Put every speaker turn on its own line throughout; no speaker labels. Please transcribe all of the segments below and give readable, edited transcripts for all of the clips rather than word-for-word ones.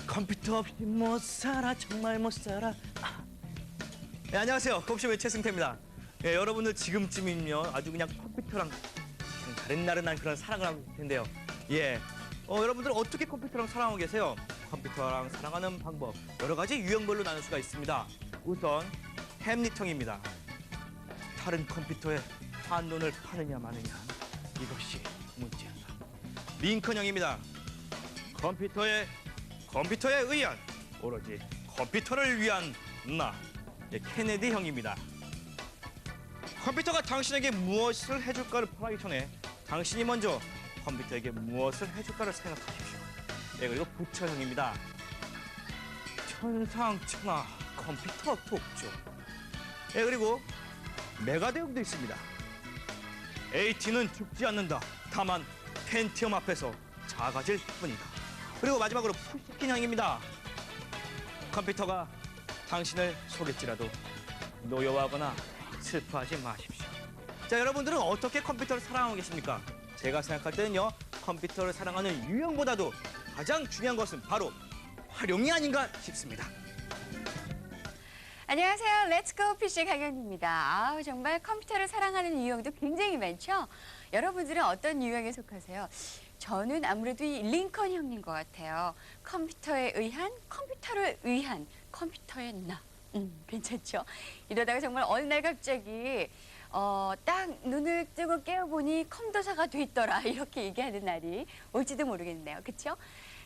컴퓨터 없이 못 살아, 정말 못 살아. 네, 안녕하세요. 컴퓨터의 최승태입니다. 예, 여러분들 지금쯤이면 아주 그냥 컴퓨터랑 그냥 다른나른한 그런 사랑을 하고 계실 텐데요. 예, 여러분들 어떻게 컴퓨터랑 사랑하고 계세요? 컴퓨터랑 사랑하는 방법 여러 가지 유형별로 나눌 수가 있습니다. 우선 햄릿형입니다. 다른 컴퓨터에 한눈을 파느냐 마느냐, 이것이 문제다. 링컨형입니다. 컴퓨터에 의한, 오로지 컴퓨터를 위한 나. 예, 케네디형입니다. 컴퓨터가 당신에게 무엇을 해줄까를 바라기 전에 당신이 먼저 컴퓨터에게 무엇을 해줄까를 생각하십시오. 예, 그리고 부처형입니다. 천상천하 컴퓨터 독조. 예, 그리고 메가대형도 있습니다. AT는 죽지 않는다. 다만 펜티엄 앞에서 작아질 뿐이다. 그리고 마지막으로 푸시킨형입니다. 컴퓨터가 당신을 속일지라도 노여워하거나 슬퍼하지 마십시오. 자, 여러분들은 어떻게 컴퓨터를 사랑하고 계십니까? 제가 생각할 때는요, 컴퓨터를 사랑하는 유형보다도 가장 중요한 것은 바로 활용이 아닌가 싶습니다.
안녕하세요. 렛츠고 PC 강연입니다. 아우, 정말 컴퓨터를 사랑하는 유형도 굉장히 많죠? 여러분들은 어떤 유형에 속하세요? 저는 아무래도 이 링컨형인 것 같아요. 컴퓨터에 의한, 컴퓨터를 위한, 컴퓨터의 나. 괜찮죠? 이러다가 정말 어느 날 갑자기 딱 눈을 뜨고 깨어보니 컴도사가 돼 있더라. 이렇게 얘기하는 날이 올지도 모르겠네요. 그렇죠?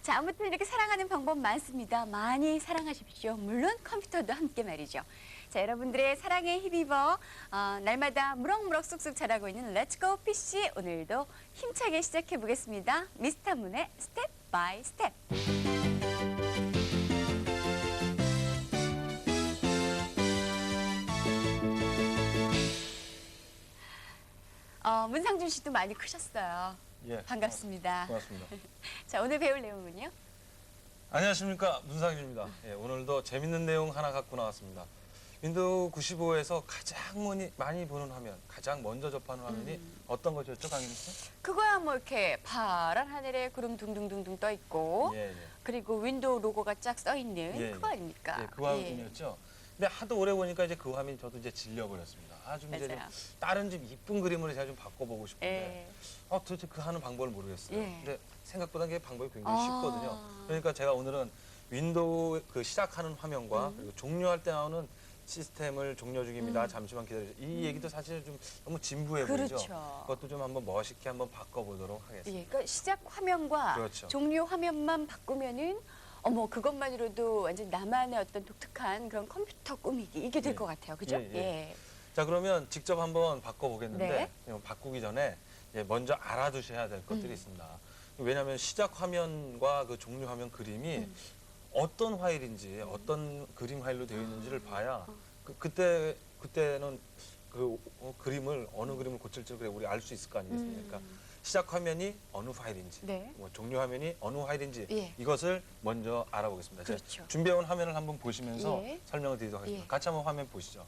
자, 아무튼 이렇게 사랑하는 방법 많습니다. 많이 사랑하십시오. 물론 컴퓨터도 함께 말이죠. 자, 여러분들의 사랑에 힘입어 날마다 무럭무럭 쑥쑥 자라고 있는 렛츠고 PC, 오늘도 힘차게 시작해 보겠습니다. 미스터 문의 스텝 바이 스텝. 문상준 씨도 많이 크셨어요.
예,
반갑습니다.
고맙습니다.
자, 오늘 배울 내용은요?
안녕하십니까, 문상준입니다. 예, 오늘도 재밌는 내용 하나 갖고 나왔습니다. 윈도우 95에서 가장 많이 보는 화면, 가장 먼저 접하는 화면이 어떤 것이었죠, 강희민 씨?
그거야 뭐 이렇게 파란 하늘에 구름 둥둥둥둥 떠 있고,
예, 예.
그리고 윈도우 로고가 쫙 써 있는
예,
그거 아닙니까?
예, 그 화면이었죠. 근데 하도 오래 보니까 이제 그 화면이 저도 이제 질려버렸습니다. 좀 이제 좀
맞아요.
다른 좀 이쁜 그림으로 제가 좀 바꿔보고 싶은데,
예.
도대체 그 하는 방법을 모르겠어요.
예.
근데 생각보다 그게 방법이 굉장히
아.
쉽거든요. 그러니까 제가 오늘은 윈도우 그 시작하는 화면과 그리고 종료할 때 나오는 시스템을 종료 중입니다. 잠시만 기다려주세요. 이 얘기도 사실 좀 너무 진부해 보이죠.
그렇죠.
그것도 좀 한번 멋있게 한번 바꿔보도록 하겠습니다.
예, 그러니까 시작 화면과
그렇죠.
종료 화면만 바꾸면은 어머, 그것만으로도 완전 나만의 어떤 독특한 그런 컴퓨터 꾸미기 이게 될
예.
것 같아요. 그죠?
예, 예. 자, 그러면 직접 한번 바꿔보겠는데 바꾸기 전에 먼저 알아두셔야 될 것들이 있습니다. 왜냐하면 시작 화면과 그 종료 화면 그림이 어떤 파일인지 어떤 그림 파일로 되어 있는지를 봐야 그때는 그 그림을 어느 그림을 고칠지 우리 알 수 있을 거 아니겠습니까? 시작 화면이 어느 파일인지,
네.
종료 화면이 어느 파일인지
예.
이것을 먼저 알아보겠습니다.
그렇죠.
제가 준비해온 화면을 한번 보시면서
예.
설명을 드리도록 하겠습니다.
예.
같이 한번 화면 보시죠.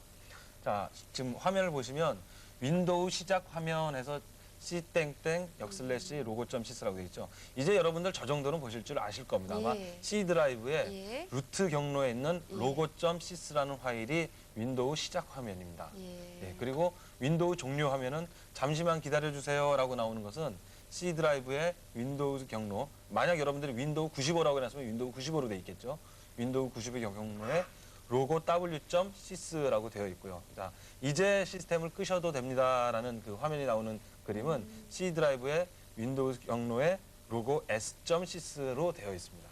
자, 지금 화면을 보시면 윈도우 시작 화면에서 C 땡땡 역슬래시 로고.c스라고 되어 있죠. 이제 여러분들 저 정도는 보실 줄 아실 겁니다. 아마
예.
C 드라이브에
예.
루트 경로에 있는
예.
로고.c스라는 파일이 윈도우 시작 화면입니다.
예.
그리고 윈도우 종료 화면은 잠시만 기다려주세요라고 나오는 것은 C 드라이브의 윈도우 경로. 만약 여러분들이 윈도우 95라고 해놨으면 윈도우 95로 되어 있겠죠. 윈도우 95의 경로에 로고 w.sys라고 되어 있고요. 자, 이제 시스템을 끄셔도 됩니다라는 그 화면이 나오는 그림은 C 드라이브의 윈도우 경로에 로고 s.sys로 되어 있습니다.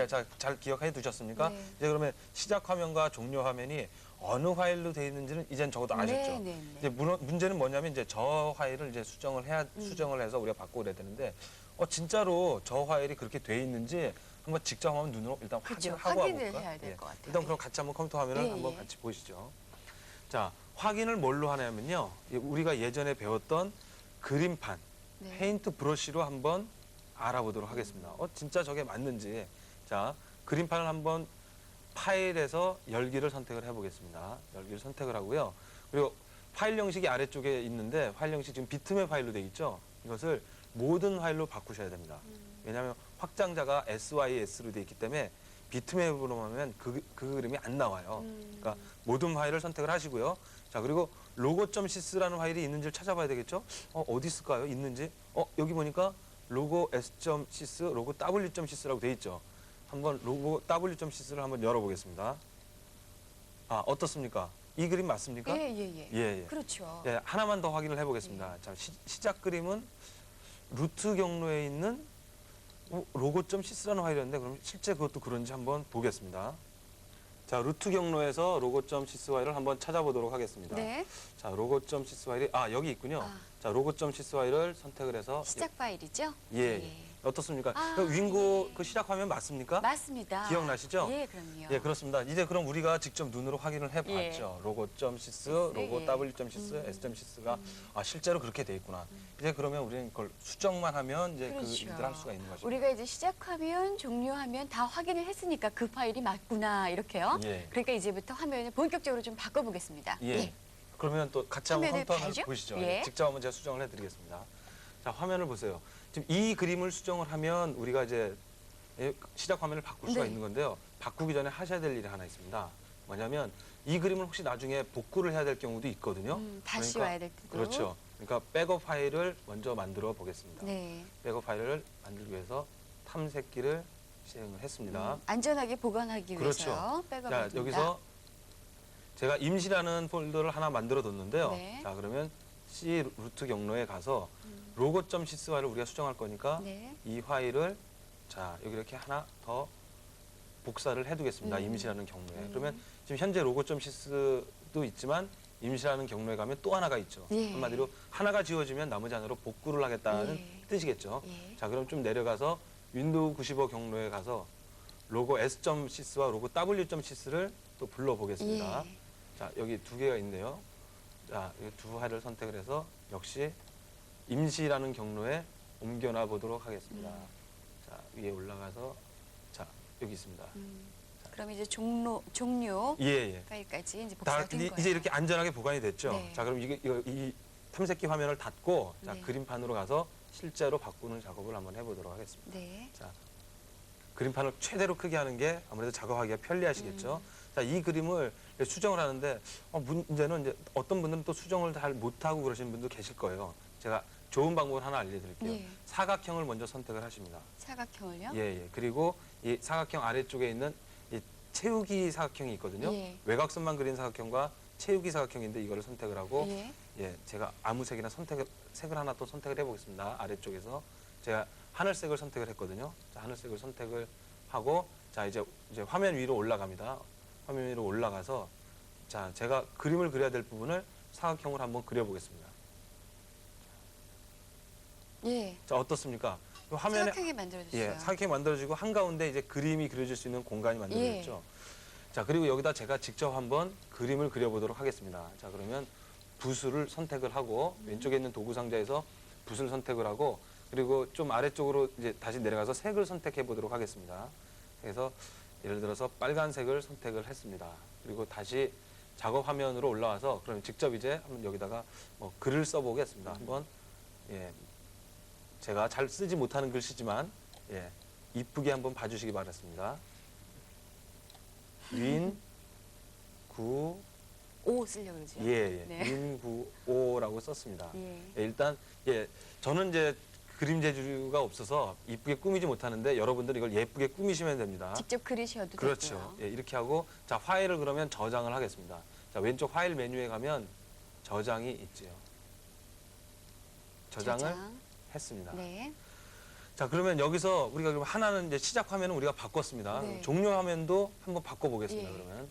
자, 잘 기억해 두셨습니까?
네.
이제 그러면 시작 화면과 종료 화면이 어느 파일로 되어 있는지는 이젠 적어도 아셨죠?
네, 네, 네.
이제 문제는 뭐냐면 이제 저 파일을 이제 수정을 해서 우리가 바꾸려 되는데 진짜로 저 파일이 그렇게 돼 있는지 한번 직접 한번 눈으로 일단
그렇죠.
확인하고
확인을
와볼까?
해야 될 것 같아요.
일단 그럼 같이 한번 컴퓨터 화면을
예,
한번
예.
같이 보시죠. 자, 확인을 뭘로 하냐면요. 우리가 예전에 배웠던 그림판,
네.
페인트 브러쉬로 한번 알아보도록 하겠습니다. 진짜 저게 맞는지. 자, 그림판을 한번 파일에서 열기를 선택을 해보겠습니다. 열기를 선택을 하고요. 그리고 파일 형식이 아래쪽에 있는데 파일 형식 지금 비트맵 파일로 되어 있죠. 이것을 모든 파일로 바꾸셔야 됩니다. 왜냐하면 확장자가 SYS로 되어 있기 때문에 비트맵으로 하면 그 그림이 안 나와요. 그러니까 모든 파일을 선택을 하시고요. 자, 그리고 logo.sys라는 파일이 있는지를 찾아봐야 되겠죠? 어디 있을까요? 있는지? 여기 보니까 logo s.sys, logo w.sys라고 돼 있죠. 한번 logo w.sys를 한번 열어보겠습니다. 아, 어떻습니까? 이 그림 맞습니까? 예.
그렇죠.
예, 하나만 더 확인을 해보겠습니다. 자, 시작 그림은 루트 경로에 있는 logo.sys라는 파일이었는데 그럼 실제 그것도 그런지 한번 보겠습니다. 자, 루트 경로에서 logo.sys 파일을 한번 찾아보도록 하겠습니다.
네.
자, logo.sys 파일이 여기 있군요.
아.
자, logo.sys 파일을 선택을 해서
시작 파일이죠?
예. 어떻습니까?
아,
그 윙고
예.
그 시작 화면 맞습니까?
맞습니다.
기억나시죠?
예, 그럼요.
예, 그렇습니다. 이제 그럼 우리가 직접 눈으로 확인을 해봤죠. logo.sys, logo
예.
w.sys, s.sys가 실제로 그렇게 돼 있구나. 이제 그러면 우리는 그걸 수정만 하면 이제 그
그렇죠.
일들을 할 수가 있는 거죠.
우리가 이제 시작하면 종료하면 다 확인을 했으니까 그 파일이 맞구나 이렇게요.
예.
그러니까 이제부터 화면을 본격적으로 좀 바꿔보겠습니다.
예. 그러면 또 같이 한번
화면을
한번
봐야죠?
보시죠.
예.
직접 한번 제가 수정을 해드리겠습니다. 자, 화면을 보세요. 지금 이 그림을 수정을 하면 우리가 이제 시작 화면을 바꿀 수가
네.
있는 건데요. 바꾸기 전에 하셔야 될 일이 하나 있습니다. 뭐냐면 이 그림을 혹시 나중에 복구를 해야 될 경우도 있거든요.
다시
그러니까
와야 될 때도.
그렇죠. 그러니까 백업 파일을 먼저 만들어 보겠습니다.
네.
백업 파일을 만들기 위해서 탐색기를 시행을 했습니다.
안전하게 보관하기
그렇죠.
위해서 백업을
자,
합니다.
여기서 제가 임시라는 폴더를 하나 만들어 뒀는데요.
네.
자, 그러면 C 루트 경로에 가서 logo.sys 파일을 우리가 수정할 거니까
네.
이 파일을 자, 여기 이렇게 하나 더 복사를 해두겠습니다.
음.
임시라는 경로에. 그러면 지금 현재 logo.sys도 있지만 임시라는 경로에 가면 또 하나가 있죠.
예.
한마디로 하나가 지워지면 나머지 하나로 복구를 하겠다는
예.
뜻이겠죠.
예.
자, 그럼 좀 내려가서 윈도우 95 경로에 가서 로고 s.sys와 로고 w.sys를 또 불러보겠습니다.
예.
자, 여기 두 개가 있네요. 자, 이 두 파일을 선택을 해서 역시 임시라는 경로에 옮겨놔 보도록 하겠습니다. 자, 위에 올라가서 자, 여기 있습니다.
그럼 이제 종료
예, 예.
파일까지 이제
다
복사가 된 거예요.
이제 이렇게 안전하게 보관이 됐죠.
네.
자, 그럼 이 탐색기 화면을 닫고 자,
네.
그림판으로 가서 실제로 바꾸는 작업을 한번 해보도록 하겠습니다.
네.
자, 그림판을 최대로 크게 하는 게 아무래도 작업하기가 편리하시겠죠. 자, 이 그림을 수정을 하는데 문제는 이제 어떤 분들은 또 수정을 잘 못하고 그러시는 분도 계실 거예요. 제가 좋은 방법을 하나 알려드릴게요.
예.
사각형을 먼저 선택을 하십니다.
사각형을요?
예, 예. 그리고 이 사각형 아래쪽에 있는 이 채우기 사각형이 있거든요.
예.
외곽선만 그린 사각형과 채우기 사각형인데 이거를 선택을 하고
예.
예, 제가 아무 색이나 색을 하나 또 선택을 해보겠습니다. 아래쪽에서 제가 하늘색을 선택을 했거든요. 자, 하늘색을 선택을 하고 자, 이제 화면 위로 올라갑니다. 화면 위로 올라가서 자, 제가 그림을 그려야 될 부분을 사각형을 한번 그려보겠습니다.
예.
자, 어떻습니까? 이 화면에
사각형이 만들어졌어요.
예, 사각형이 만들어지고 한가운데 이제 그림이 그려질 수 있는 공간이 만들어졌죠.
예.
자, 그리고 여기다 제가 직접 한번 그림을 그려보도록 하겠습니다. 자, 그러면 붓을 선택을 하고 왼쪽에 있는 도구 상자에서 붓을 선택을 하고 그리고 좀 아래쪽으로 이제 다시 내려가서 색을 선택해 보도록 하겠습니다. 그래서 예를 들어서 빨간색을 선택을 했습니다. 그리고 다시 작업 화면으로 올라와서 그럼 직접 이제 한번 여기다가 뭐 글을 써보겠습니다. 한번 예, 제가 잘 쓰지 못하는 글씨지만 예, 이쁘게 한번 봐주시기 바랍니다. 윈9
O 쓰려고 그러죠?
예, 예.
네.
윈95라고 썼습니다.
예.
예, 일단 예, 저는 이제 그림 재주가 없어서 이쁘게 꾸미지 못하는데 여러분들 이걸 예쁘게 꾸미시면 됩니다.
직접 그리셔도
그렇죠.
되고요.
예, 이렇게 하고 자, 파일을 그러면 저장을 하겠습니다. 자, 왼쪽 파일 메뉴에 가면 저장이 있지요. 저장을
저장.
했습니다.
네.
자, 그러면 여기서 우리가 그럼 하나는 이제 시작 화면은 우리가 바꿨습니다.
네.
종료 화면도 한번 바꿔보겠습니다.
예.
그러면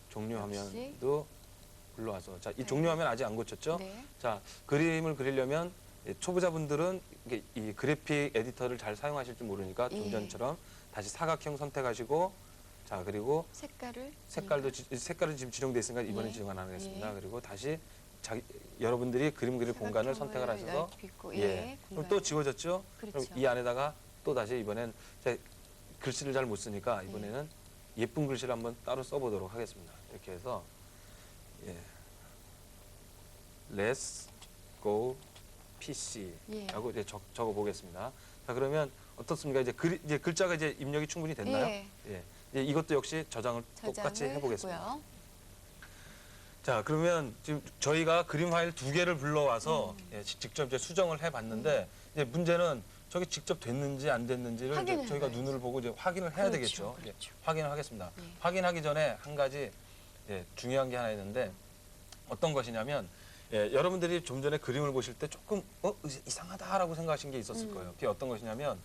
종료
역시.
화면도 불러와서 자, 이
네.
종료 화면 아직 안 고쳤죠?
네.
자, 그림을 그리려면 초보자분들은 이 그래픽 에디터를 잘 사용하실 줄 모르니까 좀
예.
전처럼 다시 사각형 선택하시고 자, 그리고
색깔을
색깔은 지금 지정돼 있으니까 이번엔
예.
지정 안 하겠습니다.
예.
그리고 다시 여러분들이 그림 그릴 공간을 선택을 하셔서
넓히고,
예. 그럼
공간을.
또 지워졌죠?
그렇죠.
그럼 이 안에다가 또 다시 이번엔 제 글씨를 잘 못 쓰니까 이번에는 예쁜 글씨를 한번 따로 써보도록 하겠습니다. 이렇게 해서 예. Let's go PC라고 이제 적어 보겠습니다. 자, 그러면 어떻습니까? 이제 글자가 이제 입력이 충분히 됐나요?
예.
예. 예, 이것도 역시 저장을 똑같이
저장을
해보겠습니다.
하고요.
자, 그러면 지금 저희가 그림 파일 2개를 불러와서 예, 직접 이제 수정을 해봤는데 이제 문제는 저게 직접 됐는지 안 됐는지를 이제
확인을
저희가
해봐야죠.
눈을 보고 이제 확인을 해야
그렇죠,
되겠죠. 예,
그렇죠.
확인을 하겠습니다.
네.
확인하기 전에 한 가지 예, 중요한 게 하나 있는데 어떤 것이냐면 예, 여러분들이 좀 전에 그림을 보실 때 조금 이상하다라고 생각하신 게 있었을 거예요. 그게 어떤 것이냐면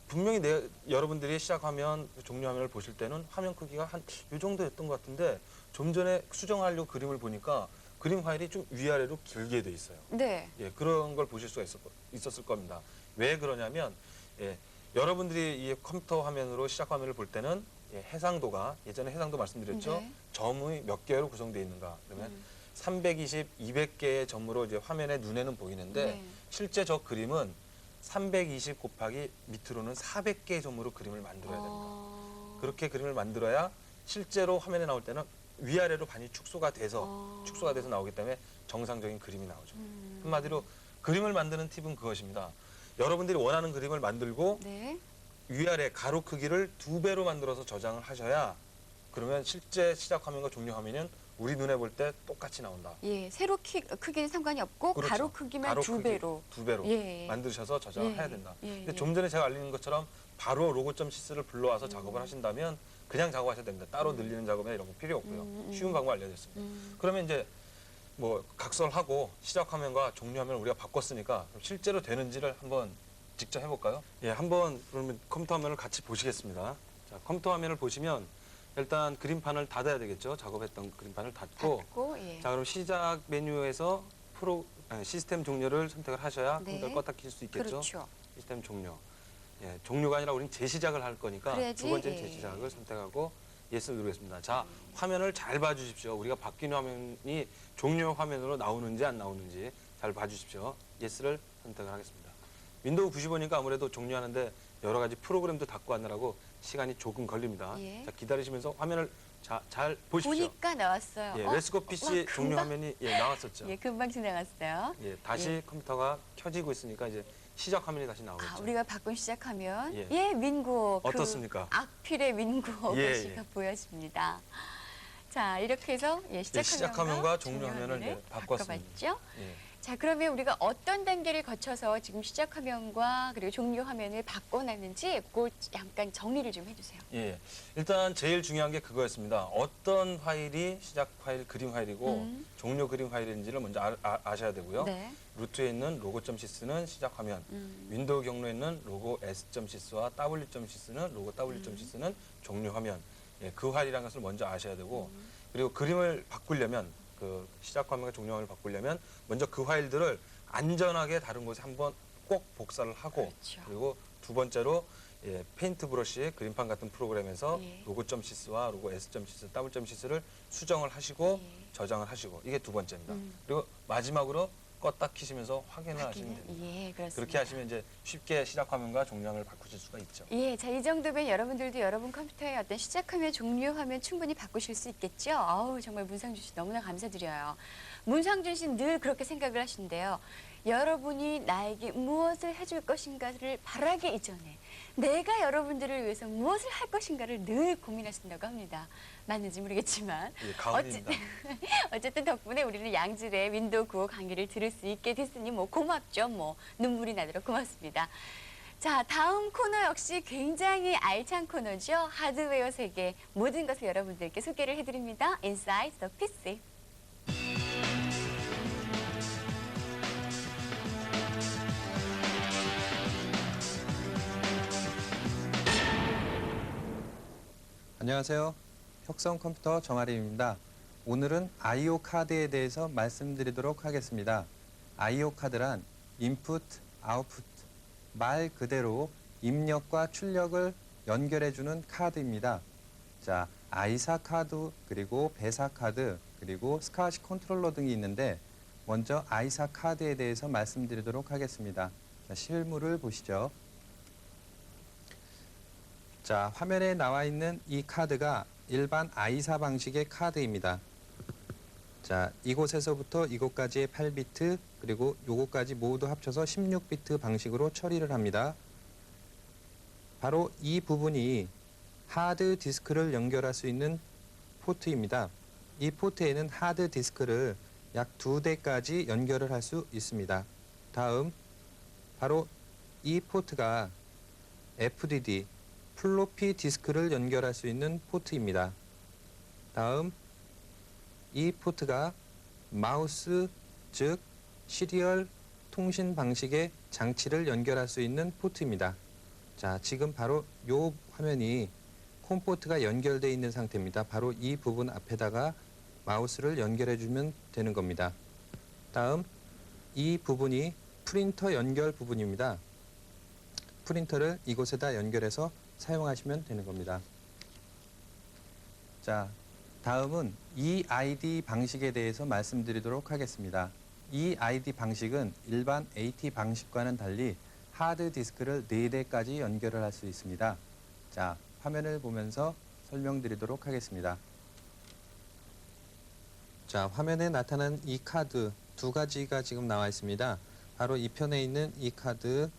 분명히 여러분들이 시작하면 종료화면을 보실 때는 화면 크기가 한 이 정도였던 것 같은데 좀 전에 수정하려고 그림을 보니까 그림 파일이 좀 위아래로 길게 돼 있어요.
네.
예, 그런 걸 보실 수가 있었을 겁니다. 왜 그러냐면 예, 여러분들이 이 컴퓨터 화면으로 시작 화면을 볼 때는 예, 해상도가 예전에 해상도 말씀드렸죠.
네.
점이 몇 개로 구성되어 있는가 그러면 320, 200개의 점으로 이제 화면에 눈에는 보이는데
네.
실제 저 그림은 320 곱하기 밑으로는 400개의 점으로 그림을 만들어야 됩니다. 그렇게 그림을 만들어야 실제로 화면에 나올 때는 위아래로 반이 축소가 돼서 나오기 때문에 정상적인 그림이 나오죠. 한마디로 그림을 만드는 팁은 그것입니다. 여러분들이 원하는 그림을 만들고
네.
위아래 가로 크기를 2배로 만들어서 저장을 하셔야 그러면 실제 시작 화면과 종료 화면은 우리 눈에 볼 때 똑같이 나온다.
예, 세로 크기는 상관이 없고
그렇죠.
가로 크기만
가로
두
크기
배로.
두 배로
예.
만드셔서 저장을
예.
해야 된다.
예,
근데
예.
좀 전에 제가 알린 것처럼 바로 로고.c스를 불러와서 작업을 하신다면 그냥 작업하셔도 됩니다. 따로 늘리는 작업이나 이런 거 필요 없고요. 쉬운 방법 알려드렸습니다. 그러면 이제 뭐 각설하고 시작 화면과 종료 화면을 우리가 바꿨으니까 그럼 실제로 되는지를 한번 직접 해볼까요? 예, 한번 그러면 컴퓨터 화면을 같이 보시겠습니다. 자, 컴퓨터 화면을 보시면 일단 그림판을 닫아야 되겠죠. 작업했던 그림판을 닫고.
닫고, 예.
자, 그럼 시작 메뉴에서 시스템 종료를 선택을 하셔야
네.
컴퓨터를 껐다 킬 수 있겠죠.
그렇죠.
시스템 종료. 예, 종료가 아니라 우리는 재시작을 할 거니까
그래야지,
두 번째
예.
재시작을 선택하고 예스를 누르겠습니다. 자, 화면을 잘 봐주십시오. 우리가 바뀐 화면이 종료 화면으로 나오는지 안 나오는지 잘 봐주십시오. 예스를 선택을 하겠습니다. 윈도우 95니까 아무래도 종료하는데 여러 가지 프로그램도 닫고 하느라고 시간이 조금 걸립니다.
예.
자, 기다리시면서 화면을 잘 보십시오.
보니까 나왔어요.
예,
어?
레스코 PC
금방?
종료 화면이 예, 나왔었죠.
예, 금방 지나갔어요.
예, 다시 컴퓨터가 켜지고 있으니까 이제 시작 화면이 다시 나오겠죠.
아, 우리가 바꾼 시작하면
예.
예, 민고
어떻습니까?
그 악필의 민고
예,
글씨가
예.
보여집니다. 자, 이렇게 해서 예,
시작
시작 화면과
화면과 종료 화면을
화면을
이제 바꿨습니다.
바꿔봤죠.
예.
자, 그러면 우리가 어떤 단계를 거쳐서 지금 시작 화면과 그리고 종료 화면을 바꿔놨는지 그걸 잠깐 정리를 좀 해주세요.
예, 일단 제일 중요한 게 그거였습니다. 어떤 파일이 시작 파일 그림 파일이고 종료 그림 파일인지를 먼저 아셔야 되고요.
네.
루트에 있는 로고.c스는 시작 화면, 윈도우 경로에 있는 로고 s.c스와 w.c스는 로고 w.c스는 종료 화면. 예, 그 파일이라는 것을 먼저 아셔야 되고 그리고 그림을 바꾸려면 그 시작 화면과 종료 화면을 바꾸려면 먼저 그 파일들을 안전하게 다른 곳에 한번 꼭 복사를 하고
그렇죠.
그리고 두 번째로 예, 페인트 브러쉬 그림판 같은 프로그램에서
예.
로고.c스와 로고 s.c스, w.c스를 수정을 하시고
예.
저장을 하시고 이게 두 번째입니다. 그리고 마지막으로 껐다 키시면서 확인을 하시면 됩니다.
예, 그렇습니다.
그렇게 하시면 이제 쉽게 시작 화면과 종료 화면을 바꾸실 수가 있죠.
예, 자, 이 정도면 여러분들도 여러분 컴퓨터의 어떤 시작하면 종료하면 충분히 바꾸실 수 있겠죠? 아우, 정말 문상준 씨 너무나 감사드려요. 문상준 씨 늘 그렇게 생각을 하신대요. 여러분이 나에게 무엇을 해줄 것인가를 바라기 이전에 내가 여러분들을 위해서 무엇을 할 것인가를 늘 고민하신다고 합니다. 맞는지 모르겠지만.
예, 가은입니다.
어쨌든 덕분에 우리는 양질의 윈도우 95 강의를 들을 수 있게 됐으니 뭐 고맙죠. 뭐 눈물이 나도록 고맙습니다. 자, 다음 코너 역시 굉장히 알찬 코너죠. 하드웨어 세계 모든 것을 여러분들께 소개를 해드립니다. Inside the PC.
안녕하세요. 혁성컴퓨터 정아림입니다. 오늘은 I.O. 카드에 대해서 말씀드리도록 하겠습니다. I.O. 카드란 인풋, 아웃풋, 말 그대로 입력과 출력을 연결해주는 카드입니다. 자, 아이사 카드, 그리고 배사 카드, 그리고 스카시 컨트롤러 등이 있는데 먼저 아이사 카드에 대해서 말씀드리도록 하겠습니다. 자, 실물을 보시죠. 자, 화면에 나와 있는 이 카드가 일반 아이사 방식의 카드입니다. 자, 이곳에서부터 이곳까지의 8비트, 그리고 요것까지 모두 합쳐서 16비트 방식으로 처리를 합니다. 바로 이 부분이 하드 디스크를 연결할 수 있는 포트입니다. 이 포트에는 하드 디스크를 약 2대까지 연결을 할 수 있습니다. 다음 바로 이 포트가 FDD, 플로피 디스크를 연결할 수 있는 포트입니다. 다음 이 포트가 마우스, 즉 시리얼 통신 방식의 장치를 연결할 수 있는 포트입니다. 자, 지금 바로 이 화면이 콤 포트가 연결되어 있는 상태입니다. 바로 이 부분 앞에다가 마우스를 연결해 주면 되는 겁니다. 다음 이 부분이 프린터 연결 부분입니다. 프린터를 이곳에다 연결해서 사용하시면 되는 겁니다. 자, 다음은 EID 방식에 대해서 말씀드리도록 하겠습니다. EID 방식은 일반 AT 방식과는 달리 하드 디스크를 4대까지 연결을 할 수 있습니다. 자, 화면을 보면서 설명드리도록 하겠습니다. 자, 화면에 나타난 이 카드 2가지가 지금 나와 있습니다. 바로 이 편에 있는 이 카드,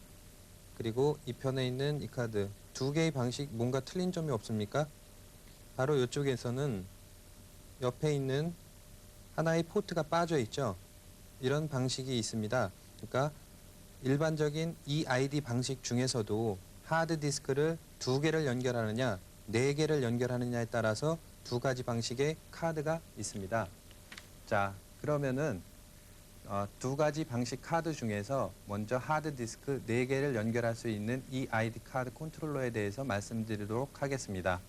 그리고 이 편에 있는 이 카드. 2개의 방식 뭔가 틀린 점이 없습니까? 바로 이쪽에서는 옆에 있는 하나의 포트가 빠져 있죠. 이런 방식이 있습니다. 그러니까 일반적인 EID 방식 중에서도 하드 디스크를 2개를 연결하느냐 4개를 연결하느냐에 따라서 2가지 방식의 카드가 있습니다. 자, 그러면은 2가지 방식 카드 중에서 먼저 하드 디스크 4개를 연결할 수 있는 EID 카드 컨트롤러에 대해서 말씀드리도록 하겠습니다.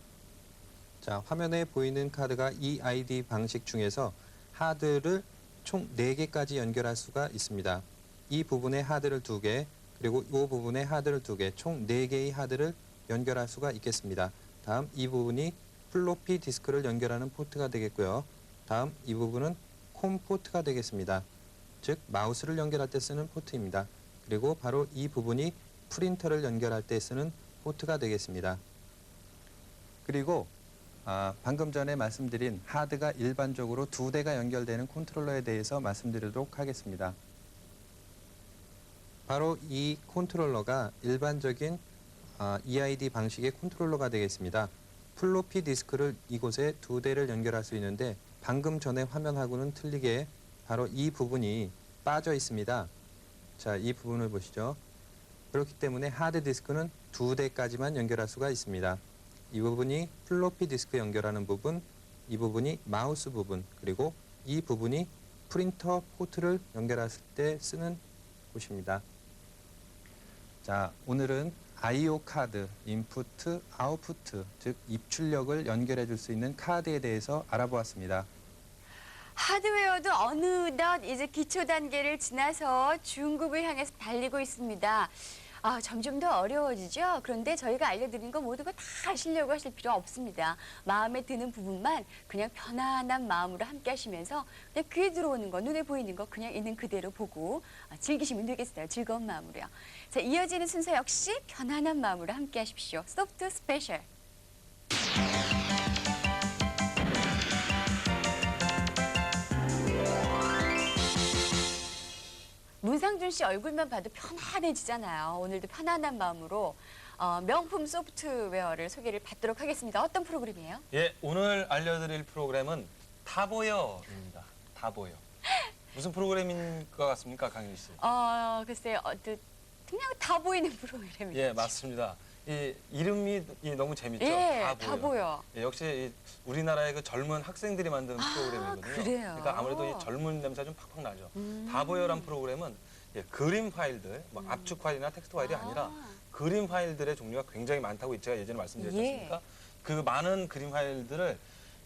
자, 화면에 보이는 카드가 EID 방식 중에서 하드를 총 4개까지 연결할 수가 있습니다. 이 부분에 하드를 2개, 그리고 이 부분에 하드를 2개, 총 4개의 하드를 연결할 수가 있겠습니다. 다음 이 부분이 플로피 디스크를 연결하는 포트가 되겠고요. 다음 이 부분은 콤 포트가 되겠습니다. 즉 마우스를 연결할 때 쓰는 포트입니다. 그리고 바로 이 부분이 프린터를 연결할 때 쓰는 포트가 되겠습니다. 그리고 방금 전에 말씀드린 하드가 일반적으로 2대가 연결되는 컨트롤러에 대해서 말씀드리도록 하겠습니다. 바로 이 컨트롤러가 일반적인 EID 방식의 컨트롤러가 되겠습니다. 플로피 디스크를 이곳에 2대를 연결할 수 있는데 방금 전에 화면하고는 틀리게 바로 이 부분이 빠져 있습니다. 자, 이 부분을 보시죠. 그렇기 때문에 하드 디스크는 2대까지만 연결할 수가 있습니다. 이 부분이 플로피 디스크 연결하는 부분, 이 부분이 마우스 부분, 그리고 이 부분이 프린터 포트를 연결했을 때 쓰는 곳입니다. 자, 오늘은 I/O 카드, 인푸트, 아웃푸트, 즉 입출력을 연결해 줄 수 있는 카드에 대해서 알아보았습니다.
하드웨어도 어느덧 이제 기초 단계를 지나서 중급을 향해서 달리고 있습니다. 점점 더 어려워지죠. 그런데 저희가 알려드린 거 모두가 다 하시려고 하실 필요 없습니다. 마음에 드는 부분만 그냥 편안한 마음으로 함께 하시면서 그냥 귀에 들어오는 거, 눈에 보이는 거 그냥 있는 그대로 보고 즐기시면 되겠어요. 즐거운 마음으로요. 자, 이어지는 순서 역시 편안한 마음으로 함께 하십시오. 소프트 스페셜. 문상준 씨 얼굴만 봐도 편안해지잖아요. 오늘도 편안한 마음으로 명품 소프트웨어를 소개를 받도록 하겠습니다. 어떤 프로그램이에요?
예, 오늘 알려드릴 프로그램은 다보여입니다. 다보여. 무슨 프로그램인 것 같습니까, 강윤 씨?
글쎄요. 그냥 다 보이는 프로그램이죠.
예, 맞습니다. 이 이름이 너무 재밌죠.
예, 다 보여.
예, 역시 우리나라의 그 젊은 학생들이 만드는 프로그램이거든요.
그래요?
그러니까 아무래도 이 젊은 냄새 좀 팍팍 나죠. 다보여란 프로그램은 그림 파일들, 뭐 압축 파일이나 텍스트 파일이 아니라 그림 파일들의 종류가 굉장히 많다고 제가 예전에 말씀드렸지
예.
않습니까? 그 많은 그림 파일들을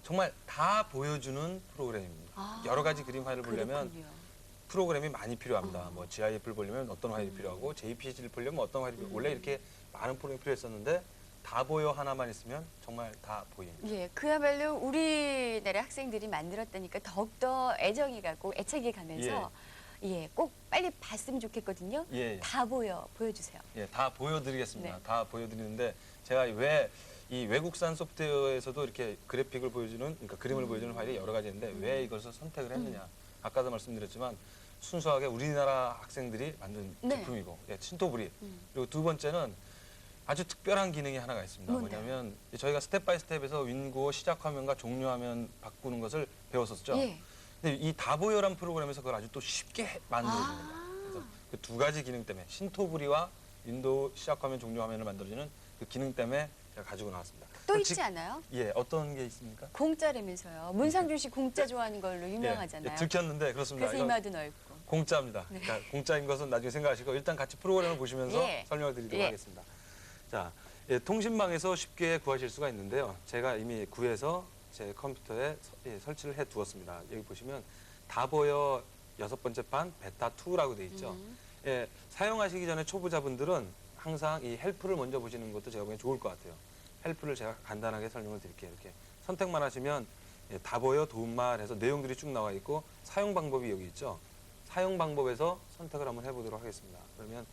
정말 다 보여주는 프로그램입니다. 여러 가지 그림 파일을 보려면
그렇군요.
프로그램이 많이 필요합니다. 뭐 GIF를 보려면 어떤 파일이 필요하고 JPG를 보려면 어떤 파일이 필요하고 원래 이렇게 많은 프로그램이 필요했었는데 다보여 하나만 있으면 정말 다 보입니다.
예, 그야말로 우리나라 학생들이 만들었다니까 더욱더 애정이 가고 애착이 가면서 꼭 빨리 봤으면 좋겠거든요.
예.
다 보여주세요.
예, 다 보여드리겠습니다.
네.
다 보여드리는데 제가 왜 이 외국산 소프트웨어에서도 이렇게 그래픽을 보여주는, 그러니까 그림을 보여주는 파일이 여러 가지 있는데 왜 이것을 선택을 했느냐. 아까도 말씀드렸지만 순수하게 우리나라 학생들이 만든
네.
제품이고, 친토부리. 그리고 두 번째는 아주 특별한 기능이 하나가 있습니다.
뭔데요?
뭐냐면 저희가 스텝 바이 스텝에서 윈구어 시작 화면과 종료 화면 바꾸는 것을 배웠었죠.
예.
근데 이 다보여란 프로그램에서 그걸 아주 또 쉽게 만들어줍니다. 그래서 그 두 가지 기능 때문에 신토부리와 윈도우 시작 화면 종료 화면을 만들어주는 그 기능 때문에 제가 가지고 나왔습니다.
또
그럼
있지 않아요?
예, 어떤 게 있습니까?
공짜라면서요. 문상준 씨 공짜 좋아하는 걸로
예,
유명하잖아요.
들켰는데 그렇습니다.
그래서
이건
이마도 넓고.
공짜입니다. 그러니까 공짜인 것은 나중에 생각하시고 일단 같이 프로그램을 보시면서
예.
설명을 드리도록
예.
하겠습니다. 자, 예, 통신망에서 쉽게 구하실 수가 있는데요. 제가 이미 구해서 제 컴퓨터에 설치를 해 두었습니다. 여기 보시면 다보여 6번째 판 베타 2라고 돼 있죠. 예, 사용하시기 전에 초보자분들은 항상 이 헬프를 먼저 보시는 것도 제가 보기엔 좋을 것 같아요. 헬프를 제가 간단하게 설명을 드릴게요. 이렇게 선택만 하시면 예, 다보여 도움말 해서 내용들이 쭉 나와 있고 사용 방법이 여기 있죠. 사용 방법에서 선택을 한번 해보도록 하겠습니다. 그러면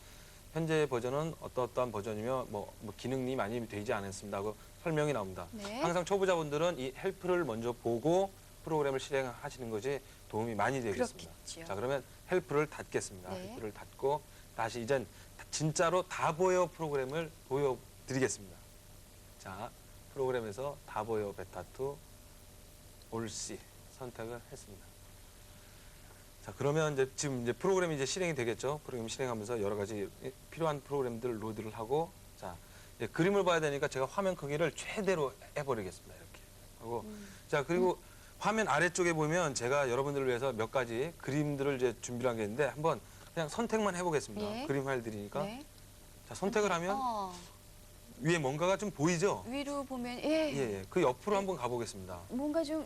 현재 버전은 어떠한 버전이며 뭐 기능이 많이 되지 않았습니다 하고 설명이 나옵니다.
네.
항상 초보자분들은 이 헬프를 먼저 보고 프로그램을 실행하시는 것이 도움이 많이 되겠습니다.
그렇겠죠.
자, 그러면 헬프를 닫겠습니다.
네.
헬프를 닫고 다시 이젠 진짜로 다보여 프로그램을 보여드리겠습니다. 자, 프로그램에서 다보여 베타2 올C 선택을 했습니다. 자, 그러면 이제 지금 이제 프로그램이 이제 실행이 되겠죠. 프로그램 실행하면서 여러 가지 필요한 프로그램들 로드를 하고, 자, 이제 그림을 봐야 되니까 제가 화면 크기를 최대로 해버리겠습니다. 이렇게 하고, 자, 그리고 화면 아래쪽에 보면 제가 여러분들을 위해서 몇 가지 그림들을 이제 준비를 한 게 있는데 한번 그냥 선택만 해보겠습니다.
예.
그림 파일 드리니까.
네.
자, 선택을 하면 위에 뭔가가 좀 보이죠?
위로 보면 예.
예. 그 옆으로 한번 가보겠습니다.
뭔가 좀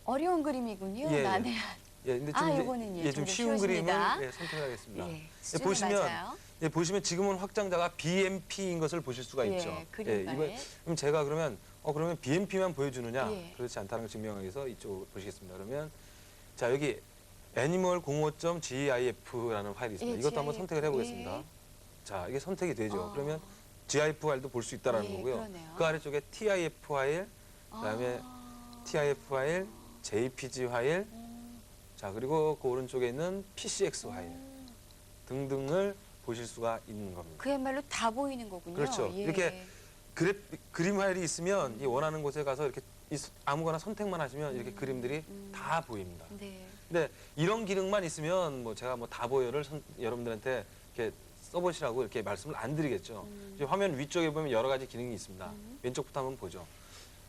어려운 그림이군요.
예, 예.
난해한.
예, 근데
아,
좀,
요거는 예,
좀
좀
쉬운 그림을
쉬워집니다.
예, 선택하겠습니다.
예.
예, 보시면
맞아요.
예, 보시면 지금은 확장자가 BMP인 것을 보실 수가
예,
있죠.
그림 파일.
그럼 제가 그러면 BMP만 보여주느냐?
예.
그렇지 않다는 걸 증명하기 위해서 이쪽 보시겠습니다. 그러면 자, 여기 애니멀 05.gif라는 파일이 있습니다.
예,
이것도 한번
GIF.
선택을 해보겠습니다.
예.
자, 이게 선택이 되죠.
어.
그러면 GIF 파일도 볼 수 있다라는
예,
거고요.
그러네요.
그 아래쪽에 TIF 파일, 그다음에 TIF 파일, JPG 파일, 자, 그리고 그 오른쪽에 있는 PCX 파일 등등을 보실 수가 있는 겁니다.
그야말로 다 보이는 거군요.
그렇죠.
예.
이렇게 그림 파일이 있으면 이 원하는 곳에 가서 이렇게 아무거나 선택만 하시면 이렇게 그림들이 다 보입니다.
네.
근데 이런 기능만 있으면 뭐 제가 뭐 다보여를 여러분들한테 이렇게 써보시라고 이렇게 말씀을 안 드리겠죠. 이제 화면 위쪽에 보면 여러 가지 기능이 있습니다. 왼쪽부터 한번 보죠.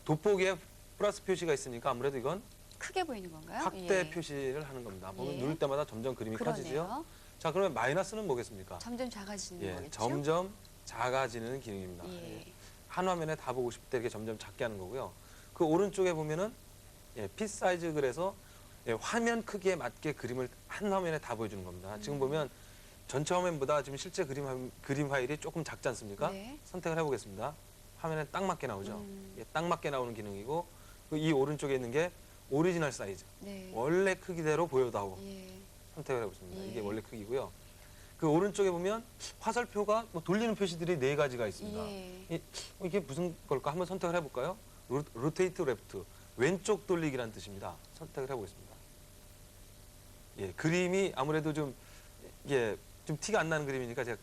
돋보기에 플러스 표시가 있으니까 아무래도 이건
크게 보이는 건가요?
확대
예.
표시를 하는 겁니다. 보면
예.
누를 때마다 점점 그림이 커지죠.
그러네요.
자, 그러면 마이너스는 뭐겠습니까?
점점 작아지는
예,
거겠죠?
점점 작아지는 기능입니다.
예.
한 화면에 다 보고 싶을 때 이렇게 점점 작게 하는 거고요. 그 오른쪽에 보면은 핏 사이즈 그래서 화면 크기에 맞게 그림을 한 화면에 다 보여주는 겁니다. 지금 보면 전체 화면보다 지금 실제 그림 파일이 조금 작지 않습니까?
네.
선택을 해보겠습니다. 화면에 딱 맞게 나오죠.
음.
예, 딱 맞게 나오는 기능이고 이 오른쪽에 있는 게 오리지널 사이즈.
네.
원래 크기대로 보여다오.
예.
선택을 해보겠습니다.
예.
이게 원래 크기고요. 그 오른쪽에 보면 화살표가 뭐 돌리는 표시들이 4가지가 있습니다.
예.
이게 무슨 걸까? 한번 선택을 해볼까요? 로테이트 레프트, 왼쪽 돌리기란 뜻입니다. 선택을 해보겠습니다. 예, 그림이 아무래도 좀 티가 안 나는 그림이니까 제가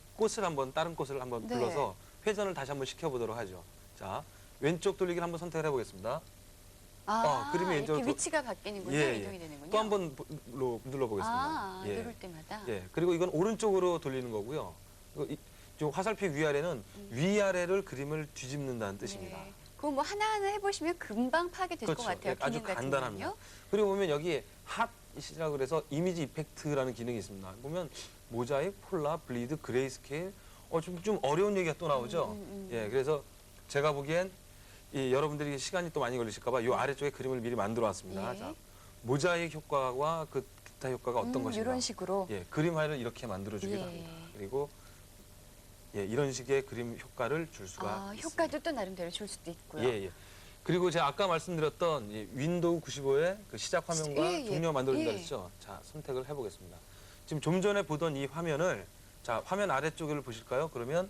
다른 꽃을 한번
네.
불러서 회전을 다시 한번 시켜보도록 하죠. 자, 왼쪽 돌리기를 한번 선택을 해보겠습니다. 그림이
이렇게
왼쪽으로
위치가 바뀌는군요.
예, 예.
이동이 되는군요.
또 한번 눌러보겠습니다. 예.
누를 때마다.
예, 그리고 이건 오른쪽으로 돌리는 거고요. 그리고 좀 화살표 위아래는 위아래를 그림을 뒤집는다는 뜻입니다.
네. 그거 뭐 하나하나 해보시면 금방 파악이 될 것 같아요.
예, 아주
기능 같은
간단합니다.
거는요.
그리고 보면 여기 핫이라고 그래서 이미지 이펙트라는 기능이 있습니다. 보면 모자이크, 폴라, 블리드, 그레이스케일, 좀 어려운 얘기가 또 나오죠. 예, 그래서 제가 보기엔 여러분들이 시간이 또 많이 걸리실까봐 이 아래쪽에 그림을 미리 만들어 왔습니다.
예.
자, 모자이크 효과와 그 기타 효과가 어떤 것인가.
이런 식으로.
예, 그림 파일을 이렇게 만들어주기도
예.
합니다. 그리고 이런 식의 그림 효과를 줄 수가 있습니다.
효과도 또 나름대로 줄 수도 있고요.
예. 그리고 제가 아까 말씀드렸던 이 윈도우 95의 그 시작 화면과
예, 예.
종료 만들어준다
예.
그랬죠. 자, 선택을 해보겠습니다. 지금 좀 전에 보던 이 화면을 자, 화면 아래쪽을 보실까요? 그러면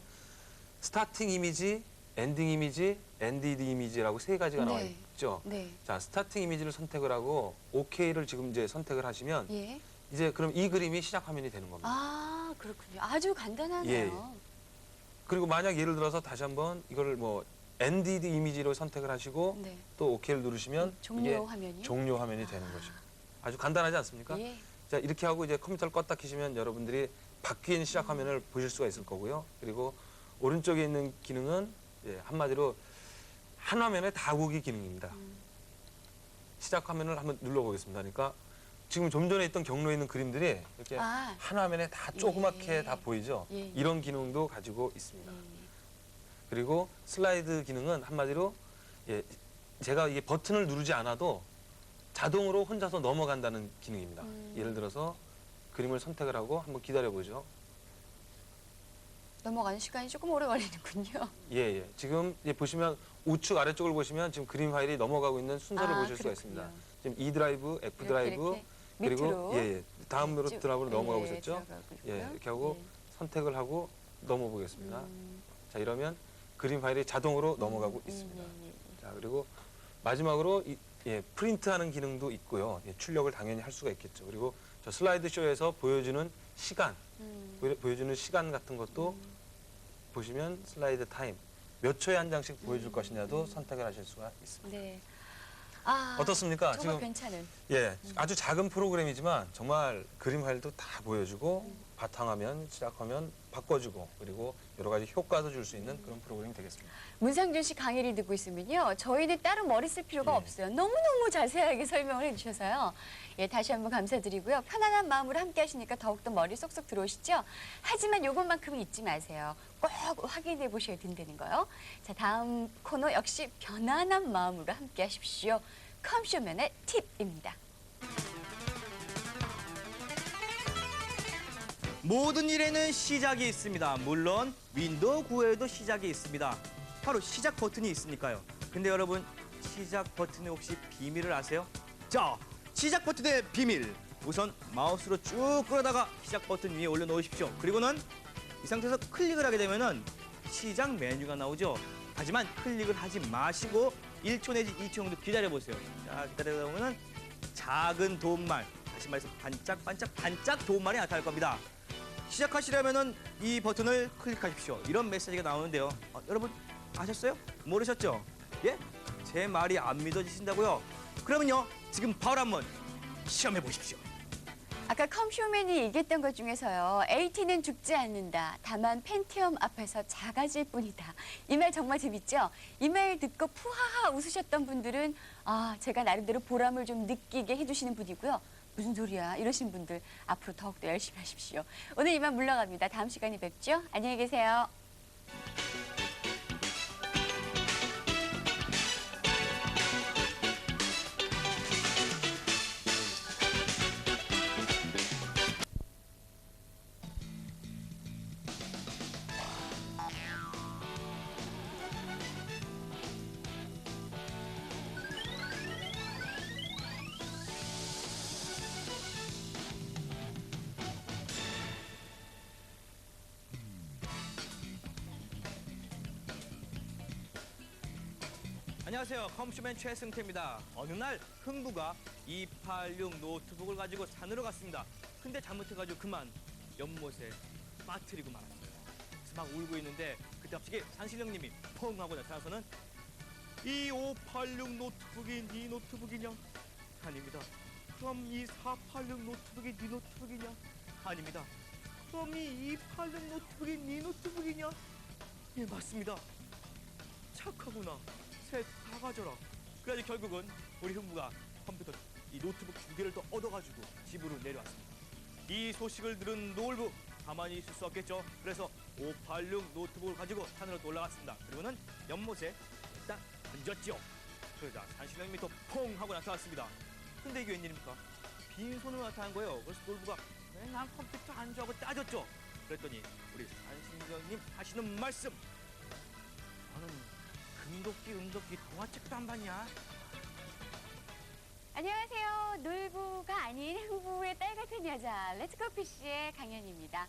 스타팅 이미지, 엔딩 이미지, 엔디드 이미지라고 3가지가 나와
네.
있죠.
네.
자, 스타팅 이미지를 선택을 하고 OK를 지금 이제 선택을 하시면
예.
이제 그럼 이 그림이 시작 화면이 되는 겁니다.
그렇군요. 아주 간단하네요.
그리고 만약 예를 들어서 다시 한번 이걸 뭐 엔디드 이미지로 선택을 하시고
네.
또 OK를 누르시면
종료
이게
화면이요?
종료 화면이 되는 거죠. 아주 간단하지 않습니까?
예.
자, 이렇게 하고 이제 컴퓨터를 껐다 키시면 여러분들이 바뀐 시작 화면을 보실 수가 있을 거고요. 그리고 오른쪽에 있는 기능은 한마디로 한 화면에 다 보기 기능입니다. 시작 화면을 한번 눌러보겠습니다. 그러니까 지금 좀 전에 있던 경로에 있는 그림들이 이렇게
아.
한 화면에 다 조그맣게
예.
다 보이죠.
예.
이런 기능도 가지고 있습니다.
예.
그리고 슬라이드 기능은 한마디로 제가 이 버튼을 누르지 않아도 자동으로 혼자서 넘어간다는 기능입니다. 예를 들어서 그림을 선택을 하고 한번 기다려보죠.
넘어가는 시간이 조금 오래 걸리는군요.
예. 지금 보시면 우측 아래쪽을 보시면 지금 그림 파일이 넘어가고 있는 순서를
아,
보실 수가
그렇군요.
있습니다. 지금 E 드라이브, F
이렇게,
드라이브,
이렇게
그리고
밑으로.
다음으로
쭉,
드라이브로 넘어가고
예,
있었죠.
들어가고 있고요.
이렇게 하고 선택을 하고 넘어보겠습니다.
음,
자, 이러면 그림 파일이 자동으로 넘어가고 있습니다.
예.
자, 그리고 마지막으로 프린트하는 기능도 있고요. 출력을 당연히 할 수가 있겠죠. 그리고 저 슬라이드 쇼에서 보여주는 시간, 보여주는 시간 같은 것도 보시면 슬라이드 타임 몇 초에 한 장씩 보여줄 것이냐도 선택을 하실 수가 있습니다.
네. 아,
어떻습니까?
정말
지금
괜찮은.
아주 작은 프로그램이지만 정말 그림 파일도 다 보여주고 바탕화면, 시작화면 바꿔주고 그리고 여러 가지 효과도 줄 수 있는 그런 프로그램이 되겠습니다.
문상준 씨 강의를 듣고 있으면요. 저희는 따로 머리 쓸 필요가
예.
없어요. 너무너무 자세하게 설명을 해주셔서요. 예, 다시 한번 감사드리고요. 편안한 마음으로 함께 하시니까 더욱더 머리 쏙쏙 들어오시죠? 하지만 요것만큼은 잊지 마세요. 꼭 확인해 보셔야 된다는 거요. 자, 다음 코너 역시 편안한 마음으로 함께 하십시오. 컴쇼맨의 팁입니다.
모든 일에는 시작이 있습니다. 물론 윈도우 9에도 시작이 있습니다. 바로 시작 버튼이 있으니까요. 근데 여러분, 시작 버튼의 혹시 비밀을 아세요? 자, 시작 버튼의 비밀. 우선 마우스로 쭉 끌어다가 시작 버튼 위에 올려놓으십시오. 그리고는 이 상태에서 클릭을 하게 되면은 시작 메뉴가 나오죠. 하지만 클릭을 하지 마시고 1초 내지 2초 정도 기다려보세요. 자, 기다리다 보면은 작은 도움말, 다시 말해서 반짝 도움말이 나타날 겁니다. 시작하시려면은 이 버튼을 클릭하십시오. 이런 메시지가 나오는데요. 여러분 아셨어요? 모르셨죠? 예? 제 말이 안 믿어지신다고요? 그러면요, 지금 바로 한번 시험해 보십시오.
아까 컴쇼맨이 얘기했던 것 중에서요. AT는 죽지 않는다. 다만 펜티엄 앞에서 작아질 뿐이다. 이 말 정말 재밌죠? 이 말 듣고 푸하하 웃으셨던 분들은 제가 나름대로 보람을 좀 느끼게 해주시는 분이고요. 무슨 소리야 이러신 분들 앞으로 더욱더 열심히 하십시오. 오늘 이만 물러갑니다. 다음 시간에 뵙죠. 안녕히 계세요.
안녕하세요. 컴퓨맨 최승태입니다. 어느 날 흥부가 286 노트북을 가지고 산으로 갔습니다. 근데 잘못해가지고 그만 연못에 빠뜨리고 말았어요. 그래서 막 울고 있는데 그때 갑자기 산신령님이 펑 하고 나타나서는 이 586 노트북이 네 노트북이냐? 아닙니다. 그럼 이 486 노트북이 네 노트북이냐? 아닙니다. 그럼 이 286 노트북이 네 노트북이냐? 예, 맞습니다. 착하구나. 셋 다 가져라. 그래가지고 결국은 우리 흥부가 컴퓨터 이 노트북 2개를 또 얻어가지고 집으로 내려왔습니다. 이 소식을 들은 노을부 가만히 있을 수 없겠죠. 그래서 586 노트북을 가지고 산으로 또 올라갔습니다. 그리고는 연못에 딱 던졌죠. 그러자 산신령님이 또 퐁 하고 나타났습니다. 근데 이게 웬일입니까? 빈손으로 나타난 거예요. 그래서 노을부가 왜 난 컴퓨터 안 줘 하고 따졌죠. 그랬더니 우리 산신령님 하시는 말씀, 나는 금도끼 동화책도 안 봤냐?
안녕하세요. 놀부가 아닌 흥부의 딸 같은 여자 렛츠고 피쉬의 강연입니다.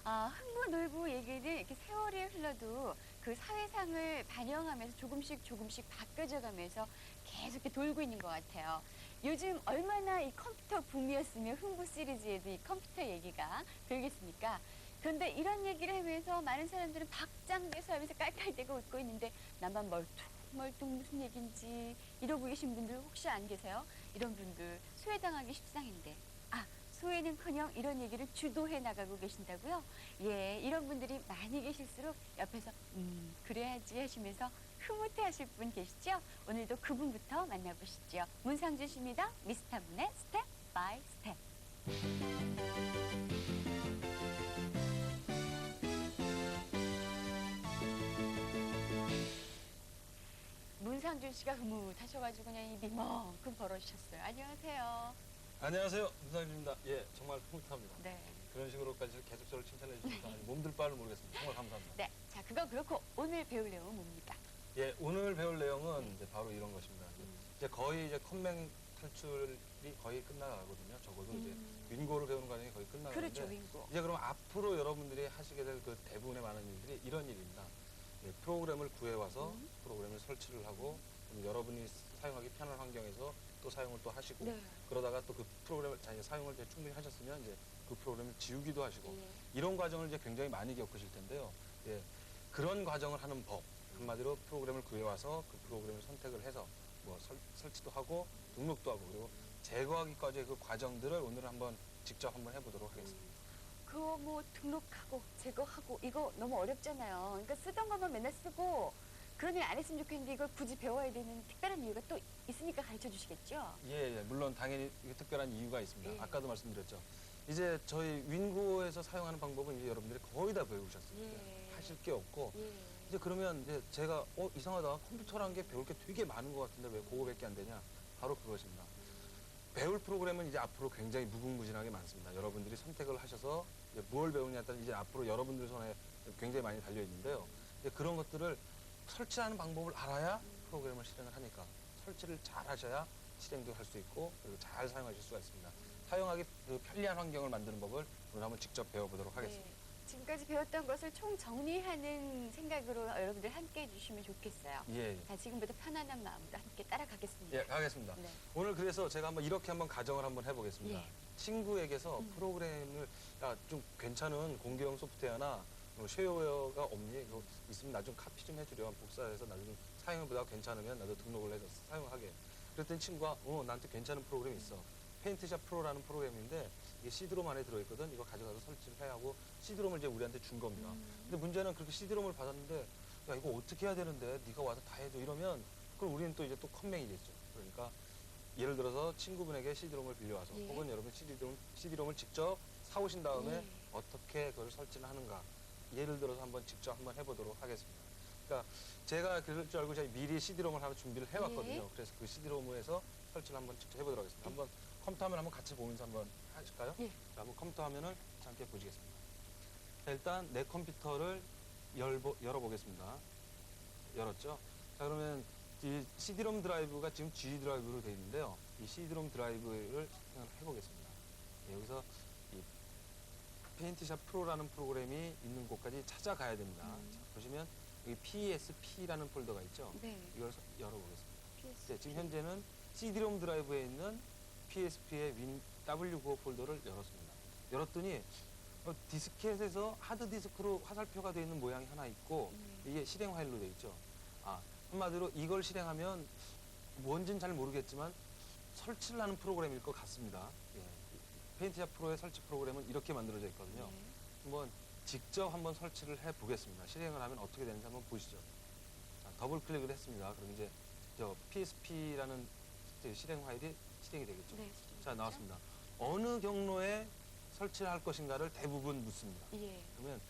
흥부 놀부 얘기는 이렇게 세월이 흘러도 그 사회상을 반영하면서 조금씩 바뀌어져가면서 계속 이렇게 돌고 있는 것 같아요. 요즘 얼마나 이 컴퓨터 붐이었으면 흥부 시리즈에도 이 컴퓨터 얘기가 들겠습니까? 그런데 이런 얘기를 하면서 많은 사람들은 박장대소 하면서 깔깔대고 웃고 있는데 나만 멀뚱멀뚱 무슨 얘기인지 이러고 계신 분들 혹시 안 계세요? 이런 분들 소외당하기 십상인데 소외는커녕 이런 얘기를 주도해 나가고 계신다고요? 예, 이런 분들이 많이 계실수록 옆에서 그래야지 하시면서 흐뭇해하실 분 계시죠? 오늘도 그분부터 만나보시죠. 문상준 씨입니다. 미스터문의 스텝 바이 스텝. 문상준 씨가 흐뭇하셔가지고 그냥 입이 멍큼 벌어주셨어요. 안녕하세요.
안녕하세요. 문상준입니다. 예, 정말 흐뭇합니다.
네.
그런 식으로까지 계속 저를 칭찬해 주시니까 몸둘 바를 모르겠습니다. 정말 감사합니다.
네. 자, 그건 그렇고 오늘 배울 내용은 뭡니까?
예, 오늘 배울 내용은 이제 바로 이런 것입니다. 이제 거의 이제 컴맹 탈출이 거의 끝나가거든요. 적어도 이제 윈고를 배우는 과정이 거의 끝나가는데
그렇죠, 윈고.
이제 그럼 앞으로 여러분들이 하시게 될 그 대부분의 많은 일들이 이런 일입니다. 예, 프로그램을 구해와서 프로그램을 설치를 하고 여러분이 사용하기 편한 환경에서 또 사용을 또 하시고
네.
그러다가 또 그 프로그램을 자기 사용을 이제 충분히 하셨으면 이제 그 프로그램을 지우기도 하시고
예.
이런 과정을 이제 굉장히 많이 겪으실 텐데요. 예, 그런 과정을 하는 법 한마디로 프로그램을 구해와서 그 프로그램을 선택을 해서 뭐 설치도 하고 등록도 하고 그리고 제거하기까지의 그 과정들을 오늘 한번 직접 한번 해보도록 하겠습니다.
그거 뭐 등록하고 제거하고 이거 너무 어렵잖아요. 그러니까 쓰던 것만 맨날 쓰고 그런 일 안 했으면 좋겠는데 이걸 굳이 배워야 되는 특별한 이유가 또 있으니까 가르쳐 주시겠죠?
예, 예, 물론 당연히 이게 특별한 이유가 있습니다.
예.
아까도 말씀드렸죠. 이제 저희 윈고에서 사용하는 방법은 이제 여러분들이 거의 다 배우셨어요.
예.
하실 게 없고
예.
이제 그러면 이제 제가 이상하다 컴퓨터란 게 배울 게 되게 많은 것 같은데 왜 그거밖에 안 되냐? 바로 그것입니다. 배울 프로그램은 이제 앞으로 굉장히 무궁무진하게 많습니다. 여러분들이 선택을 하셔서 이제 뭘 배우냐에 따라 이제 앞으로 여러분들 손에 굉장히 많이 달려 있는데요. 이제 그런 것들을 설치하는 방법을 알아야 프로그램을 실행을 하니까 설치를 잘 하셔야 실행도 할 수 있고 그리고 잘 사용하실 수가 있습니다. 사용하기 그 편리한 환경을 만드는 법을 오늘 한번 직접 배워보도록 하겠습니다.
네. 지금까지 배웠던 것을 총 정리하는 생각으로 여러분들 함께 해주시면 좋겠어요.
예, 예.
자, 지금부터 편안한 마음으로 함께 따라가겠습니다.
예, 가겠습니다.
네.
오늘 그래서 제가 한번 이렇게 한번 가정을 한번 해보겠습니다.
예.
친구에게서 프로그램을 좀 괜찮은 공개형 소프트웨어나 뭐 쉐어웨어가 없니? 그거 있으면 나 좀 카피 좀 해주려. 복사해서 나도 좀 사용해보다가 괜찮으면 나도 등록을 해서 사용하게. 그랬더니 친구가 나한테 괜찮은 프로그램이 있어. 페인트샵 프로라는 프로그램인데 이게 CD롬 안에 들어있거든. 이거 가져가서 설치를 해야 하고 CD롬을 이제 우리한테 준 겁니다. 근데 문제는 그렇게 CD롬을 받았는데 야 이거 어떻게 해야 되는데 네가 와서 다 해줘 이러면 그럼 우리는 또 이제 또 컴맹이겠죠. 그러니까 예를 들어서 친구분에게 CD롬을 빌려와서
예.
혹은 여러분 CD롬을 직접 사오신 다음에
예.
어떻게 그걸 설치를 하는가 예를 들어서 한번 직접 한번 해보도록 하겠습니다. 그러니까 제가 그럴 줄 알고 제가 미리 CD롬을 하나 준비를 해왔거든요.
예.
그래서 그 CD롬에서 설치를 한번 직접 해보도록 하겠습니다. 한번 컴퓨터 화면 한번 같이 보면서 한번 하실까요?
예.
자, 한번 컴퓨터 화면을 잠깐 보시겠습니다. 자, 일단 내 컴퓨터를 열어보겠습니다. 열었죠? 자, 그러면 이 CD롬 드라이브가 지금 G 드라이브로 되어 있는데요. 이 CD롬 드라이브를 생각을 해보겠습니다. 예, 여기서 이 페인트샵 프로라는 프로그램이 있는 곳까지 찾아가야 됩니다. 자, 보시면 여기 PSP라는 폴더가 있죠?
네.
이걸 열어보겠습니다.
PS.
네, 지금 현재는 CD롬 드라이브에 있는 PSP의 W95 폴더를 열었습니다. 열었더니 디스켓에서 하드디스크로 화살표가 되어 있는 모양이 하나 있고 이게 실행 파일로 되어 있죠. 한마디로 이걸 실행하면 뭔지는 잘 모르겠지만 설치를 하는 프로그램일 것 같습니다. 예. 페인트샵 프로의 설치 프로그램은 이렇게 만들어져 있거든요.
네.
한번 직접 한번 설치를 해 보겠습니다. 실행을 하면 어떻게 되는지 한번 보시죠. 자, 더블 클릭을 했습니다. 그럼 이제 저 PSP라는 실행 파일이 실행이 되겠죠.
네.
자, 나왔습니다. 어느 경로에 설치를 할 것인가를 대부분 묻습니다.
예.
그러면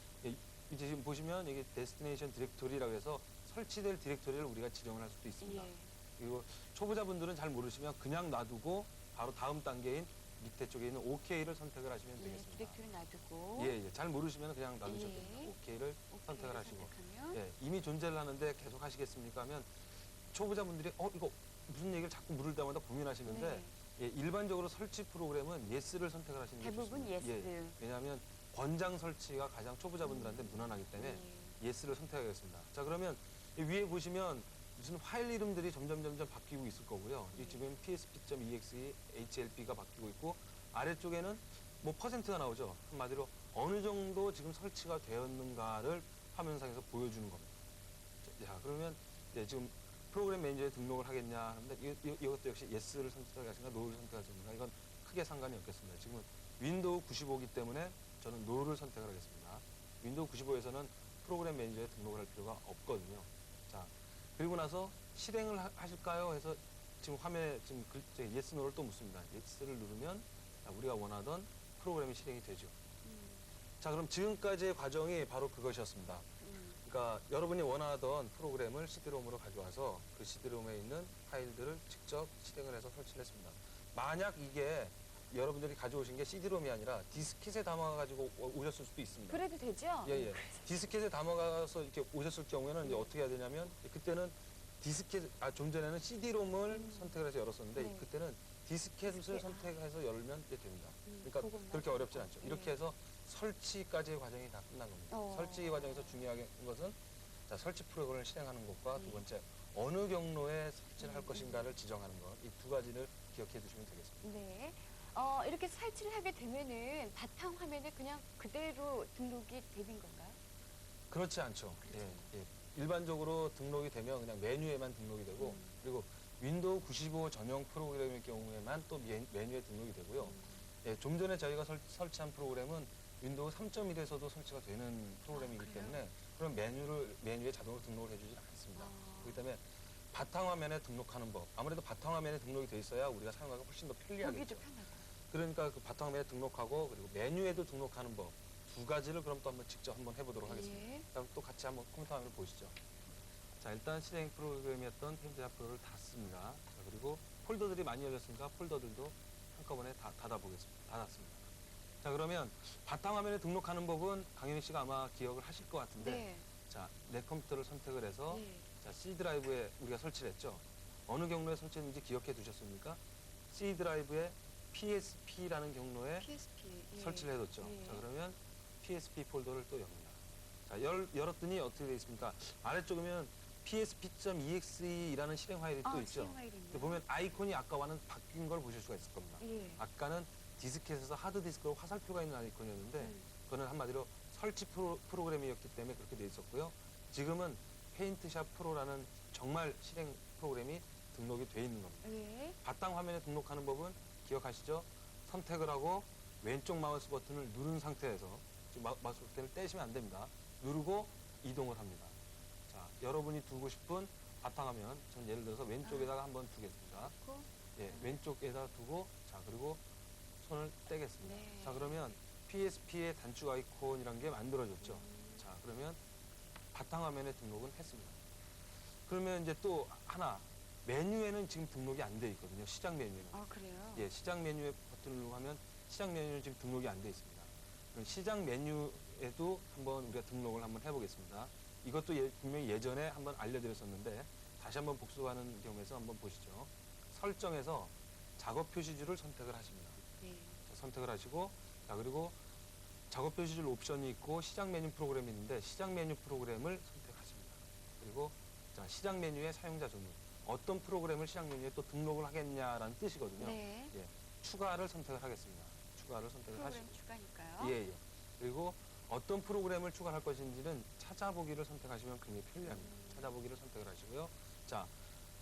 이제 지금 보시면 여기 데스티네이션 디렉토리라고 해서 설치될 디렉토리를 우리가 지정을 할 수도 있습니다.
예.
그리고 초보자분들은 잘 모르시면 그냥 놔두고 바로 다음 단계인 밑에 쪽에 있는 OK를 선택을 하시면
예.
되겠습니다.
디렉토리 놔두고.
예, 예. 잘 모르시면 그냥 놔두셔도
예.
됩니다. OK를 선택을 하시고.
선택하면.
예, 이미 존재를 하는데 계속 하시겠습니까 하면 초보자분들이 이거 무슨 얘기를 자꾸 물을 때마다 고민하시는데
네.
예, 일반적으로 설치 프로그램은 예스를 선택을 하시는 게
대부분
좋습니다.
예스.
예, 왜냐하면 권장 설치가 가장 초보자분들한테 무난하기 때문에 예스를 선택하겠습니다. 자, 그러면 이 위에 보시면 무슨 파일 이름들이 점점 바뀌고 있을 거고요. 이 지금 psp.exe, hlp가 바뀌고 있고 아래쪽에는 뭐 퍼센트가 나오죠. 한마디로 어느 정도 지금 설치가 되었는가를 화면상에서 보여주는 겁니다. 자, 그러면 지금 프로그램 매니저에 등록을 하겠냐 하는데 이것도 역시 yes를 선택하시는가 no를 선택하시는가 이건 크게 상관이 없겠습니다. 지금은 윈도우 95이기 때문에 저는 no를 선택을 하겠습니다. 윈도우 95에서는 프로그램 매니저에 등록을 할 필요가 없거든요. 자, 그리고 나서 실행을 하실까요? 해서 지금 화면에 지금 yes, no를 또 묻습니다. yes를 누르면 우리가 원하던 프로그램이 실행이 되죠. 자, 그럼 지금까지의 과정이 바로 그것이었습니다. 그러니까 여러분이 원하던 프로그램을 CD롬으로 가져와서 그 CD롬에 있는 파일들을 직접 실행을 해서 설치를 했습니다. 만약 이게 여러분들이 가져오신 게 CD롬이 아니라 디스켓에 담아가지고 오셨을 수도 있습니다.
그래도 되죠?
예, 예. 디스켓에 담아가서 이렇게 오셨을 경우에는 이제 어떻게 해야 되냐면 그때는 좀 전에는 CD롬을 선택을 해서 열었었는데
네.
그때는 디스켓을
디스켓,
선택해서 열면 이제 됩니다. 그러니까
그것만.
그렇게 어렵진 않죠.
네.
이렇게 해서 설치까지의 과정이 다 끝난 겁니다. 설치 과정에서 중요한 것은 자, 설치 프로그램을 실행하는 것과 두 번째 어느 경로에 설치를 할 것인가를 지정하는 것. 이 두 가지를 기억해 두시면 되겠습니다.
네. 이렇게 설치를 하게 되면은 바탕 화면에 그냥 그대로 등록이 되는 건가요?
그렇지 않죠. 예, 예. 일반적으로 등록이 되면 그냥 메뉴에만 등록이 되고 그리고 윈도우 95 전용 프로그램일 경우에만 또 메뉴에 등록이 되고요. 예, 좀 전에 저희가 설치한 프로그램은 윈도우 3.1에서도 설치가 되는 프로그램이기 때문에 그런 메뉴에 자동으로 등록을 해주지 않습니다. 그렇기 때문에 바탕화면에 등록하는 법. 아무래도 바탕화면에 등록이 돼 있어야 우리가 사용하기가 훨씬 더 편리하겠죠.
보기도 편하고.
그러니까 그 바탕화면에 등록하고 그리고 메뉴에도 등록하는 법. 두 가지를 그럼 또 한번 직접 한번 해보도록 하겠습니다.
예.
그럼 또 같이 한번 컴퓨터 화면을 보시죠. 자, 일단 실행 프로그램이었던 템즈 프로를 닫습니다. 자, 그리고 폴더들이 많이 열렸으니까 폴더들도 한꺼번에 다 닫았습니다. 자, 그러면 바탕화면에 등록하는 법은 강현희 씨가 아마 기억을 하실 것 같은데
네.
자, 내 컴퓨터를 선택을 해서
네.
자, C 드라이브에 우리가 설치를 했죠. 어느 경로에 설치했는지 기억해 두셨습니까? C 드라이브에 PSP라는 경로에
PSP. 예.
설치를 해뒀죠.
예.
자, 그러면 PSP 폴더를 또 엽니다. 자, 열었더니 어떻게 되어 있습니까? 아래쪽이면 PSP.exe라는 실행 파일이 또 있죠.
실행 파일이 있네요.
근데 보면 아이콘이 아까와는 바뀐 걸 보실 수가 있을 겁니다.
예.
아까는 디스켓에서 하드디스크로 화살표가 있는 아이콘이었는데 그거는 한마디로 설치 프로그램이었기 때문에 그렇게 돼 있었고요. 지금은 페인트샵 프로라는 정말 실행 프로그램이 등록이 돼 있는 겁니다.
예.
바탕 화면에 등록하는 법은 기억하시죠? 선택을 하고 왼쪽 마우스 버튼을 누른 상태에서 지금 마우스 버튼을 떼시면 안 됩니다. 누르고 이동을 합니다. 자, 여러분이 두고 싶은 바탕화면, 전 예를 들어서 왼쪽에다가 한번 두겠습니다. 예, 왼쪽에다 두고, 자, 그리고 손을 떼겠습니다.
네.
자, 그러면 PSP의 단축 아이콘이란 게 만들어졌죠. 자, 그러면 바탕화면에 등록은 했습니다. 그러면 이제 또 하나, 메뉴에는 지금 등록이 안 돼 있거든요. 시작 메뉴에는.
그래요?
예, 시작 메뉴에 버튼을 누르면 시작 메뉴는 지금 등록이 안 돼 있습니다. 그럼 시작 메뉴에도 한번 우리가 등록을 한번 해보겠습니다. 이것도 분명히 예전에 한번 알려드렸었는데 다시 한번 복습하는 경우에서 한번 보시죠. 설정에서 작업 표시줄을 선택을 하십니다.
네.
자, 선택을 하시고 자, 그리고 작업 표시줄 옵션이 있고 시작 메뉴 프로그램이 있는데 시작 메뉴 프로그램을 선택하십니다. 그리고 자, 시작 메뉴의 사용자 종류. 어떤 프로그램을 시작 메뉴에 또 등록을 하겠냐라는 뜻이거든요.
네.
예, 추가를 선택을 하겠습니다. 추가를 선택을
프로그램
하시고.
추가니까요.
예, 예. 그리고 어떤 프로그램을 추가할 것인지는 찾아보기를 선택하시면 굉장히 편리합니다. 찾아보기를 선택을 하시고요. 자,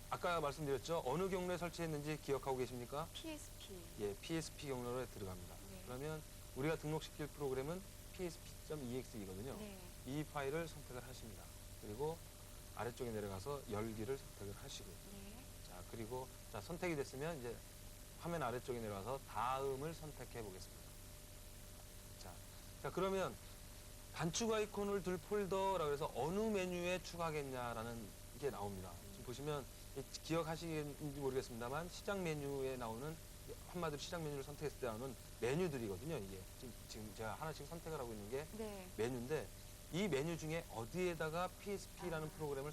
아까 말씀드렸죠. 어느 경로에 설치했는지 기억하고 계십니까?
PSP.
예, PSP 경로에 들어갑니다.
네.
그러면 우리가 등록시킬 프로그램은 PSP.exe거든요.
네.
이 파일을 선택을 하십니다. 그리고 아래쪽에 내려가서 열기를 선택을 하시고,
네.
자, 그리고 자, 선택이 됐으면 이제 화면 아래쪽에 내려가서 다음을 선택해 보겠습니다. 자, 그러면 단축 아이콘을 둘 폴더라고 해서 어느 메뉴에 추가하겠냐라는 게 나옵니다. 지금 보시면 기억하시는지 모르겠습니다만 시작 메뉴에 나오는 한마디로 시작 메뉴를 선택했을 때 나오는 메뉴들이거든요. 이게 지금 제가 하나씩 선택을 하고 있는 게
네.
메뉴인데 이 메뉴 중에 어디에다가 PSP라는 프로그램을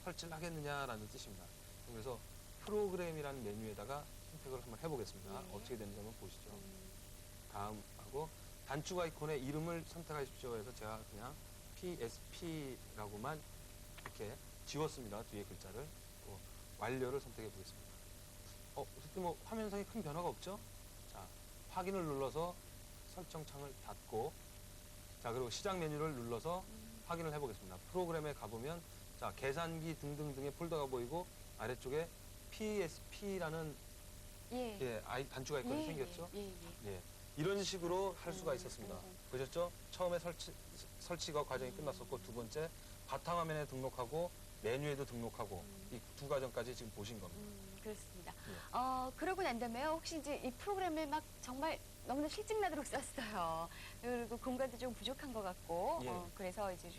설치를 하겠느냐라는 뜻입니다. 그래서 프로그램이라는 메뉴에다가 선택을 한번 해보겠습니다.
네.
어떻게 되는지 한번 보시죠. 다음하고 단축 아이콘의 이름을 선택하십시오 해서 제가 그냥 PSP라고만 이렇게 지웠습니다. 뒤에 글자를. 또 완료를 선택해 보겠습니다. 어쨌든 뭐 화면상에 큰 변화가 없죠? 자, 확인을 눌러서 설정 창을 닫고 자, 그리고 시작 메뉴를 눌러서 확인을 해보겠습니다. 프로그램에 가보면 자, 계산기 등등등의 폴더가 보이고 아래쪽에 PSP라는
예.
예, 단추가 있거든요.
예,
생겼죠?
예, 예.
예. 이런 식으로 할 수가 있었습니다. 보셨죠? 처음에 설치가 과정이 끝났었고 두 번째 바탕화면에 등록하고 메뉴에도 등록하고 이 두 과정까지 지금 보신 겁니다.
그렇습니다.
예.
그러고 난 다음에 혹시 이제 이 프로그램을 막 정말 너무나 실증나도록 썼어요. 그리고 공간도 좀 부족한 것 같고,
예.
그래서 이제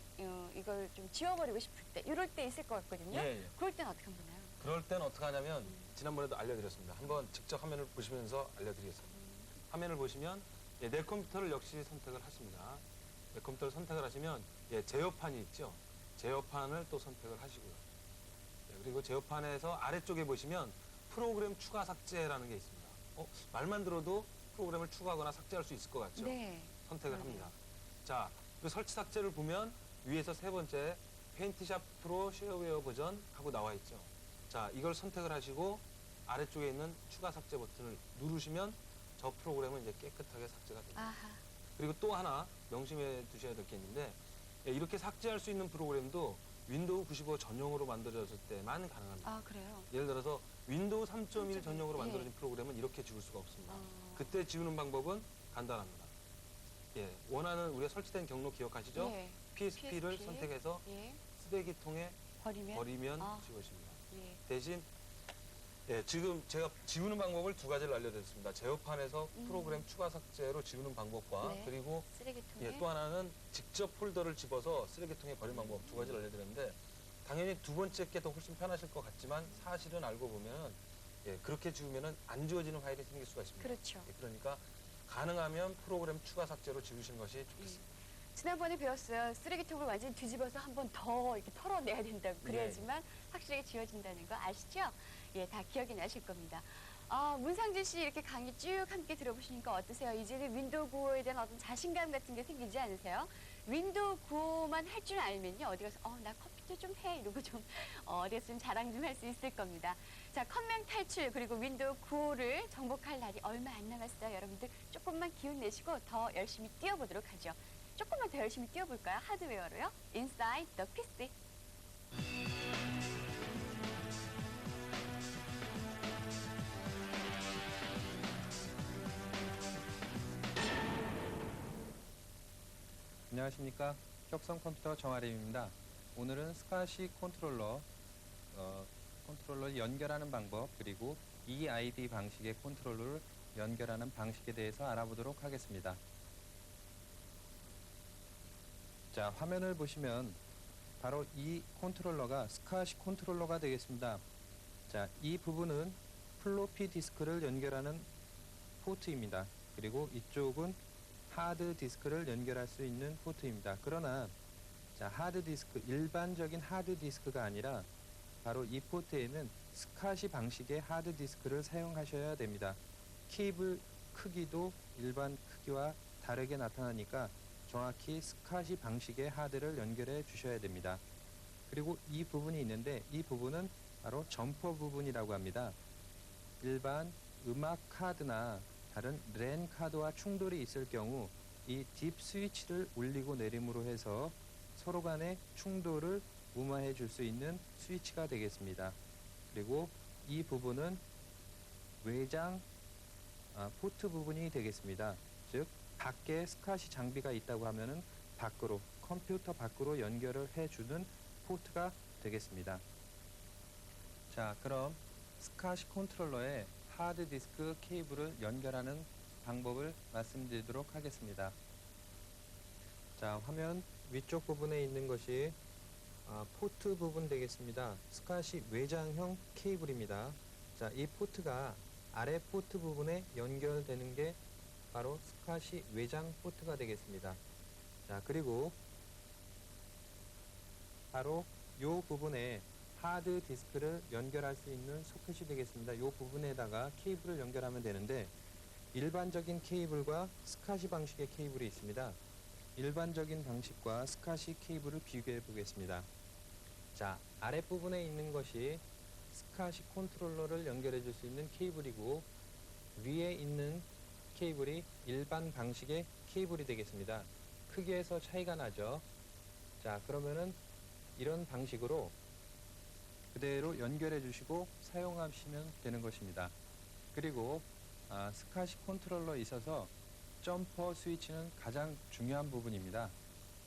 이걸 좀 지워버리고 싶을 때, 이럴 때 있을 것 같거든요.
예, 예.
그럴 땐 어떻게 하면 되나요?
그럴 땐 어떻게 하냐면 지난번에도 알려드렸습니다. 한번 직접 화면을 보시면서 알려드리겠습니다. 화면을 보시면 예, 내 컴퓨터를 역시 선택을 하십니다. 내 컴퓨터를 선택을 하시면 예, 제어판이 있죠. 제어판을 또 선택을 하시고요. 예, 그리고 제어판에서 아래쪽에 보시면 프로그램 추가 삭제라는 게 있습니다. 말만 들어도 프로그램을 추가하거나 삭제할 수 있을 것 같죠?
네.
선택을
그러네요.
합니다. 자, 그 설치 삭제를 보면 위에서 세 번째 페인트샵 프로 쉐어웨어 버전 하고 나와 있죠. 자, 이걸 선택을 하시고 아래쪽에 있는 추가 삭제 버튼을 누르시면 저 프로그램은 이제 깨끗하게 삭제가 됩니다.
아하.
그리고 또 하나 명심해 두셔야 될 게 있는데 예, 이렇게 삭제할 수 있는 프로그램도 윈도우 95 전용으로 만들어졌을 때만 가능합니다.
아, 그래요?
예를 들어서 윈도우 3.1 전용으로
예.
만들어진 프로그램은 이렇게 지울 수가 없습니다.
어.
그때 지우는 방법은 간단합니다. 예, 원하는 우리가 설치된 경로 기억하시죠?
예.
PSP를
PSP.
선택해서
예.
쓰레기통에
버리면? 아.
지워집니다.
예.
대신 예, 지금 제가 지우는 방법을 두 가지를 알려드렸습니다. 제어판에서 프로그램 추가 삭제로 지우는 방법과
네.
그리고
쓰레기통에.
예, 또 하나는 직접 폴더를 집어서 쓰레기통에 버리는 방법 두 가지를 알려드렸는데 당연히 두 번째 게 더 훨씬 편하실 것 같지만 사실은 알고 보면 예, 그렇게 지우면은 안 지워지는 파일이 생길 수가 있습니다.
그렇죠.
예, 그러니까 가능하면 프로그램 추가 삭제로 지우시는 것이 좋겠습니다.
지난번에 배웠어요. 쓰레기통을 완전히 뒤집어서 한 번 더 이렇게 털어내야 된다고. 그래야지만 확실하게 지워진다는 거 아시죠? 예, 다 기억이 나실 겁니다. 문상진 씨 이렇게 강의 쭉 함께 들어보시니까 어떠세요? 이제는 윈도우 95에 대한 어떤 자신감 같은 게 생기지 않으세요? 윈도우 95만 할 줄 알면요. 어디 가서 나 컴퓨터 좀 해. 이러고 좀 어디 가서 좀 자랑 좀 할 수 있을 겁니다. 자, 컴맹 탈출 그리고 윈도우 95를 정복할 날이 얼마 안 남았어요. 여러분들 조금만 기운 내시고 더 열심히 뛰어보도록 하죠. 조금만 더 열심히 뛰어볼까요? 하드웨어로요. Inside the PC.
안녕하십니까. 혁성 컴퓨터 정아림입니다. 오늘은 스카시 컨트롤러 연결하는 방법 그리고 EID 방식의 컨트롤러를 연결하는 방식에 대해서 알아보도록 하겠습니다. 자, 화면을 보시면 바로 이 컨트롤러가 스카시 컨트롤러가 되겠습니다. 자, 이 부분은 플로피 디스크를 연결하는 포트입니다. 그리고 이쪽은 하드 디스크를 연결할 수 있는 포트입니다. 그러나 자, 하드 디스크, 일반적인 하드 디스크가 아니라 바로 이 포트에는 스카시 방식의 하드 디스크를 사용하셔야 됩니다. 케이블 크기도 일반 크기와 다르게 나타나니까 정확히 스카시 방식의 하드를 연결해 주셔야 됩니다. 그리고 이 부분이 있는데 이 부분은 바로 점퍼 부분이라고 합니다. 일반 음악 카드나 다른 랜 카드와 충돌이 있을 경우 이 딥 스위치를 올리고 내림으로 해서 서로 간의 충돌을 무마해 줄 수 있는 스위치가 되겠습니다. 그리고 이 부분은 외장 포트 부분이 되겠습니다. 즉 밖에 스카시 장비가 있다고 하면은 밖으로 컴퓨터 밖으로 연결을 해주는 포트가 되겠습니다. 자, 그럼 스카시 컨트롤러에 하드 디스크 케이블을 연결하는 방법을 말씀드리도록 하겠습니다. 자, 화면 위쪽 부분에 있는 것이 포트 부분 되겠습니다. 스카시 외장형 케이블입니다. 자, 이 포트가 아래 포트 부분에 연결되는 게 바로 스카시 외장 포트가 되겠습니다. 자, 그리고 바로 이 부분에 하드 디스크를 연결할 수 있는 소켓이 되겠습니다. 이 부분에다가 케이블을 연결하면 되는데 일반적인 케이블과 스카시 방식의 케이블이 있습니다. 일반적인 방식과 스카시 케이블을 비교해 보겠습니다. 자, 아랫부분에 있는 것이 스카시 컨트롤러를 연결해 줄 수 있는 케이블이고 위에 있는 케이블이 일반 방식의 케이블이 되겠습니다. 크기에서 차이가 나죠. 자, 그러면은 이런 방식으로 그대로 연결해 주시고 사용하시면 되는 것입니다. 그리고 스카시 컨트롤러에 있어서 점퍼 스위치는 가장 중요한 부분입니다.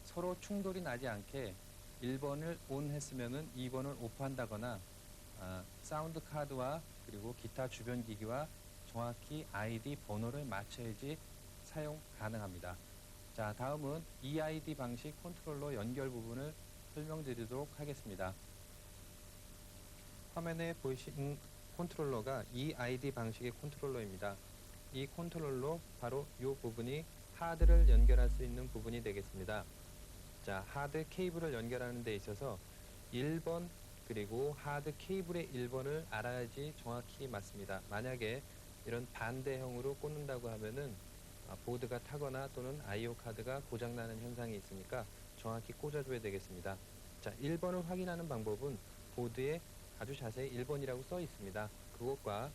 서로 충돌이 나지 않게 1번을 ON 했으면은 2번을 오프한다거나 사운드 카드와 그리고 기타 주변 기기와 정확히 아이디 번호를 맞춰야지 사용 가능합니다. 자, 다음은 EID 방식 컨트롤러 연결 부분을 설명드리도록 하겠습니다. 화면에 보이시는 컨트롤러가 EID 방식의 컨트롤러입니다. 이 컨트롤러 바로 이 부분이 하드를 연결할 수 있는 부분이 되겠습니다. 자, 하드 케이블을 연결하는 데 있어서 1번 그리고 하드 케이블의 1번을 알아야지 정확히 맞습니다. 만약에 이런 반대형으로 꽂는다고 하면은 보드가 타거나 또는 IO 카드가 고장나는 현상이 있으니까 정확히 꽂아줘야 되겠습니다. 자, 1번을 확인하는 방법은 보드에 아주 자세히 1번이라고 써 있습니다. 그것과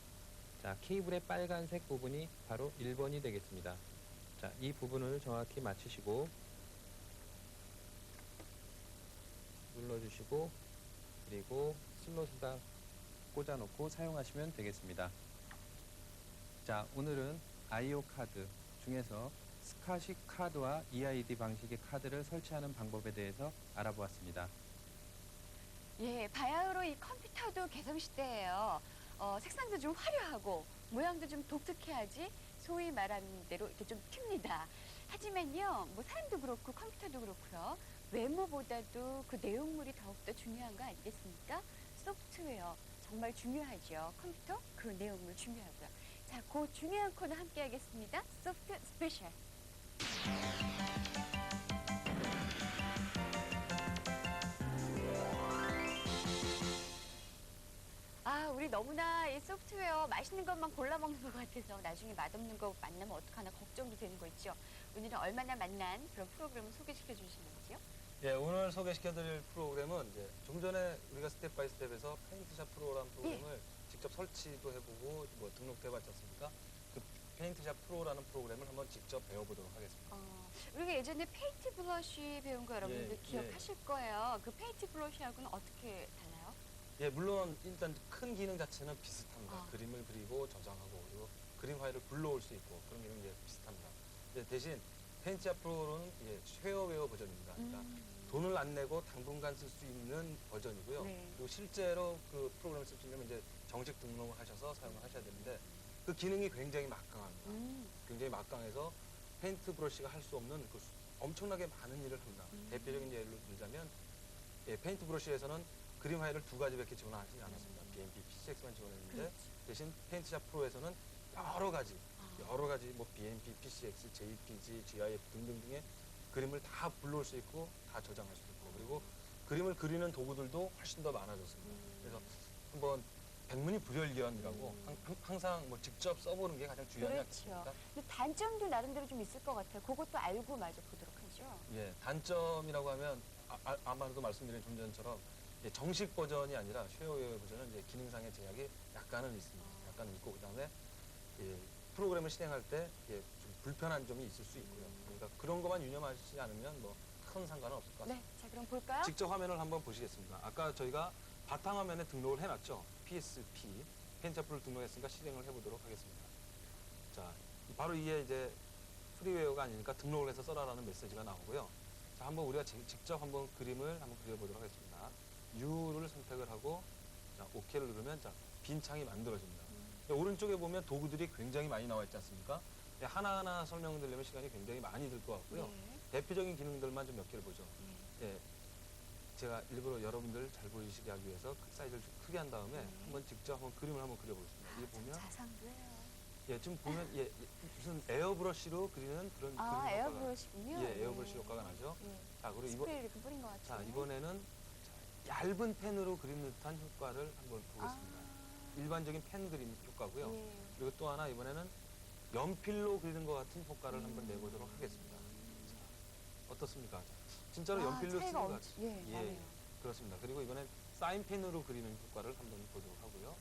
자, 케이블의 빨간색 부분이 바로 1번이 되겠습니다. 자, 이 부분을 정확히 맞추시고 눌러주시고 그리고 슬롯에다 꽂아놓고 사용하시면 되겠습니다. 자, 오늘은 IO 카드 중에서 스카시 카드와 EID 방식의 카드를 설치하는 방법에 대해서 알아보았습니다.
예, 바야흐로 이 컴퓨터도 개성시대예요. 색상도 좀 화려하고 모양도 좀 독특해야지 소위 말하는 대로 이렇게 좀 튑니다. 하지만요, 뭐 사람도 그렇고 컴퓨터도 그렇고요. 외모보다도 그 내용물이 더욱더 중요한 거 아니겠습니까? 소프트웨어 정말 중요하죠. 컴퓨터 그 내용물 중요하고요. 자, 그 중요한 코너 함께 하겠습니다. 소프트 스페셜. 우리 너무나 이 소프트웨어 맛있는 것만 골라 먹는 것 같아서 나중에 맛없는 거 만나면 어떡하나 걱정도 되는 거 있죠. 오늘은 얼마나 맛난 그런 프로그램을 소개시켜 주시는지요?
예, 오늘 소개시켜드릴 프로그램은 이제 좀 전에 우리가 스텝 바이 스텝에서 페인트샵 프로라는 프로그램을 직접 설치도 해보고 뭐 등록도 해봤지 않습니까? 그 페인트샵 프로라는 프로그램을 한번 직접 배워보도록 하겠습니다.
우리가 예전에 페인트 블러쉬 배운 거 여러분들
예,
기억하실 거예요. 그 페인트 블러쉬하고는 어떻게 달라요?
예, 물론 일단 큰 기능 자체는 비슷합니다.
아.
그림을 그리고 저장하고 그리고 그림 파일을 불러올 수 있고 그런 기능이 이제 비슷합니다. 대신 페인트샵 프로는 쉐어웨어 버전입니다. 그러니까 돈을 안 내고 당분간 쓸 수 있는 버전이고요.
네.
그리고 실제로 그 프로그램을 쓰시려면 이제 정식 등록을 하셔서 사용을 하셔야 되는데 그 기능이 굉장히 막강합니다. 굉장히 막강해서 페인트 브러쉬가 할 수 없는 그 엄청나게 많은 일을 합니다. 대표적인 예를 들자면 페인트 브러쉬에서는 그림 파일을 2가지밖에 지원하지 않았습니다. BMP, PCX만 지원했는데
그렇지.
대신 페인트샵 프로에서는 여러 가지 뭐 BMP, PCX, JPG, GIF 등등등의 그림을 다 불러올 수 있고 다 저장할 수 있고 그리고 그림을 그리는 도구들도 훨씬 더 많아졌습니다. 그래서 한번 백문이 불여일견이라고 항상 뭐 직접 써보는 게 가장 중요하지
그렇죠.
않겠습니까?
근데 단점도 나름대로 좀 있을 것 같아요. 그것도 알고 마저 보도록 하죠.
예, 단점이라고 하면 아마도 말씀드린 좀 전처럼 정식 버전이 아니라 쉐어웨어 버전은 이제 기능상의 제약이 약간은 있습니다. 약간은 있고 그다음에 프로그램을 실행할 때 좀 불편한 점이 있을 수 있고요. 그러니까 그런 것만 유념하시지 않으면 뭐 큰 상관은 없을 것 같습니다.
네, 자 그럼 볼까요?
직접 화면을 한번 보시겠습니다. 아까 저희가 바탕화면에 등록을 해놨죠. PSP, 페인트샵 프로를 등록했으니까 실행을 해보도록 하겠습니다. 자, 바로 이게 이제 프리웨어가 아니니까 등록을 해서 써라라는 메시지가 나오고요. 자, 한번 우리가 직접 한번 그림을 한번 그려보도록 하겠습니다. U를 선택을 하고 자, OK를 누르면 자, 빈 창이 만들어집니다. 오른쪽에 보면 도구들이 굉장히 많이 나와 있지 않습니까? 하나하나 설명드리려면 시간이 굉장히 많이 들 것 같고요.
네.
대표적인 기능들만 좀 몇 개를 보죠.
네.
예, 제가 일부러 여러분들 잘 보이시게 하기 위해서 사이즈를 좀 크게 한 다음에 한번 직접 한번 그림을 한번 그려보겠습니다. 이게 보면
자상도 해요.
지금 보면 무슨 에어브러쉬로 그리는 그런 그림 효과가
에어브러시군요.
에어브러쉬 효과가 나죠.
네.
자, 그리고
스프레이 이렇게 뿌린 것 같아요.
자, 이번에는 얇은 펜으로 그리는 듯한 효과를 한번 보겠습니다. 일반적인 펜 그림 효과고요.
예.
그리고 또 하나 이번에는 연필로 그리는 것 같은 효과를 한번 내보도록 하겠습니다. 자, 어떻습니까? 진짜로 연필로 쓰는 것 같죠?
예, 나네요.
그렇습니다. 그리고 이번엔 사인펜으로 그리는 효과를 한번 보도록 하고요.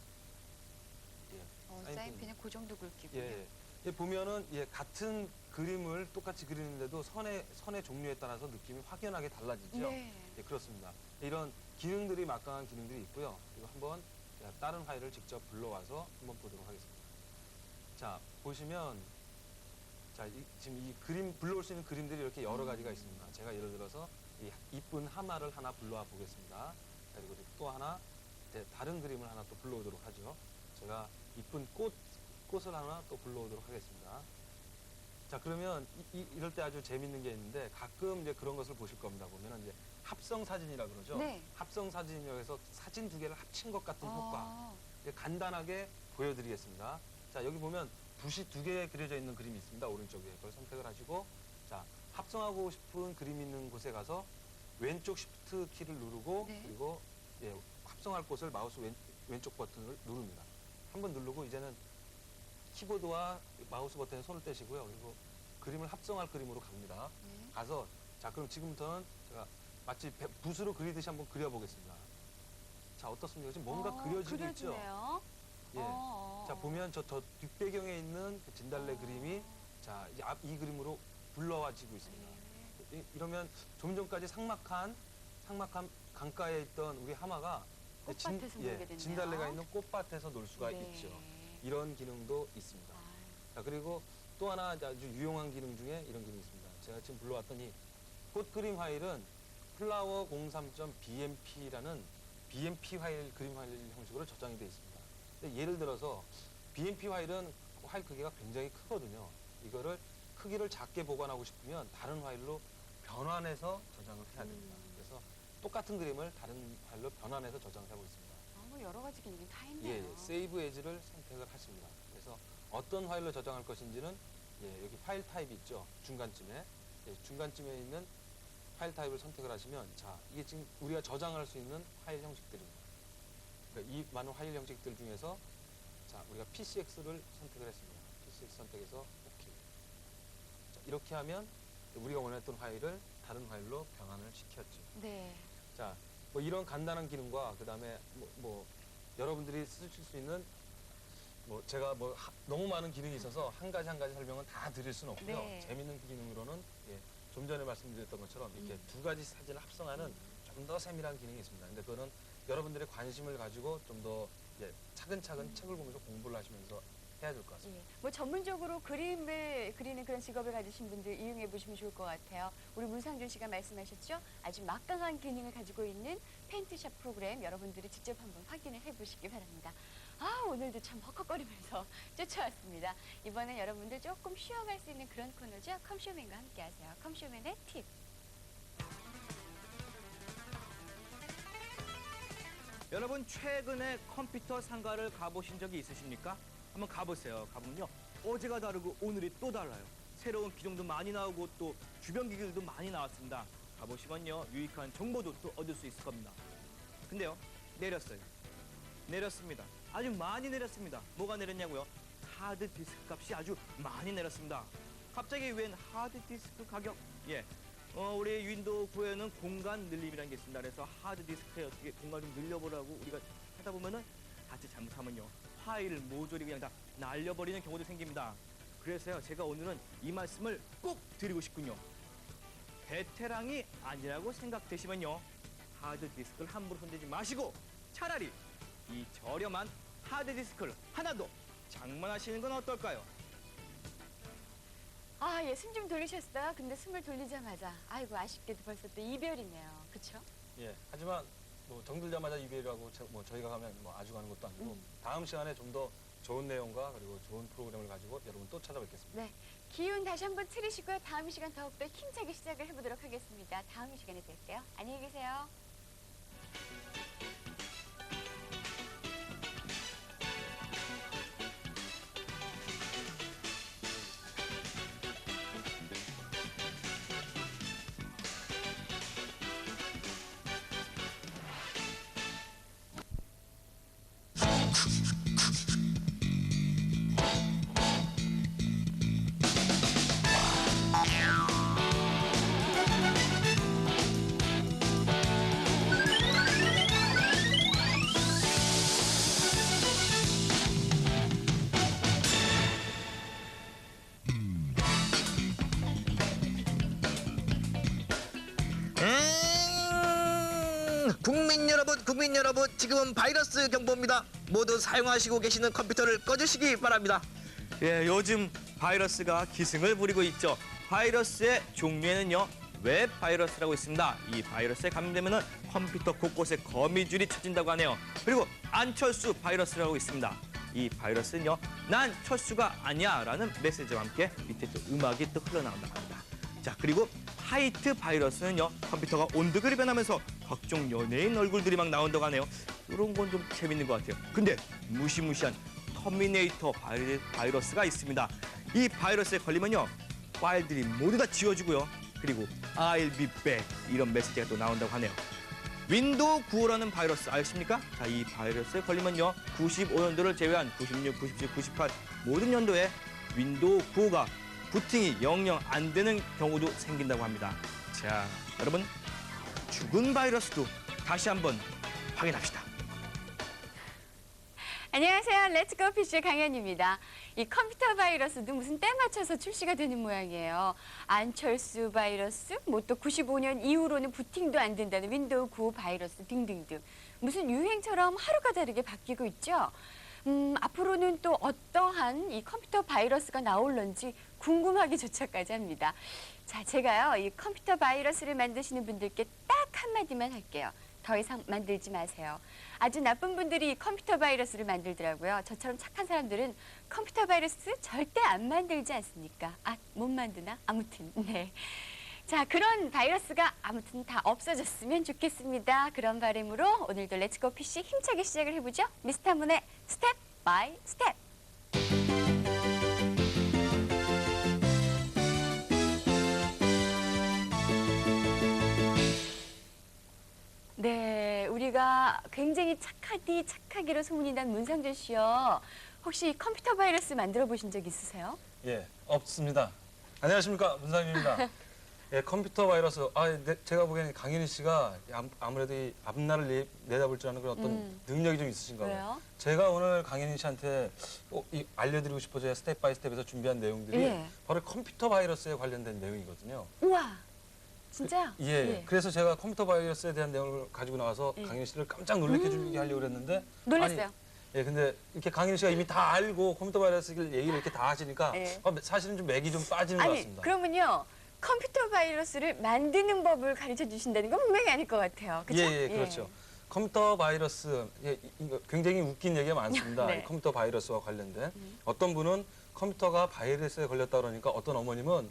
사인펜은 그 정도 굵기군요.
예. 예, 보면은 예, 같은 그림을 똑같이 그리는데도 선의 종류에 따라서 느낌이 확연하게 달라지죠.
네.
예, 그렇습니다. 이런 기능들이 막강한 기능들이 있고요. 그리고 한번 다른 화일을 직접 불러와서 한번 보도록 하겠습니다. 자, 보시면 지금 이 그림 불러올 수 있는 그림들이 이렇게 여러 가지가 있습니다. 제가 예를 들어서 이 이쁜 하마를 하나 불러와 보겠습니다. 그리고 또 하나 다른 그림을 하나 또 불러오도록 하죠. 제가 이쁜 꽃을 하나 또 불러오도록 하겠습니다. 자, 그러면 이럴 때 아주 재밌는 게 있는데 가끔 이제 그런 것을 보실 겁니다. 보면 이제 합성 사진이라 그러죠.
네.
합성 사진이라고 해서 사진 두 개를 합친 것 같은 효과.
아,
이제 간단하게 보여드리겠습니다. 자, 여기 보면 붓이 두 개 그려져 있는 그림이 있습니다. 오른쪽 위에 그걸 선택을 하시고, 자, 합성하고 싶은 그림 있는 곳에 가서 왼쪽 Shift 키를 누르고,
네.
그리고 예, 합성할 곳을 마우스 왼쪽 버튼을 누릅니다. 한번 누르고 이제는 키보드와 마우스 버튼에 손을 떼시고요. 그리고 그림을 합성할 그림으로 갑니다.
네.
가서, 자, 그럼 지금부터는 제가 마치 붓으로 그리듯이 한번 그려보겠습니다. 자, 어떻습니까? 지금 뭔가 그려지고 있죠?
그려지네요.
예.
어.
자, 보면 저 뒷배경에 있는 그 진달래 그림이 자, 이제 이 그림으로 불러와지고 있습니다. 이러면 좀 전까지 삭막한 강가에 있던 우리 하마가
꽃밭에서 놀게 됐네요.
진달래가 있는 꽃밭에서 놀 수가
네.
있죠. 이런 기능도 있습니다.
아,
자, 그리고 또 하나 아주 유용한 기능 중에 이런 기능이 있습니다. 제가 지금 불러왔더니 꽃그림 화일은 플라워 03.bmp라는 BMP 그림 화일 형식으로 저장이 되어 있습니다. 근데 예를 들어서 BMP 화일은 화일 크기가 굉장히 크거든요. 이거를 크기를 작게 보관하고 싶으면 다른 화일로 변환해서 저장을 해야 됩니다. 그래서 똑같은 그림을 다른 화일로 변환해서 저장을 하고 있습니다.
뭐 여러 가지 기능이 다
예,
있네요.
세이브 에즈를 선택을 하십니다. 그래서 어떤 파일로 저장할 것인지는 여기 파일 타입이 있죠. 중간쯤에. 중간쯤에 있는 파일 타입을 선택을 하시면 자, 이게 지금 우리가 저장할 수 있는 파일 형식들입니다. 그러니까 이 많은 파일 형식들 중에서 자, 우리가 PCX를 선택을 했습니다. PCX 선택해서 OK. 자, 이렇게 하면 우리가 원했던 파일을 다른 파일로 변환을 시켰죠.
네.
자, 뭐 이런 간단한 기능과 그다음에 뭐 여러분들이 쓰실 수 있는 제가 너무 많은 기능이 있어서 한 가지 설명은 다 드릴 수는 없고요.
네.
재밌는 기능으로는 좀 전에 말씀드렸던 것처럼 이렇게 두 가지 사진을 합성하는 좀 더 세밀한 기능이 있습니다. 근데 그거는 여러분들의 관심을 가지고 좀 더 차근차근 책을 보면서 공부를 하시면서 해야 될 것 같습니다.
예. 뭐 전문적으로 그림을 그리는 그런 직업을 가지신 분들 이용해 보시면 좋을 것 같아요. 우리 문상준 씨가 말씀하셨죠? 아주 막강한 기능을 가지고 있는 페인트샵 프로그램 여러분들이 직접 한번 확인을 해보시기 바랍니다. 아, 오늘도 참 헉헉거리면서 쫓아왔습니다. 이번엔 여러분들 조금 쉬어갈 수 있는 그런 코너죠. 컴쇼맨과 함께 하세요. 컴쇼맨의 팁.
여러분 최근에 컴퓨터 상가를 가보신 적이 있으십니까? 한번 가보세요. 가보면요. 어제가 다르고 오늘이 또 달라요. 새로운 기종도 많이 나오고 또 주변 기기들도 많이 나왔습니다. 가보시면요. 유익한 정보도 또 얻을 수 있을 겁니다. 근데요. 내렸어요. 내렸습니다. 아주 많이 내렸습니다. 뭐가 내렸냐고요? 하드디스크 값이 아주 많이 내렸습니다. 갑자기 웬 하드디스크 가격? 우리 윈도우 9에는 공간 늘림이라는 게 있습니다. 그래서 하드디스크에 어떻게 공간을 좀 늘려보라고 우리가 하다 보면은 자칫 잘못하면요. 파일 모조리 그냥 다 날려버리는 경우도 생깁니다. 그래서요. 제가 오늘은 이 말씀을 꼭 드리고 싶군요. 베테랑이 아니라고 생각되시면요. 하드디스크를 함부로 손대지 마시고 차라리 이 저렴한 하드디스크를 하나 더 장만하시는 건 어떨까요?
아, 예, 숨 좀 돌리셨어요? 근데 숨을 돌리자마자 아이고 아쉽게도 벌써 또 이별이네요. 그렇죠?
하지만 정들자마자 이별이라고 저희가 가면 아주 가는 것도 아니고 다음 시간에 좀 더 좋은 내용과 그리고 좋은 프로그램을 가지고 여러분 또 찾아뵙겠습니다.
네, 기운 다시 한번 차리시고요. 다음 시간 더욱더 힘차게 시작을 해보도록 하겠습니다. 다음 시간에 뵐게요. 안녕히 계세요.
국민 여러분, 지금은 바이러스 경보입니다. 모두 사용하시고 계시는 컴퓨터를 꺼주시기 바랍니다. 예, 요즘 바이러스가 기승을 부리고 있죠. 바이러스의 종류에는요, 웹 바이러스라고 있습니다. 이 바이러스에 감염되면 컴퓨터 곳곳에 거미줄이 쳐진다고 하네요. 그리고 안철수 바이러스라고 있습니다. 이 바이러스는요, 난 철수가 아니야 라는 메시지와 함께 밑에 또 음악이 또 흘러나온다고 합니다. 자, 그리고 하이트 바이러스는요, 컴퓨터가 온도결이 변하면서 각종 연예인 얼굴들이 막 나온다고 하네요. 이런 건 좀 재밌는 것 같아요. 근데 무시무시한 터미네이터 바이러스가 있습니다. 이 바이러스에 걸리면요, 파일들이 모두 다 지워지고요. 그리고 I'll be back 이런 메시지가 또 나온다고 하네요. 윈도우 95라는 바이러스 아십니까? 자, 이 바이러스에 걸리면요, 95년도를 제외한 96, 97, 98 모든 연도에 윈도우 95가 부팅이 영영 안 되는 경우도 생긴다고 합니다. 자, 여러분, 죽은 바이러스도 다시 한번 확인합시다.
안녕하세요. 렛츠고 PC 강연입니다. 이 컴퓨터 바이러스도 무슨 때 맞춰서 출시가 되는 모양이에요. 안철수 바이러스, 뭐 또 95년 이후로는 부팅도 안 된다는 윈도우 95 바이러스 등등등. 무슨 유행처럼 하루가 다르게 바뀌고 있죠. 앞으로는 또 어떠한 이 컴퓨터 바이러스가 나올런지 궁금하기조차까지 합니다. 자, 제가요, 이 컴퓨터 바이러스를 만드시는 분들께 딱 한마디만 할게요. 더 이상 만들지 마세요. 아주 나쁜 분들이 컴퓨터 바이러스를 만들더라고요. 저처럼 착한 사람들은 컴퓨터 바이러스 절대 안 만들지 않습니까? 아, 못 만드나? 아무튼, 네. 자, 그런 바이러스가 아무튼 다 없어졌으면 좋겠습니다. 그런 바람으로 오늘도 렛츠고 PC 힘차게 시작을 해보죠. 미스터 문의 스텝 바이 스텝. 네, 우리가 굉장히 착하기로 소문이 난 문상준 씨요. 혹시 컴퓨터 바이러스 만들어 보신 적 있으세요?
예, 없습니다. 안녕하십니까, 문상윤입니다. 예, 컴퓨터 바이러스. 제가 보기에는 강현희 씨가 아무래도 이 앞날을 내다볼 줄 아는 그런 어떤 능력이 좀 있으신가 봐요.
왜요?
제가 오늘 강현희 씨한테 알려드리고 싶어서 스텝 바이 스텝에서 준비한 내용들이
예.
바로 컴퓨터 바이러스에 관련된 내용이거든요.
우와, 진짜요?
예, 그래서 제가 컴퓨터 바이러스에 대한 내용을 가지고 나와서
예.
강현희 씨를 깜짝 놀래켜 주게 하려고 그랬는데
놀랐어요.
아니, 예, 근데 이렇게 강현희 씨가 이미 다 알고 컴퓨터 바이러스 얘기를 이렇게 다 하시니까
예.
사실은 좀 맥이 좀 빠지는 것
아니,
같습니다.
그러면요. 컴퓨터 바이러스를 만드는 법을 가르쳐 주신다는 건 분명히 아닐 것 같아요. 그렇죠?
예, 그렇죠. 컴퓨터 바이러스, 이거 굉장히 웃긴 얘기가 많습니다.
네.
이 컴퓨터 바이러스와 관련된. 어떤 분은 컴퓨터가 바이러스에 걸렸다 그러니까 어떤 어머님은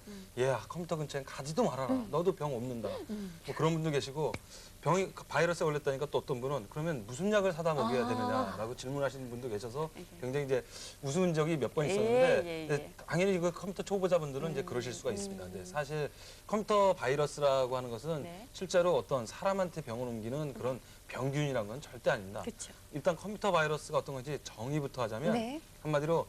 컴퓨터 근처에 가지도 말아라. 너도 병 없는다. 뭐 그런 분도 계시고 바이러스에 걸렸다니까 또 어떤 분은 그러면 무슨 약을 사다 먹여야 되느냐라고 질문하시는 분도 계셔서 굉장히 이제 웃은 적이 몇 번 있었는데 근데 당연히 그 컴퓨터 초보자분들은 이제 그러실 수가 있습니다. 근데 사실 컴퓨터 바이러스라고 하는 것은
네.
실제로 어떤 사람한테 병을 옮기는 그런 병균이란 건 절대 아닙니다.
그렇죠.
일단 컴퓨터 바이러스가 어떤 건지 정의부터 하자면
네.
한마디로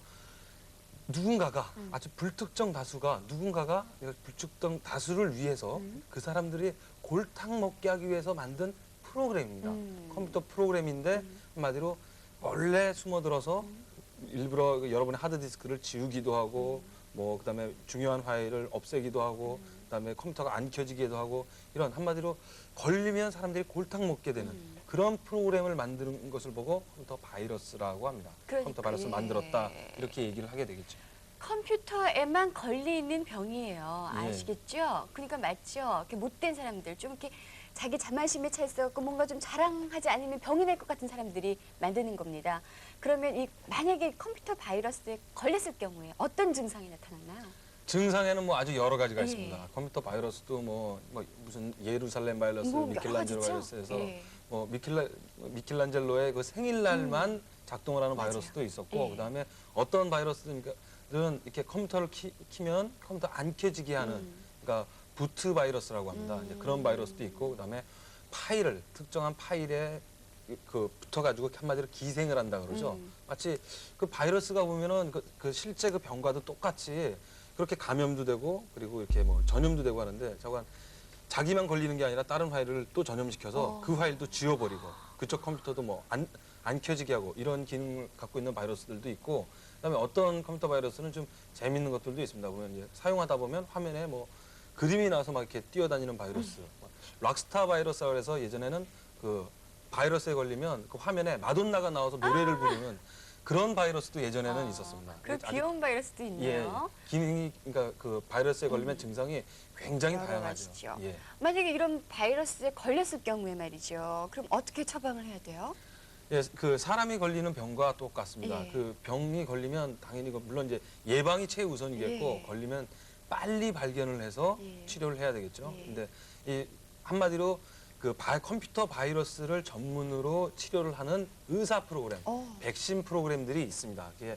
누군가가 아주 불특정 다수가 누군가가 불특정 다수를 위해서 그 사람들이 골탕 먹게 하기 위해서 만든 프로그램입니다. 컴퓨터 프로그램인데 한마디로 원래 숨어들어서 일부러 여러분의 하드디스크를 지우기도 하고 뭐 그다음에 중요한 파일을 없애기도 하고 그다음에 컴퓨터가 안 켜지기도 하고 이런 한마디로 걸리면 사람들이 골탕 먹게 되는 그런 프로그램을 만드는 것을 보고 컴퓨터 바이러스라고 합니다.
그러니까,
컴퓨터 바이러스를 만들었다 이렇게 얘기를 하게 되겠죠.
컴퓨터에만 걸리는 병이에요.
예.
아시겠죠? 그러니까 맞죠? 이렇게 못된 사람들, 좀 이렇게 자기 자만심에 차 있어갖고 뭔가 좀 자랑하지 않으면 병이 날 것 같은 사람들이 만드는 겁니다. 그러면 만약에 컴퓨터 바이러스에 걸렸을 경우에 어떤 증상이 나타나나요?
증상에는 뭐 아주 여러 가지가
예.
있습니다. 컴퓨터 바이러스도 뭐 무슨 예루살렘 바이러스,
뭐 여러
미켈란젤로
가지죠?
바이러스에서
예.
뭐 미켈란젤로의 그 생일날만 작동을 하는
맞아요.
바이러스도 있었고
예.
그다음에 어떤 바이러스들은 이렇게 컴퓨터를 키면 컴퓨터 안 켜지게 하는 그러니까 부트 바이러스라고 합니다. 이제 그런 바이러스도 있고 그다음에 특정한 파일에 그 붙어가지고 한마디로 기생을 한다 그러죠. 마치 그 바이러스가 보면은 그 실제 그 병과도 똑같이 그렇게 감염도 되고 그리고 이렇게 뭐 전염도 되고 하는데 저건 자기만 걸리는 게 아니라 다른 파일을 또 전염시켜서 그 파일도 지워버리고 그쪽 컴퓨터도 뭐 안 켜지게 하고 이런 기능을 갖고 있는 바이러스들도 있고 그다음에 어떤 컴퓨터 바이러스는 좀 재밌는 것들도 있습니다. 보면 이제 사용하다 보면 화면에 뭐 그림이 나와서 막 이렇게 뛰어다니는 바이러스, 락스타 바이러스라고 해서 예전에는 그 바이러스에 걸리면 그 화면에 마돈나가 나와서 노래를 부르는 그런 바이러스도 예전에는 있었습니다.
그
아주-
귀여운 바이러스도
예,
있네요.
기능이 그러니까 그 바이러스에 걸리면 증상이 굉장히
여러
다양하죠.
가지죠.
예.
만약에 이런 바이러스에 걸렸을 경우에 말이죠. 그럼 어떻게 처방을 해야 돼요?
예, 그 사람이 걸리는 병과 똑같습니다.
예.
그 병이 걸리면 당연히 물론 이제 예방이 최우선이겠고
예.
걸리면 빨리 발견을 해서
예.
치료를 해야 되겠죠.
예.
근데 이 한마디로 그 컴퓨터 바이러스를 전문으로 치료를 하는 의사 프로그램, 백신 프로그램들이 있습니다. 그게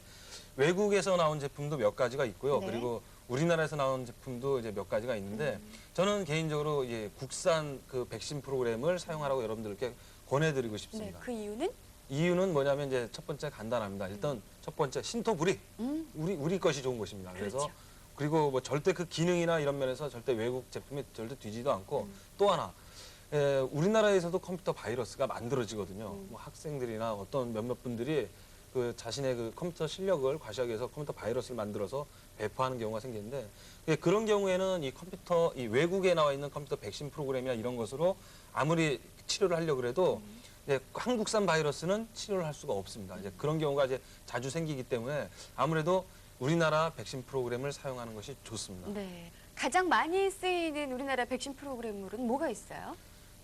외국에서 나온 제품도 몇 가지가 있고요.
네.
그리고 우리나라에서 나온 제품도 이제 몇 가지가 있는데 저는 개인적으로 국산 그 백신 프로그램을 사용하라고 여러분들께 권해드리고
네,
싶습니다.
그 이유는
이유는 뭐냐면 이제 첫 번째 간단합니다. 일단 첫 번째 신토부리 우리 것이 좋은 것입니다. 그래서
그렇죠.
그리고 뭐 절대 그 기능이나 이런 면에서 절대 외국 제품이 절대 뒤지도 않고 또 하나 우리나라에서도 컴퓨터 바이러스가 만들어지거든요. 뭐 학생들이나 어떤 몇몇 분들이 그 자신의 그 컴퓨터 실력을 과시하기 위해서 컴퓨터 바이러스를 만들어서 배포하는 경우가 생기는데 그런 경우에는 이 외국에 나와 있는 컴퓨터 백신 프로그램이나 이런 것으로 아무리 치료를 하려고 해도 한국산 바이러스는 치료를 할 수가 없습니다. 이제 그런 경우가 이제 자주 생기기 때문에 아무래도 우리나라 백신 프로그램을 사용하는 것이 좋습니다.
네. 가장 많이 쓰이는 우리나라 백신 프로그램으로는 뭐가 있어요?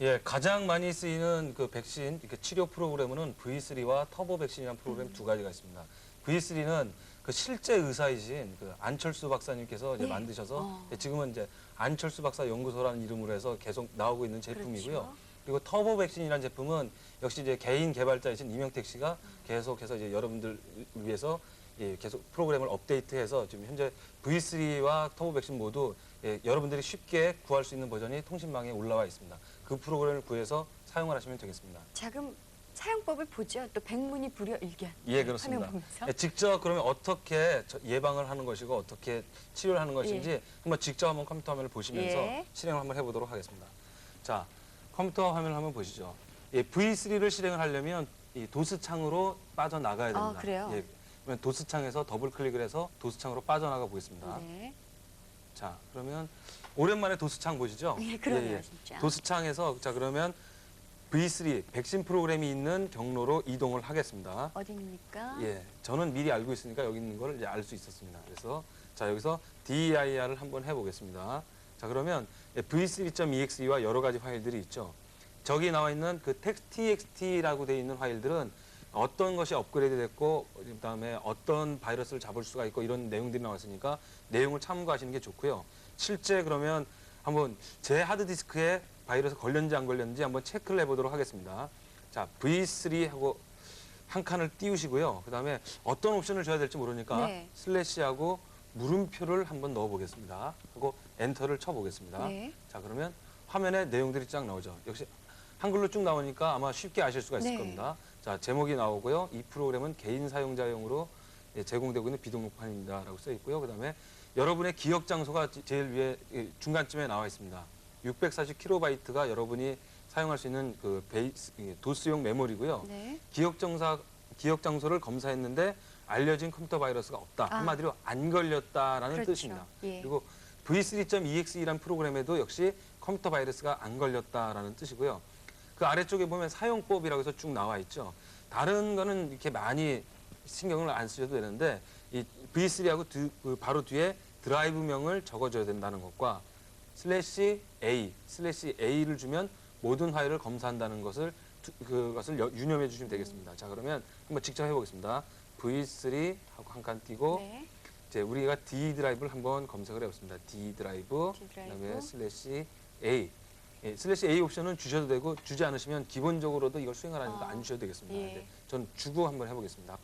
예, 가장 많이 쓰이는 그 백신 그 치료 프로그램은 V3와 터보 백신이라는 프로그램 두 가지가 있습니다. V3는 그 실제 의사이신 그 안철수 박사님께서 이제
네.
만드셔서 지금은 이제 안철수 박사 연구소라는 이름으로 해서 계속 나오고 있는 제품이고요.
그렇죠.
그리고 터보 백신이라는 제품은 역시 이제 개인 개발자이신 이명택 씨가 계속해서 이제 여러분들 위해서 계속 프로그램을 업데이트해서 지금 현재 V3와 터보 백신 모두 여러분들이 쉽게 구할 수 있는 버전이 통신망에 올라와 있습니다. 그 프로그램을 구해서 사용을 하시면 되겠습니다.
자, 그럼 사용법을 보죠. 또 백문이 불여일견.
예, 그렇습니다.
화면 보면서.
직접 그러면 어떻게 예방을 하는 것이고 어떻게 치료를 하는 것인지 한번 직접 한번 컴퓨터 화면을 보시면서
예.
실행을 한번 해보도록 하겠습니다. 자, 컴퓨터 화면을 한번 보시죠. V3를 실행을 하려면 이 도스 창으로 빠져나가야 됩니다.
그래요?
예, 그러면 도스 창에서 더블 클릭을 해서 도스 창으로 빠져나가 보겠습니다.
네.
자, 그러면 오랜만에 도스 창 보시죠?
예, 그러네요, 진짜.
도스 창에서 자 그러면 V3 백신 프로그램이 있는 경로로 이동을 하겠습니다.
어디입니까?
예, 저는 미리 알고 있으니까 여기 있는 걸 이제 알 수 있었습니다. 그래서 자 여기서 DIR을 한번 해보겠습니다. 자 그러면 v3.exe와 여러 가지 파일들이 있죠. 저기 나와 있는 그 txt라고 되어 있는 파일들은 어떤 것이 업그레이드 됐고 그다음에 어떤 바이러스를 잡을 수가 있고 이런 내용들이 나왔으니까 내용을 참고하시는 게 좋고요. 실제 그러면 한번 제 하드디스크에 바이러스 걸렸는지 안 걸렸는지 한번 체크를 해보도록 하겠습니다. 자, V3하고 한 칸을 띄우시고요. 그다음에 어떤 옵션을 줘야 될지 모르니까
네.
슬래시하고 물음표를 한번 넣어보겠습니다. 하고 엔터를 쳐보겠습니다.
네.
자, 그러면 화면에 내용들이 쫙 나오죠. 역시 한글로 쭉 나오니까 아마 쉽게 아실 수가 있을
네.
겁니다. 자, 제목이 나오고요. 이 프로그램은 개인 사용자용으로 제공되고 있는 비등록판입니다라고 써 있고요. 그다음에 여러분의 기억 장소가 제일 위에 중간쯤에 나와 있습니다. 640kB가 여러분이 사용할 수 있는 그 도스용 메모리고요.
네.
기억 장소를 검사했는데 알려진 컴퓨터 바이러스가 없다. 한마디로 안 걸렸다라는
그렇죠.
뜻입니다.
예.
그리고 v3.exe라는 프로그램에도 역시 컴퓨터 바이러스가 안 걸렸다라는 뜻이고요. 그 아래쪽에 보면 사용법이라고 해서 쭉 나와 있죠. 다른 거는 이렇게 많이 신경을 안 쓰셔도 되는데 이 v3하고 그 바로 뒤에 드라이브명을 적어줘야 된다는 것과 /a/a를 주면 모든 파일을 검사한다는 것을 그것을 유념해 주시면 되겠습니다. 자 그러면 한번 직접 해보겠습니다. v3 하고 한 칸 띄고
네.
이제 우리가 D 드라이브를 한번 검색을 해봤습니다. D 드라이브, 그다음에 /a. /a 옵션은 주셔도 되고 주지 않으시면 기본적으로도 이걸 수행을 하니까 안 주셔도 되겠습니다.
예.
근데 전 주고 한번 해보겠습니다.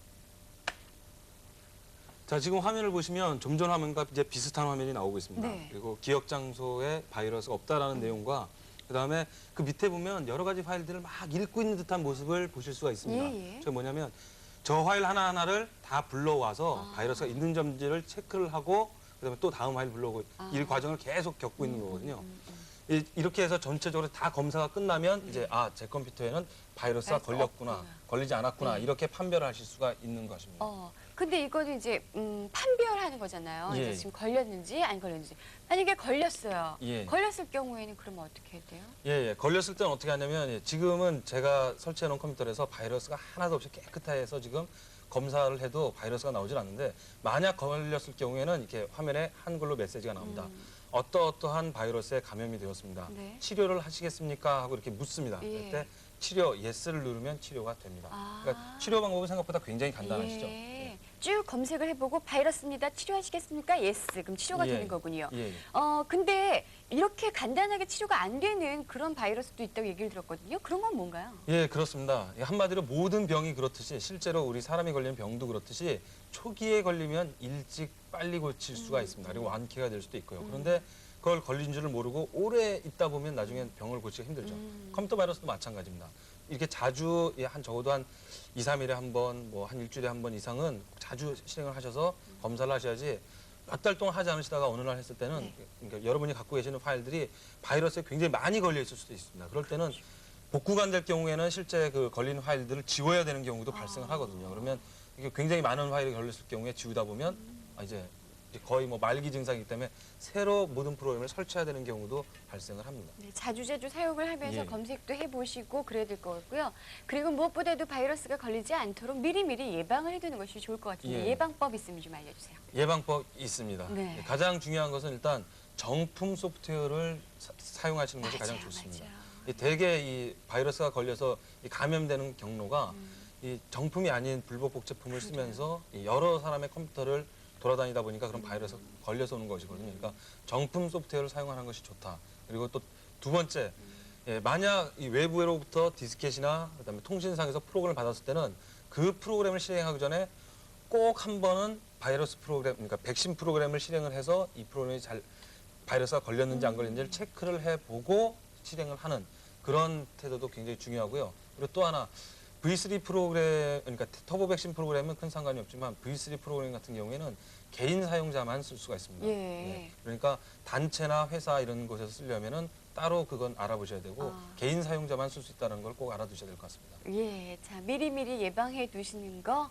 자 지금 화면을 보시면 좀 전 화면과 이제 비슷한 화면이 나오고 있습니다.
네.
그리고 기억 장소에 바이러스가 없다라는 내용과 그다음에 그 밑에 보면 여러 가지 파일들을 막 읽고 있는 듯한 모습을 보실 수가 있습니다.
예.
저 뭐냐면 저 파일 하나하나를 다 불러와서 바이러스가 있는 점지를 체크를 하고 그다음에 또 다음 파일 불러오고 이 과정을 계속 겪고 있는 거거든요. 이렇게 해서 전체적으로 다 검사가 끝나면 이제 제 컴퓨터에는 바이러스가
바이러스가
걸렸구나,
없구나.
걸리지 않았구나
네.
이렇게 판별을 하실 수가 있는 것입니다.
근데 이거는 이제 판별하는 거잖아요.
예.
이제 지금 걸렸는지 안 걸렸는지. 만약에 걸렸어요.
예.
걸렸을 경우에는 그러면 어떻게 해야 돼요?
예, 걸렸을 때는 어떻게 하냐면 지금은 제가 설치해 놓은 컴퓨터에서 바이러스가 하나도 없이 깨끗하게 해서 지금 검사를 해도 바이러스가 나오질 않는데 만약 걸렸을 경우에는 이렇게 화면에 한글로 메시지가 나옵니다. 어떠어떠한 바이러스에 감염이 되었습니다.
네.
치료를 하시겠습니까? 하고 이렇게 묻습니다.
예.
그때 치료 예스를 누르면 치료가 됩니다.
아.
그러니까 치료 방법은 생각보다 굉장히 간단하시죠.
예. 쭉 검색을 해보고 바이러스입니다. 치료하시겠습니까? 예스. 그럼 치료가
예.
되는 거군요.
예.
근데 이렇게 간단하게 치료가 안 되는 그런 바이러스도 있다고 얘기를 들었거든요. 그런 건 뭔가요?
예, 그렇습니다. 한마디로 모든 병이 그렇듯이 실제로 우리 사람이 걸리는 병도 그렇듯이 초기에 걸리면 일찍 빨리 고칠 수가 있습니다. 그리고 완쾌가 될 수도 있고요. 그런데 그걸 걸린 줄을 모르고 오래 있다 보면 나중에 병을 고치기가 힘들죠. 컴퓨터 바이러스도 마찬가지입니다. 이렇게 자주 적어도 한 2, 3일에 한 번, 뭐 한 일주일에 한 번 이상은 자주 실행을 하셔서 검사를 하셔야지 몇 달 동안 하지 않으시다가 어느 날 했을 때는
네.
그러니까 여러분이 갖고 계시는 파일들이 바이러스에 굉장히 많이 걸려 있을 수도 있습니다. 그럴 때는 복구가 안 될 경우에는 실제 그 걸린 파일들을 지워야 되는 경우도 발생을 하거든요. 그러면 이게 굉장히 많은 파일이 걸렸을 경우에 지우다 보면 이제 거의 뭐 말기 증상이기 때문에 새로 모든 프로그램을 설치해야 되는 경우도 발생을 합니다.
네, 자주자주 사용을 하면서
예.
검색도 해보시고 그래야 될 것 같고요. 그리고 무엇보다도 바이러스가 걸리지 않도록 미리미리 예방을 해두는 것이 좋을 것 같은데
예.
예방법 있으면 좀 알려주세요.
예방법 있습니다.
네.
가장 중요한 것은 일단 정품 소프트웨어를 사용하시는 것이 가장 좋습니다.
맞아요.
대개 이 바이러스가 걸려서 이 감염되는 경로가 이 정품이 아닌 불법 제품을 쓰면서 이 여러 사람의 컴퓨터를 돌아다니다 보니까 그런 바이러스가 걸려서 오는 것이거든요. 그러니까 정품 소프트웨어를 사용하는 것이 좋다. 그리고 또 두 번째, 만약 이 외부로부터 디스켓이나 그다음에 통신상에서 프로그램을 받았을 때는 그 프로그램을 실행하기 전에 꼭 한 번은 바이러스 프로그램, 그러니까 백신 프로그램을 실행을 해서 이 프로그램이 바이러스가 걸렸는지 안 걸렸는지를 체크를 해보고 실행을 하는 그런 태도도 굉장히 중요하고요. 그리고 또 하나 V3 프로그램, 그러니까 터보 백신 프로그램은 큰 상관이 없지만 V3 프로그램 같은 경우에는 개인 사용자만 쓸 수가 있습니다.
예.
그러니까 단체나 회사 이런 곳에서 쓰려면은 따로 그건 알아보셔야 되고 개인 사용자만 쓸 수 있다는 걸 꼭 알아두셔야 될 것 같습니다.
예, 자 미리미리 예방해 두시는 거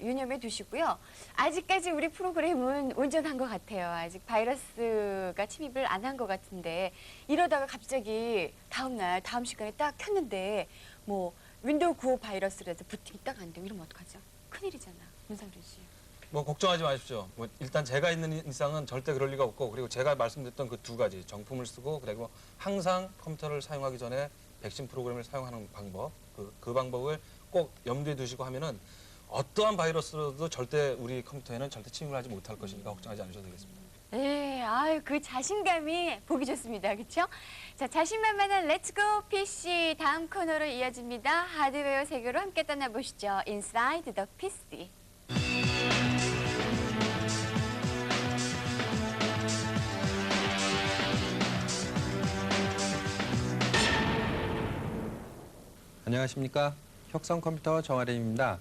유념해 두시고요. 아직까지 우리 프로그램은 온전한 것 같아요. 아직 바이러스가 침입을 안 한 것 같은데 이러다가 갑자기 다음 날 다음 시간에 딱 켰는데 뭐 윈도우 95 바이러스라서 부팅이 딱 안 되고 이러면 어떡하죠? 큰일이잖아, 문상준 씨.
뭐 걱정하지 마십시오. 뭐 일단 제가 있는 이상은 절대 그럴 리가 없고 그리고 제가 말씀드렸던 그 두 가지 정품을 쓰고 그리고 항상 컴퓨터를 사용하기 전에 백신 프로그램을 사용하는 방법 그 방법을 꼭 염두에 두시고 하면은 어떠한 바이러스로도 절대 우리 컴퓨터에는 절대 침입을 하지 못할 것이니까 걱정하지 않으셔도 되겠습니다.
네, 아유 그 자신감이 보기 좋습니다, 그렇죠? 자, 자신만만한 렛츠고 PC 다음 코너로 이어집니다. 하드웨어 세계로 함께 떠나보시죠. Inside the PC.
안녕하십니까. 혁성컴퓨터 정아림입니다.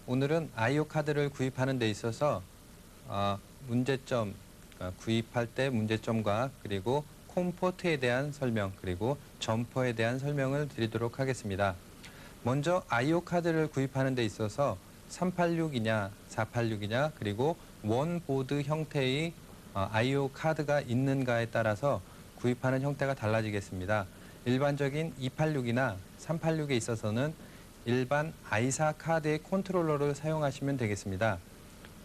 오늘은 아이오 카드를 구입하는 데 있어서 문제점, 구입할 때 문제점과 그리고 콤포트에 대한 설명 그리고 점퍼에 대한 설명을 드리도록 하겠습니다. 먼저 아이오 카드를 구입하는 데 있어서 386이냐 486이냐 그리고 원보드 형태의 아이오 카드가 있는가에 따라서 구입하는 형태가 달라지겠습니다. 일반적인 286이나 386에 있어서는 일반 i4 카드의 컨트롤러를 사용하시면 되겠습니다.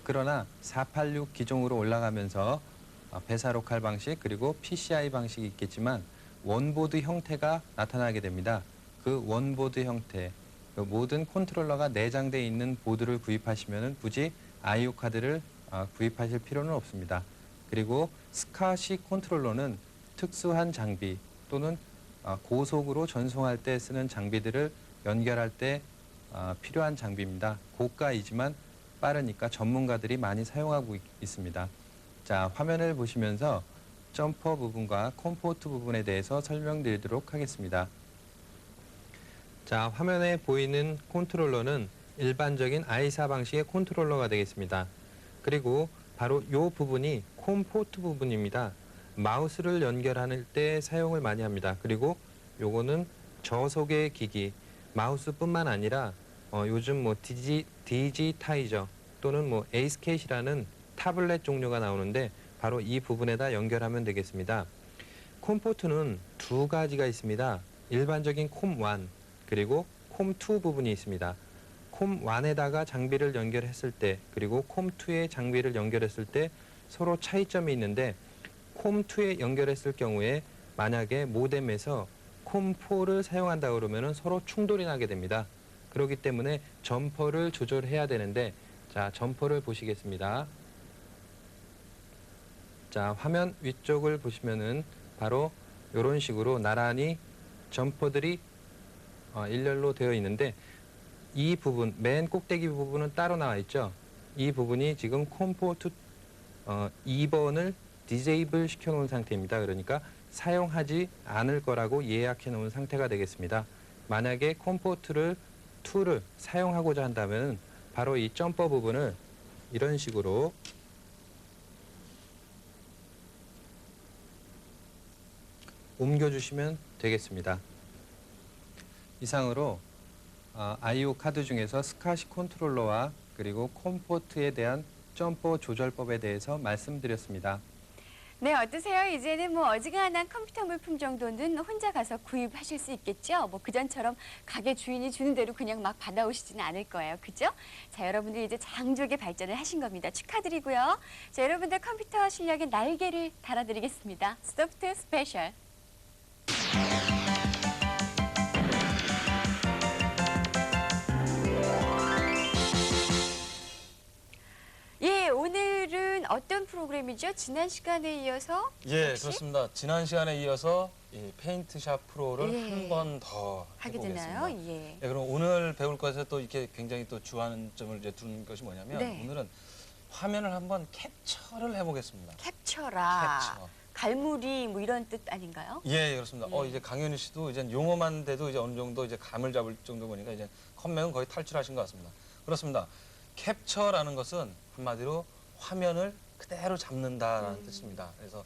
그러나 486 기종으로 올라가면서 배사로칼 방식 그리고 PCI 방식이 있겠지만 원보드 형태가 나타나게 됩니다. 그 원보드 형태, 그 모든 컨트롤러가 내장되어 있는 보드를 구입하시면 굳이 아이오 카드를 구입하실 필요는 없습니다. 그리고 스카시 컨트롤러는 특수한 장비 또는 고속으로 전송할 때 쓰는 장비들을 연결할 때 필요한 장비입니다. 고가이지만 빠르니까 전문가들이 많이 사용하고 있습니다. 자, 화면을 보시면서 점퍼 부분과 컴포트 부분에 대해서 설명드리도록 하겠습니다. 자, 화면에 보이는 컨트롤러는 일반적인 i4 방식의 컨트롤러가 되겠습니다. 그리고 바로 이 부분이 컴포트 부분입니다. 마우스를 연결할 때 사용을 많이 합니다. 그리고 요거는 저속의 기기, 마우스뿐만 아니라 요즘 뭐 디지타이저 또는 뭐 에이스캣이라는 타블렛 종류가 나오는데 바로 이 부분에다 연결하면 되겠습니다. 콤포트는 두 가지가 있습니다. 일반적인 콤1 그리고 콤2 부분이 있습니다. 콤1에다가 장비를 연결했을 때 그리고 콤2에 장비를 연결했을 때 서로 차이점이 있는데 콤2에 연결했을 경우에 만약에 모뎀에서 콤4를 사용한다 그러면 서로 충돌이 나게 됩니다. 그렇기 때문에 점퍼를 조절해야 되는데 자, 점퍼를 보시겠습니다. 자, 화면 위쪽을 보시면은 바로 이런 식으로 나란히 점퍼들이 일렬로 되어 있는데 이 부분, 맨 꼭대기 부분은 따로 나와 있죠. 이 부분이 지금 콤포트 2번을 디제이블 시켜놓은 상태입니다. 그러니까 사용하지 않을 거라고 예약해 놓은 상태가 되겠습니다. 만약에 콤포트를 2를 사용하고자 한다면 바로 이 점퍼 부분을 이런 식으로 옮겨주시면 되겠습니다. 이상으로 아이오 카드 중에서 스카시 컨트롤러와 그리고 콤포트에 대한 점퍼 조절법에 대해서 말씀드렸습니다.
네, 어떠세요? 이제는 뭐 어지간한 컴퓨터 물품 정도는 혼자 가서 구입하실 수 있겠죠? 뭐 그전처럼 가게 주인이 주는 대로 그냥 막 받아오시지는 않을 거예요. 그죠? 자, 여러분들 이제 장족의 발전을 하신 겁니다. 축하드리고요. 자, 여러분들 컴퓨터 실력에 날개를 달아드리겠습니다. 소프트 스페셜. 예, 오늘은 어떤 프로그램이죠? 지난 시간에 이어서
예,
혹시?
그렇습니다. 지난 시간에 이어서 이 페인트샵 프로를
예.
한 번 더
하게
해보겠습니다.
되나요? 예.
예, 그럼 오늘 배울 것에 또 이렇게 굉장히 또 주안점을 이제 두는 것이 뭐냐면
네.
오늘은 화면을 한번 캡처를 해보겠습니다.
캡처라.
캡처.
갈무리 뭐 이런 뜻 아닌가요?
예, 그렇습니다.
예.
이제 강현희 씨도 이제 용어만 돼도 이제 어느 정도 이제 감을 잡을 정도 보니까 이제 컴맹은 거의 탈출하신 것 같습니다. 그렇습니다. 캡처라는 것은 한마디로 화면을 그대로 잡는다라는 뜻입니다. 그래서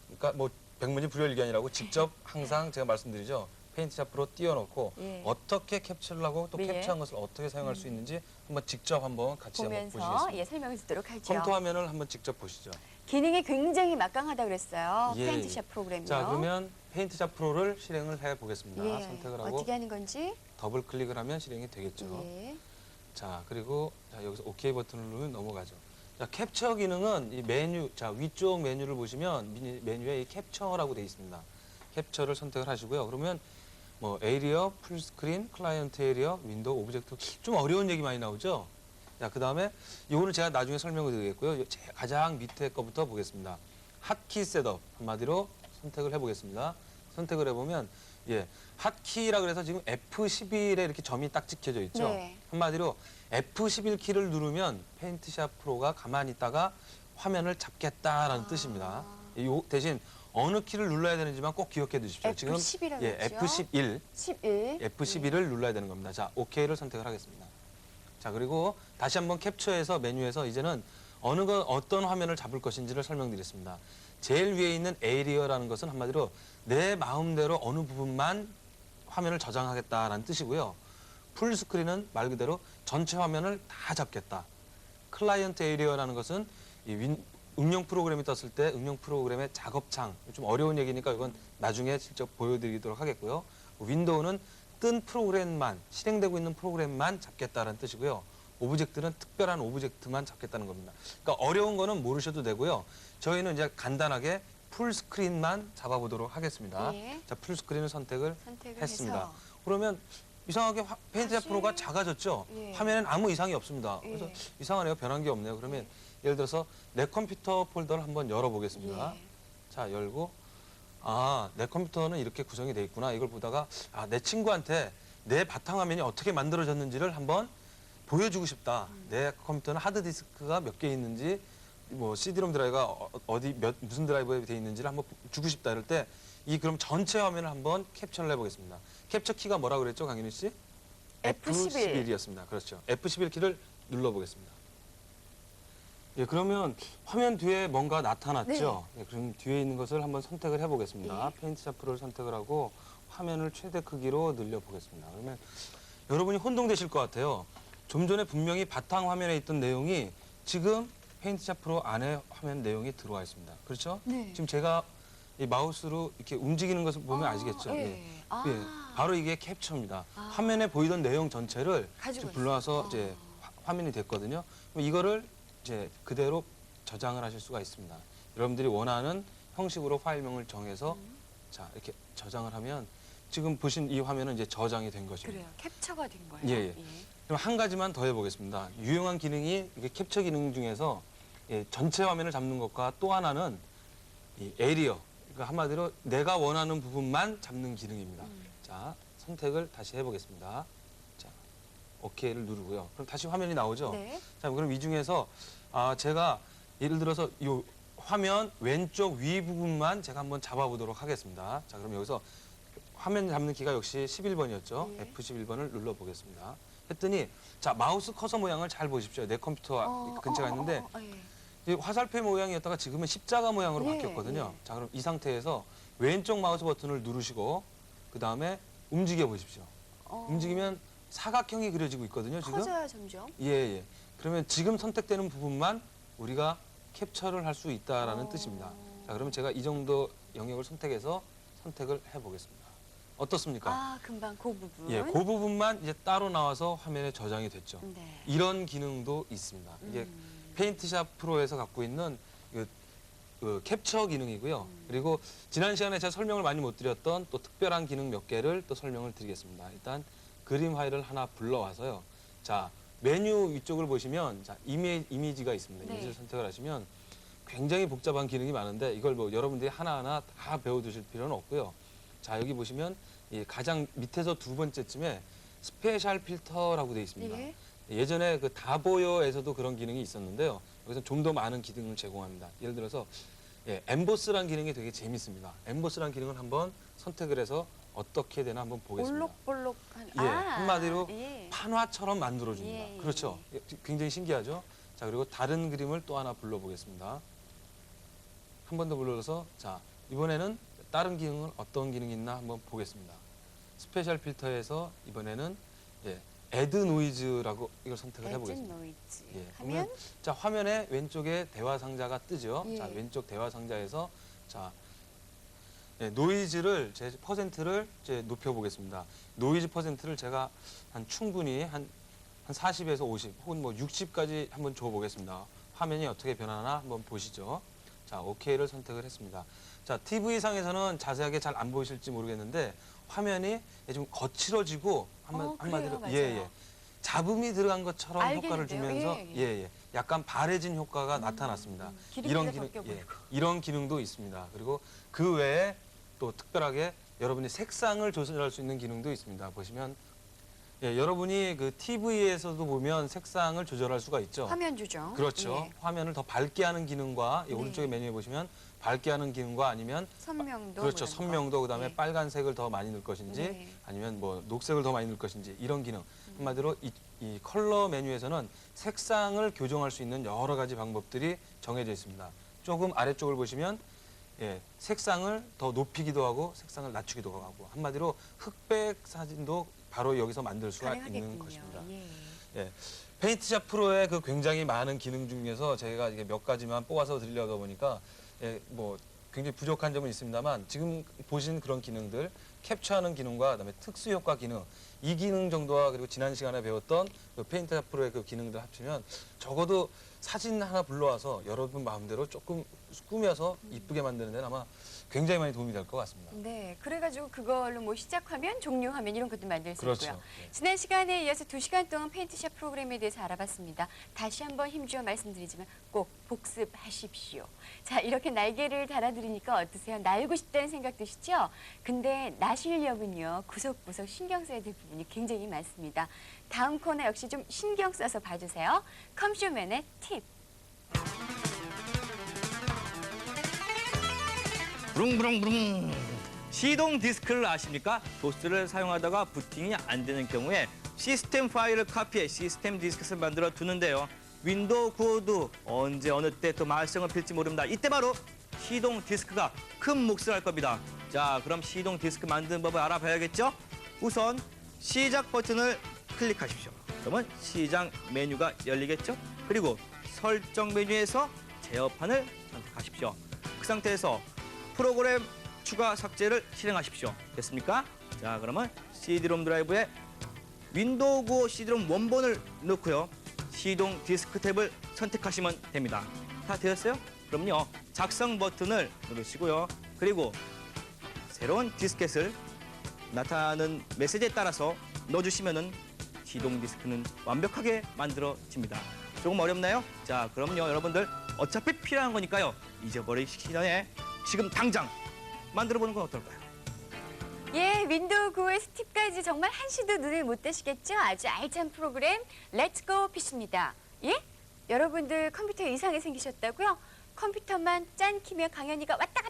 그러니까 뭐 백문이불여일견이라고 직접 항상 제가 말씀드리죠. 페인트샵 프로 띄워놓고
예.
어떻게 캡처를 하고 또
예.
캡처한 것을 어떻게 사용할 수 있는지 한번 직접 한번 같이 한번
보면서
보시겠습니다.
예, 설명해 주도록 하죠.
컴퓨터 화면을 한번 직접 보시죠.
기능이 굉장히 막강하다 그랬어요.
예,
페인트샵 프로그램이요.
자, 그러면 페인트샵 프로를 실행을 해 보겠습니다.
예.
선택을 하고
어떻게 하는 건지.
더블 클릭을 하면 실행이 되겠죠.
예.
자, 그리고 자, 여기서 OK 버튼을 누르면 넘어가죠. 자, 캡처 기능은 이 메뉴, 자, 위쪽 메뉴를 보시면 메뉴에 이 캡처라고 되어 있습니다. 캡처를 선택을 하시고요. 그러면 뭐 에리어, 풀스크린, 클라이언트 에리어, 윈도우, 오브젝트 좀 어려운 얘기 많이 나오죠. 자, 그다음에 이거는 제가 나중에 설명을 드리겠고요. 가장 밑에 거부터 보겠습니다. 핫키 셋업 한마디로 선택을 해보겠습니다. 선택을 해보면 예, 핫키라 그래서 지금 F11에 이렇게 점이 딱 찍혀져 있죠.
네.
한마디로 F11 키를 누르면 페인트샵 프로가 가만히 있다가 화면을 잡겠다라는 뜻입니다. 요 대신 어느 키를 눌러야 되는지만 꼭 기억해 두십시오. 지금
F11이라고
예,
했죠?
F11,
11.
F11을 눌러야 되는 겁니다. 자, OK를 선택을 하겠습니다. 자, 그리고 다시 한번 캡처해서 메뉴에서 이제는 어떤 화면을 잡을 것인지를 설명드리겠습니다. 제일 위에 있는 에리어라는 것은 한마디로 내 마음대로 어느 부분만 화면을 저장하겠다라는 뜻이고요. 풀스크린은 말 그대로 전체 화면을 다 잡겠다. 클라이언트 에리어라는 것은 이 응용 프로그램이 떴을 때 응용 프로그램의 작업창, 좀 어려운 얘기니까 이건 나중에 직접 보여드리도록 하겠고요. 윈도우는 뜬 프로그램만, 실행되고 있는 프로그램만 잡겠다는 뜻이고요. 오브젝트는 특별한 오브젝트만 잡겠다는 겁니다. 그러니까 어려운 거는 모르셔도 되고요. 저희는 이제 간단하게 풀스크린만 잡아보도록 하겠습니다.
예.
자, 풀스크린을 선택을
선택을
했습니다.
해서.
그러면 이상하게 페인트샵
다시-
프로가 작아졌죠?
예.
화면엔 아무 이상이 없습니다. 그래서
예.
이상하네요. 변한 게 없네요. 그러면 예를 들어서 내 컴퓨터 폴더를 한번 열어보겠습니다.
예.
자, 열고 내 컴퓨터는 이렇게 구성이 돼 있구나. 이걸 보다가 내 친구한테 내 바탕화면이 어떻게 만들어졌는지를 한번 보여주고 싶다. 내 컴퓨터는 하드디스크가 몇 개 있는지, 뭐 CD롬 드라이브가 무슨 드라이브에 돼 있는지를 한번 주고 싶다. 이럴 때 그럼 전체 화면을 한번 캡처를 해보겠습니다. 캡처 키가 뭐라고 그랬죠, 강윤희 씨?
F11.
F11이었습니다. 그렇죠. F11 키를 눌러보겠습니다. 예, 그러면 화면 뒤에 뭔가 나타났죠? 예, 그럼 뒤에 있는 것을 한번 선택을 해보겠습니다.
예.
페인트 샤프를 선택을 하고 화면을 최대 크기로 늘려보겠습니다. 그러면 여러분이 혼동되실 것 같아요. 좀 전에 분명히 바탕 화면에 있던 내용이 지금 페인트 샤프로 안에 화면 내용이 들어와 있습니다. 그렇죠?
네.
지금 제가 이 마우스로 이렇게 움직이는 것을 보면 아시겠죠?
예. 아.
예, 바로 이게 캡처입니다.
아.
화면에 보이던 내용 전체를
가지고
지금 불러와서
있어요.
이제 화면이 됐거든요. 그럼 이거를 이제 그대로 저장을 하실 수가 있습니다. 여러분들이 원하는 형식으로 파일명을 정해서 자 이렇게 저장을 하면 지금 보신 이 화면은 이제 저장이 된 것입니다.
그래요. 캡처가 된 거예요.
예, 예. 그럼 한 가지만 더 해보겠습니다. 유용한 기능이 이게 캡처 기능 중에서 예, 전체 화면을 잡는 것과 또 하나는 이 에리어, 그러니까 한마디로 내가 원하는 부분만 잡는 기능입니다. 자, 선택을 다시 해보겠습니다. 자, OK를 누르고요. 그럼 다시 화면이 나오죠?
네.
자, 그럼 이 중에서 제가 예를 들어서 이 화면 왼쪽 위 부분만 제가 한번 잡아보도록 하겠습니다. 자, 그럼 여기서 화면 잡는 키가 역시 11번이었죠.
네.
F11번을 눌러보겠습니다. 했더니 자 마우스 커서 모양을 잘 보십시오. 내 컴퓨터 근처가 있는데
예.
이 화살표 모양이었다가 지금은 십자가 모양으로
예,
바뀌었거든요.
예.
자 그럼 이 상태에서 왼쪽 마우스 버튼을 누르시고 그 다음에 움직여 보십시오. 움직이면 사각형이 그려지고 있거든요. 지금.
커져요 점점.
예, 예. 그러면 지금 선택되는 부분만 우리가 캡처를 할 수 있다라는 뜻입니다. 자, 그러면 제가 이 정도 영역을 선택해서 선택을 해보겠습니다. 어떻습니까?
아 금방 그 부분.
예, 그 부분만 이제 따로 나와서 화면에 저장이 됐죠.
네.
이런 기능도 있습니다. 이게 페인트샵 프로에서 갖고 있는 그 캡처 기능이고요. 그리고 지난 시간에 제가 설명을 많이 못 드렸던 또 특별한 기능 몇 개를 또 설명을 드리겠습니다. 일단 그림 파일을 하나 불러와서요. 자, 메뉴 위쪽을 보시면 자, 이미지가 있습니다.
네.
이미지를 선택을 하시면 굉장히 복잡한 기능이 많은데 이걸 뭐 여러분들이 하나하나 다 배워두실 필요는 없고요. 자, 여기 보시면 이 가장 밑에서 두 번째쯤에 스페셜 필터라고 되어 있습니다.
예.
예전에 그 다보여에서도 그런 기능이 있었는데요. 여기서 좀 더 많은 기능을 제공합니다. 예를 들어서 엠보스라는 기능이 되게 재밌습니다. 엠보스라는 기능을 한번 선택을 해서 어떻게 되나 한번 보겠습니다.
볼록볼록한.
예, 한마디로
예.
판화처럼 만들어줍니다.
예, 예.
그렇죠. 굉장히 신기하죠. 자, 그리고 다른 그림을 또 하나 불러보겠습니다. 한 번 더 불러서 자, 이번에는 다른 기능은 어떤 기능이 있나 한번 보겠습니다. 스페셜 필터에서 이번에는 애드 노이즈라고 이걸 선택을 해보겠습니다.
노이즈.
예,
하면
자 화면에 왼쪽에 대화 상자가 뜨죠.
예.
자 왼쪽 대화 상자에서 자 노이즈를 제 퍼센트를 이제 높여보겠습니다. 노이즈 퍼센트를 제가 한 충분히 한 40에서 50 혹은 뭐 60까지 한번 줘보겠습니다. 화면이 어떻게 변하나 한번 보시죠. 자 OK를 선택을 했습니다. 자 TV상에서는 자세하게 잘 안 보이실지 모르겠는데 화면이 좀 거칠어지고 한마디로
맞아요.
잡음이 들어간 것처럼 효과를
알겠는데요.
주면서 약간 바래진 효과가 나타났습니다.
기름기가 벗겨 보이고.
이런 기능도 있습니다. 그리고 그 외에 또 특별하게 여러분이 색상을 조절할 수 있는 기능도 있습니다. 보시면 여러분이 그 TV에서도 보면 색상을 조절할 수가 있죠.
화면 조정.
그렇죠.
예.
화면을 더 밝게 하는 기능과 이
네.
오른쪽에 메뉴에 보시면 밝게 하는 기능과 아니면
선명도.
그렇죠.
뭐 이런
선명도
거.
그다음에
예.
빨간색을 더 많이 넣을 것인지
네.
아니면 뭐 녹색을 더 많이 넣을 것인지 이런 기능. 한마디로 이 컬러 메뉴에서는 색상을 교정할 수 있는 여러 가지 방법들이 정해져 있습니다. 조금 아래쪽을 보시면 색상을 더 높이기도 하고 색상을 낮추기도 하고 한마디로 흑백 사진도 바로 여기서 만들 수가 있는
가능하겠군요.
것입니다.
예.
페인트샵 프로의 그 굉장히 많은 기능 중에서 저희가 이게 몇 가지만 뽑아서 드리려다 보니까 뭐 굉장히 부족한 점은 있습니다만 지금 보신 그런 기능들 캡처하는 기능과 그다음에 특수 효과 기능 이 기능 정도와 그리고 지난 시간에 배웠던 그 페인트샵 프로의 그 기능들 합치면 적어도 사진 하나 불러와서 여러분 마음대로 조금 꾸며서 이쁘게 만드는 데는 아마 굉장히 많이 도움이 될 것 같습니다.
네, 그래가지고 그걸로 뭐 시작하면 종료하면 이런 것도 만들 수
그렇죠.
있고요. 지난 시간에 이어서 2시간 동안 페인트샵 프로그램에 대해서 알아봤습니다. 다시 한번 힘주어 말씀드리지만 꼭 복습하십시오. 자, 이렇게 날개를 달아드리니까 어떠세요? 날고 싶다는 생각 드시죠? 근데 나시려면요, 구석구석 신경 써야 될 부분이 굉장히 많습니다. 다음 코너 역시 좀 신경 써서 봐주세요. 컴쇼맨의 팁.
부릉부릉부릉. 시동 디스크를 아십니까? 도스를 사용하다가 부팅이 안 되는 경우에 시스템 파일을 카피해 시스템 디스크를 만들어 두는데요. 윈도우 구호도 언제 어느 때 또 말썽을 필지 모릅니다. 이때 바로 시동 디스크가 큰 몫을 할 겁니다. 자, 그럼 시동 디스크 만드는 법을 알아봐야겠죠? 우선 시작 버튼을 클릭하십시오. 그러면 시작 메뉴가 열리겠죠? 그리고 설정 메뉴에서 제어판을 선택하십시오. 그 상태에서 프로그램 추가 삭제를 실행하십시오. 됐습니까? 자, 그러면 CD롬 드라이브에 윈도우 9 CD롬 원본을 넣고요. 시동 디스크 탭을 선택하시면 됩니다. 다 되었어요? 그럼요. 작성 버튼을 누르시고요. 그리고 새로운 디스켓을 나타나는 메시지에 따라서 넣어주시면은 시동 디스크는 완벽하게 만들어집니다. 조금 어렵나요? 자, 그럼요. 여러분들 어차피 필요한 거니까요. 잊어버리시기 전에 지금 당장 만들어보는 건 어떨까요?
예, 윈도우 9의 스팁까지 정말 한시도 눈을 못 떼시겠죠? 아주 알찬 프로그램 렛츠고 PC입니다. 예? 여러분들 컴퓨터 이상이 생기셨다고요? 컴퓨터만 짠 키면 강연이가 왔다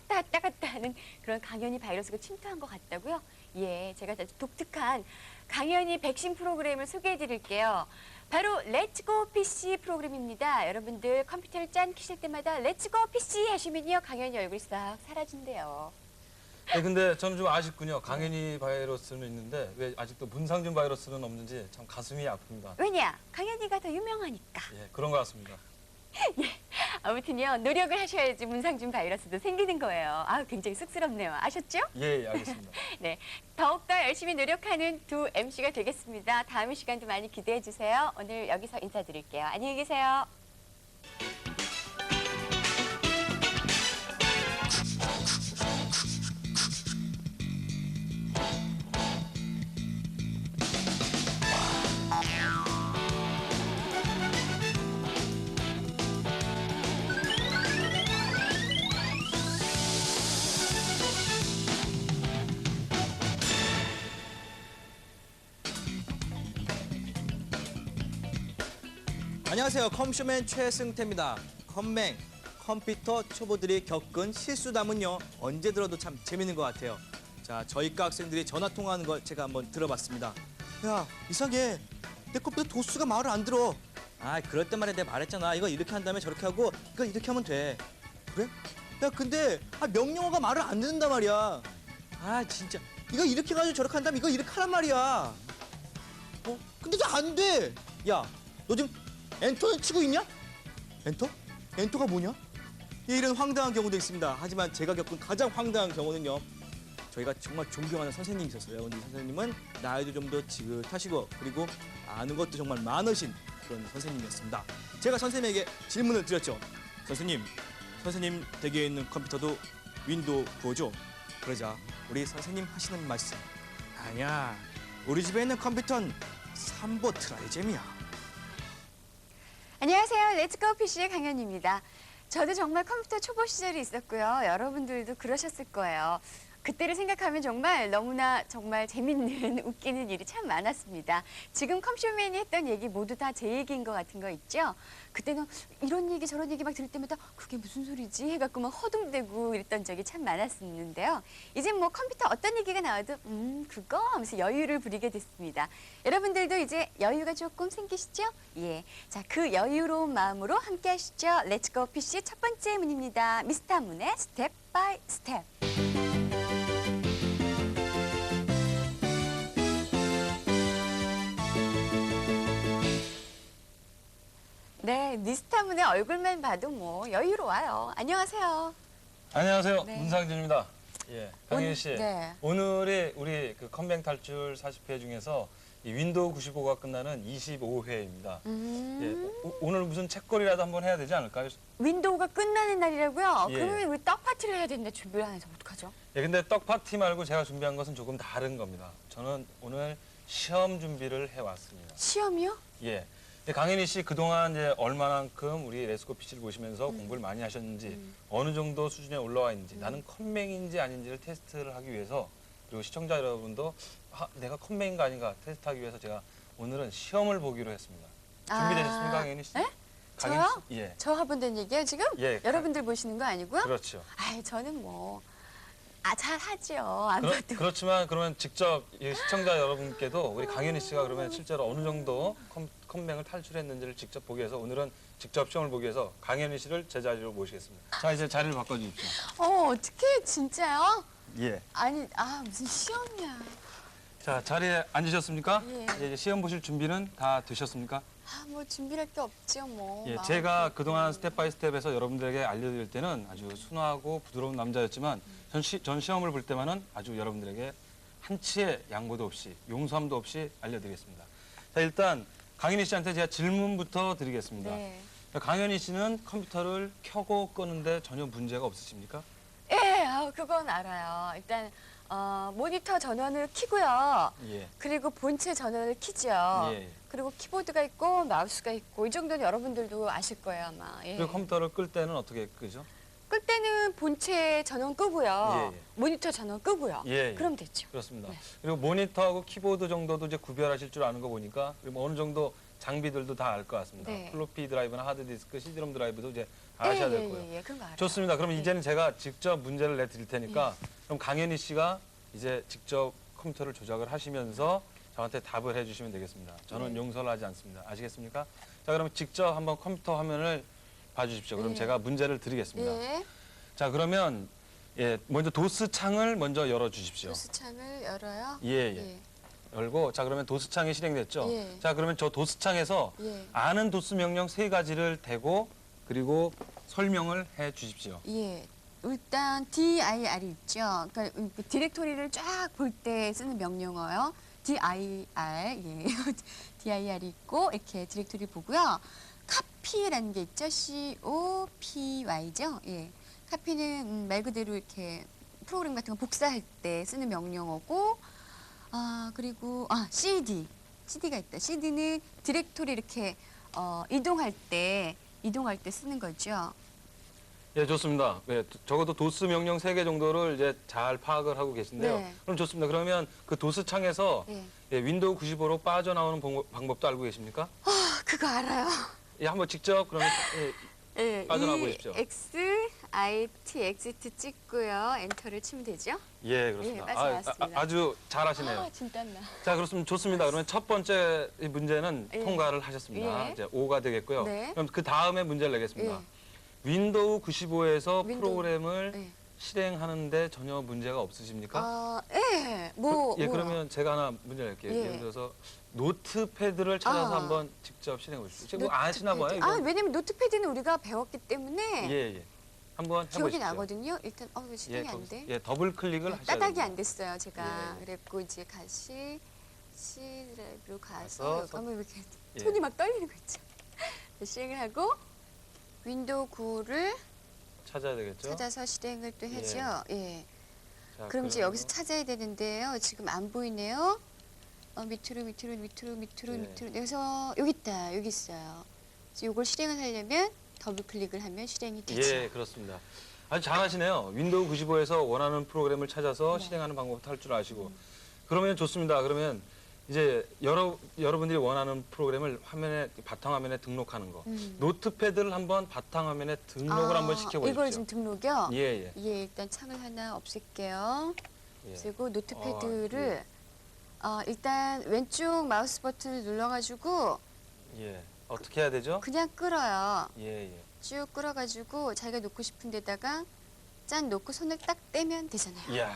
갔다 하는 그런 강연이 바이러스가 침투한 것 같다고요? 예, 제가 아주 독특한 강연이 백신 프로그램을 소개해 드릴게요. 바로 렛츠고 PC 프로그램입니다. 여러분들 컴퓨터를 짠 키실 때마다 렛츠고 PC 하시면요. 강연이 얼굴이 싹 사라진대요.
네, 근데 저는 좀 아쉽군요. 강현이 바이러스는 있는데 왜 아직도 문상준 바이러스는 없는지 참 가슴이 아픕니다.
왜냐? 강연이가 더 유명하니까.
예, 그런 것 같습니다.
아무튼요. 노력을 하셔야지 문상준 바이러스도 생기는 거예요. 아, 굉장히 쑥스럽네요. 아셨죠?
예, 알겠습니다.
네. 더욱더 열심히 노력하는 두 MC가 되겠습니다. 다음 시간도 많이 기대해 주세요. 오늘 여기서 인사드릴게요. 안녕히 계세요.
안녕하세요. 컴쇼맨 최승태입니다. 컴맹, 컴퓨터 초보들이 겪은 실수담은요. 언제 들어도 참 재밌는 것 같아요. 자, 저희과 학생들이 전화 통화하는 걸 제가 한번 들어봤습니다. 야, 이상해. 내 컴퓨터 도수가 말을 안 들어. 아, 그럴 때 말에 내가 말했잖아. 이거 이렇게 한 다음에 저렇게 하고 이거 이렇게 하면 돼. 그래? 야, 근데 명령어가 말을 안 듣는단 말이야. 아, 진짜. 이거 이렇게 해가지고 저렇게 한 다음에 이거 이렇게 하란 말이야. 근데 저 안 돼. 야, 너 지금 엔터는 치고 있냐? 엔터? 엔터가 뭐냐? 예, 이런 황당한 경우도 있습니다. 하지만 제가 겪은 가장 황당한 경우는요. 저희가 정말 존경하는 선생님이 있었어요. 근데 이 선생님은 나이도 좀 더 지긋하시고 그리고 아는 것도 정말 많으신 그런 선생님이었습니다. 제가 선생님에게 질문을 드렸죠. 선생님 댁에 있는 컴퓨터도 윈도우 9죠? 그러자 우리 선생님 하시는 말씀. 아니야, 우리 집에 있는 컴퓨터는 3보 트라이잼이야.
안녕하세요. 렛츠고 PC의 강연입니다. 저도 정말 컴퓨터 초보 시절이 있었고요. 여러분들도 그러셨을 거예요. 그때를 생각하면 정말 너무나 정말 재밌는 웃기는 일이 참 많았습니다. 지금 컴쇼맨이 했던 얘기 모두 다 제 얘기인 것 같은 거 있죠? 그때는 이런 얘기 저런 얘기 막 들을 때마다 그게 무슨 소리지 해갖고 막 허둥대고 이랬던 적이 참 많았었는데요. 이제 뭐 컴퓨터 어떤 얘기가 나와도 그거 하면서 여유를 부리게 됐습니다. 여러분들도 이제 여유가 조금 생기시죠? 예. 자, 그 여유로운 마음으로 함께 하시죠. 렛츠고 PC 첫 번째 문입니다. 미스터 문의 스텝 바이 스텝. 네, 미스터문의 얼굴만 봐도 뭐 여유로워요. 안녕하세요.
안녕하세요.
네.
문상준입니다. 예, 강현 씨.
네.
오늘이 우리 그 컴백 탈출 40회 중에서 이 윈도우 95가 끝나는 25회입니다. 예, 오늘 무슨 책거리라도 한번 해야 되지 않을까요?
윈도우가 끝나는 날이라고요?
예.
그러면 우리 떡 파티를 해야 되는데 준비를 안 해서 어떡하죠?
예, 근데 떡 파티 말고 제가 준비한 것은 조금 다른 겁니다. 저는 오늘 시험 준비를 해왔습니다.
시험이요?
예. 강현희 씨 그동안 이제 얼마만큼 우리 레스코 PC를 보시면서 공부를 많이 하셨는지 어느 정도 수준에 올라와 있는지 나는 컴맹인지 아닌지를 테스트를 하기 위해서 그리고 시청자 여러분도 내가 컴맹인가 아닌가 테스트하기 위해서 제가 오늘은 시험을 보기로 했습니다. 준비되셨습니까, 강현희 씨?
네?
강현희
저요?
씨? 예.
저 화분 된 얘기예요 지금?
예,
여러분들 보시는 거 아니고요?
그렇죠.
아이, 저는 뭐 잘하죠. 안 봐도.
그렇지만 그러면 직접 이 시청자 여러분께도 우리 강현희 씨가 그러면 실제로 어느 정도 컴맹을 탈출했는지를 직접 보기 위해서 오늘은 직접 시험을 보기 위해서 강현희 씨를 제 자리로 모시겠습니다. 자, 이제 자리를 바꿔주십시오.
어떻게 진짜요?
예.
아니, 무슨 시험이야.
자, 자리에 앉으셨습니까?
예.
이제 시험 보실 준비는 다 되셨습니까?
뭐 준비할 게 없죠, 뭐.
예,
마음이
제가
그렇고.
그동안 스텝 바이 스텝에서 여러분들에게 알려드릴 때는 아주 순하고 부드러운 남자였지만 전 시험을 볼 때만은 아주 여러분들에게 한치의 양보도 없이 용서함도 없이 알려드리겠습니다. 자, 일단 강현희 씨한테 제가 질문부터 드리겠습니다.
네.
강현희 씨는 컴퓨터를 켜고 끄는데 전혀 문제가 없으십니까?
예, 그건 알아요. 일단 모니터 전원을 켜고요.
예.
그리고 본체 전원을 켜죠.
예.
그리고 키보드가 있고 마우스가 있고 이 정도는 여러분들도 아실 거예요, 아마. 예.
그리고 컴퓨터를 끌 때는 어떻게 끄죠?
끌 때는 본체 전원 끄고요.
예, 예.
모니터 전원 끄고요.
예, 예.
그럼 됐죠.
그렇습니다.
네.
그리고 모니터하고 키보드 정도도 이제 구별하실 줄 아는 거 보니까 그리고 어느 정도 장비들도 다 알 것 같습니다.
네.
플로피 드라이브나 하드디스크, CD롬 드라이브도 이제 아셔야 될 거예요.
예, 그런 거 알아요.
좋습니다. 그럼
예.
이제는 제가 직접 문제를 내드릴 테니까 그럼 강현희 씨가 이제 직접 컴퓨터를 조작을 하시면서 저한테 답을 해주시면 되겠습니다. 저는
네.
용서를 하지 않습니다. 아시겠습니까? 자, 그럼 직접 한번 컴퓨터 화면을 봐주십시오. 그럼
예.
제가 문제를 드리겠습니다.
예.
자, 그러면 먼저 도스 창을 먼저 열어주십시오.
도스창을 열어요.
예. 열고 자 그러면 도스 창이 실행됐죠.
예.
자 그러면 저 도스 창에서
예.
아는 도스 명령 3가지를 대고 그리고 설명을 해 주십시오.
예. 일단 dir 있죠. 그러니까 그 디렉토리를 쫙 볼 때 쓰는 명령어요. dir, 예. dir 있고 이렇게 디렉토리 보고요. copy라는 게 있죠. copy죠. 예. copy는 말 그대로 이렇게 프로그램 같은 거 복사할 때 쓰는 명령어고, 그리고 cd가 있다. cd는 디렉토리 이렇게 이동할 때 쓰는 거죠.
예, 좋습니다. 예, 적어도 도스 명령 3개 정도를 이제 잘 파악을 하고 계신데요.
네.
그럼 좋습니다. 그러면 그 도스 창에서
예.
윈도우 95로 빠져나오는 방법도 알고 계십니까?
그거 알아요.
예, 한번 직접 그러면
예,
빠져나와 보십시오.
exit 찍고요. 엔터를 치면 되죠?
예, 그렇습니다.
예, 빠져나왔습니다.
아주 잘하시네요.
진땀나.
자, 그렇습니다. 좋습니다. 그러면 첫 번째 문제는
예.
통과를 하셨습니다.
예.
이제 5가 되겠고요.
네.
그럼 그 다음에 문제를 내겠습니다.
예.
윈도우 95에서
윈도우,
프로그램을
예.
실행하는데 전혀 문제가 없으십니까?
예.
그러면 제가 하나 문제 낼게요.
예.
예를 들어서 노트패드를 찾아서
아.
한번 직접 실행해 보십시오. 지금 뭐 아시나 봐요, 이거?
왜냐면 노트패드는 우리가 배웠기 때문에
예. 한번 해보십시오.
기억이 나거든요. 일단 왜 실행이 안 돼?
더블 클릭을 하셔야
따닥이
됩니다.
안 됐어요, 제가.
예.
그랬고 이제 C 드라이브로
가서
가서 왜 이렇게
예.
손이 막 떨리는 거 있죠. 실행을 하고 윈도우 9를
찾아야 되겠죠?
찾아서 실행을 또 하죠. 예.
자,
그럼 이제
그러면-
여기서 찾아야 되는데요. 지금 안 보이네요. 밑으로.
예.
여기서 여기 있다. 여기 있어요. 그래서 이걸 실행을 하려면 더블 클릭을 하면 실행이 되죠.
예, 그렇습니다. 아주 잘하시네요. 윈도우 95에서 원하는 프로그램을 찾아서
네.
실행하는 방법도 할 줄 아시고. 그러면 좋습니다. 그러면 이제 여러분들이 원하는 프로그램을 바탕화면에 등록하는 거. 노트패드를 한번 바탕화면에 등록을 한번 시켜보십시오.
이걸 지금 등록이요?
예.
예, 일단 창을 하나 없앨게요.
예.
그리고 노트패드를 일단 왼쪽 마우스 버튼을 눌러가지고
예. 어떻게 해야 되죠?
그냥 끌어요.
예.
쭉 끌어가지고 자기가 놓고 싶은 데다가 짠 놓고 손을 딱 떼면 되잖아요.
이야,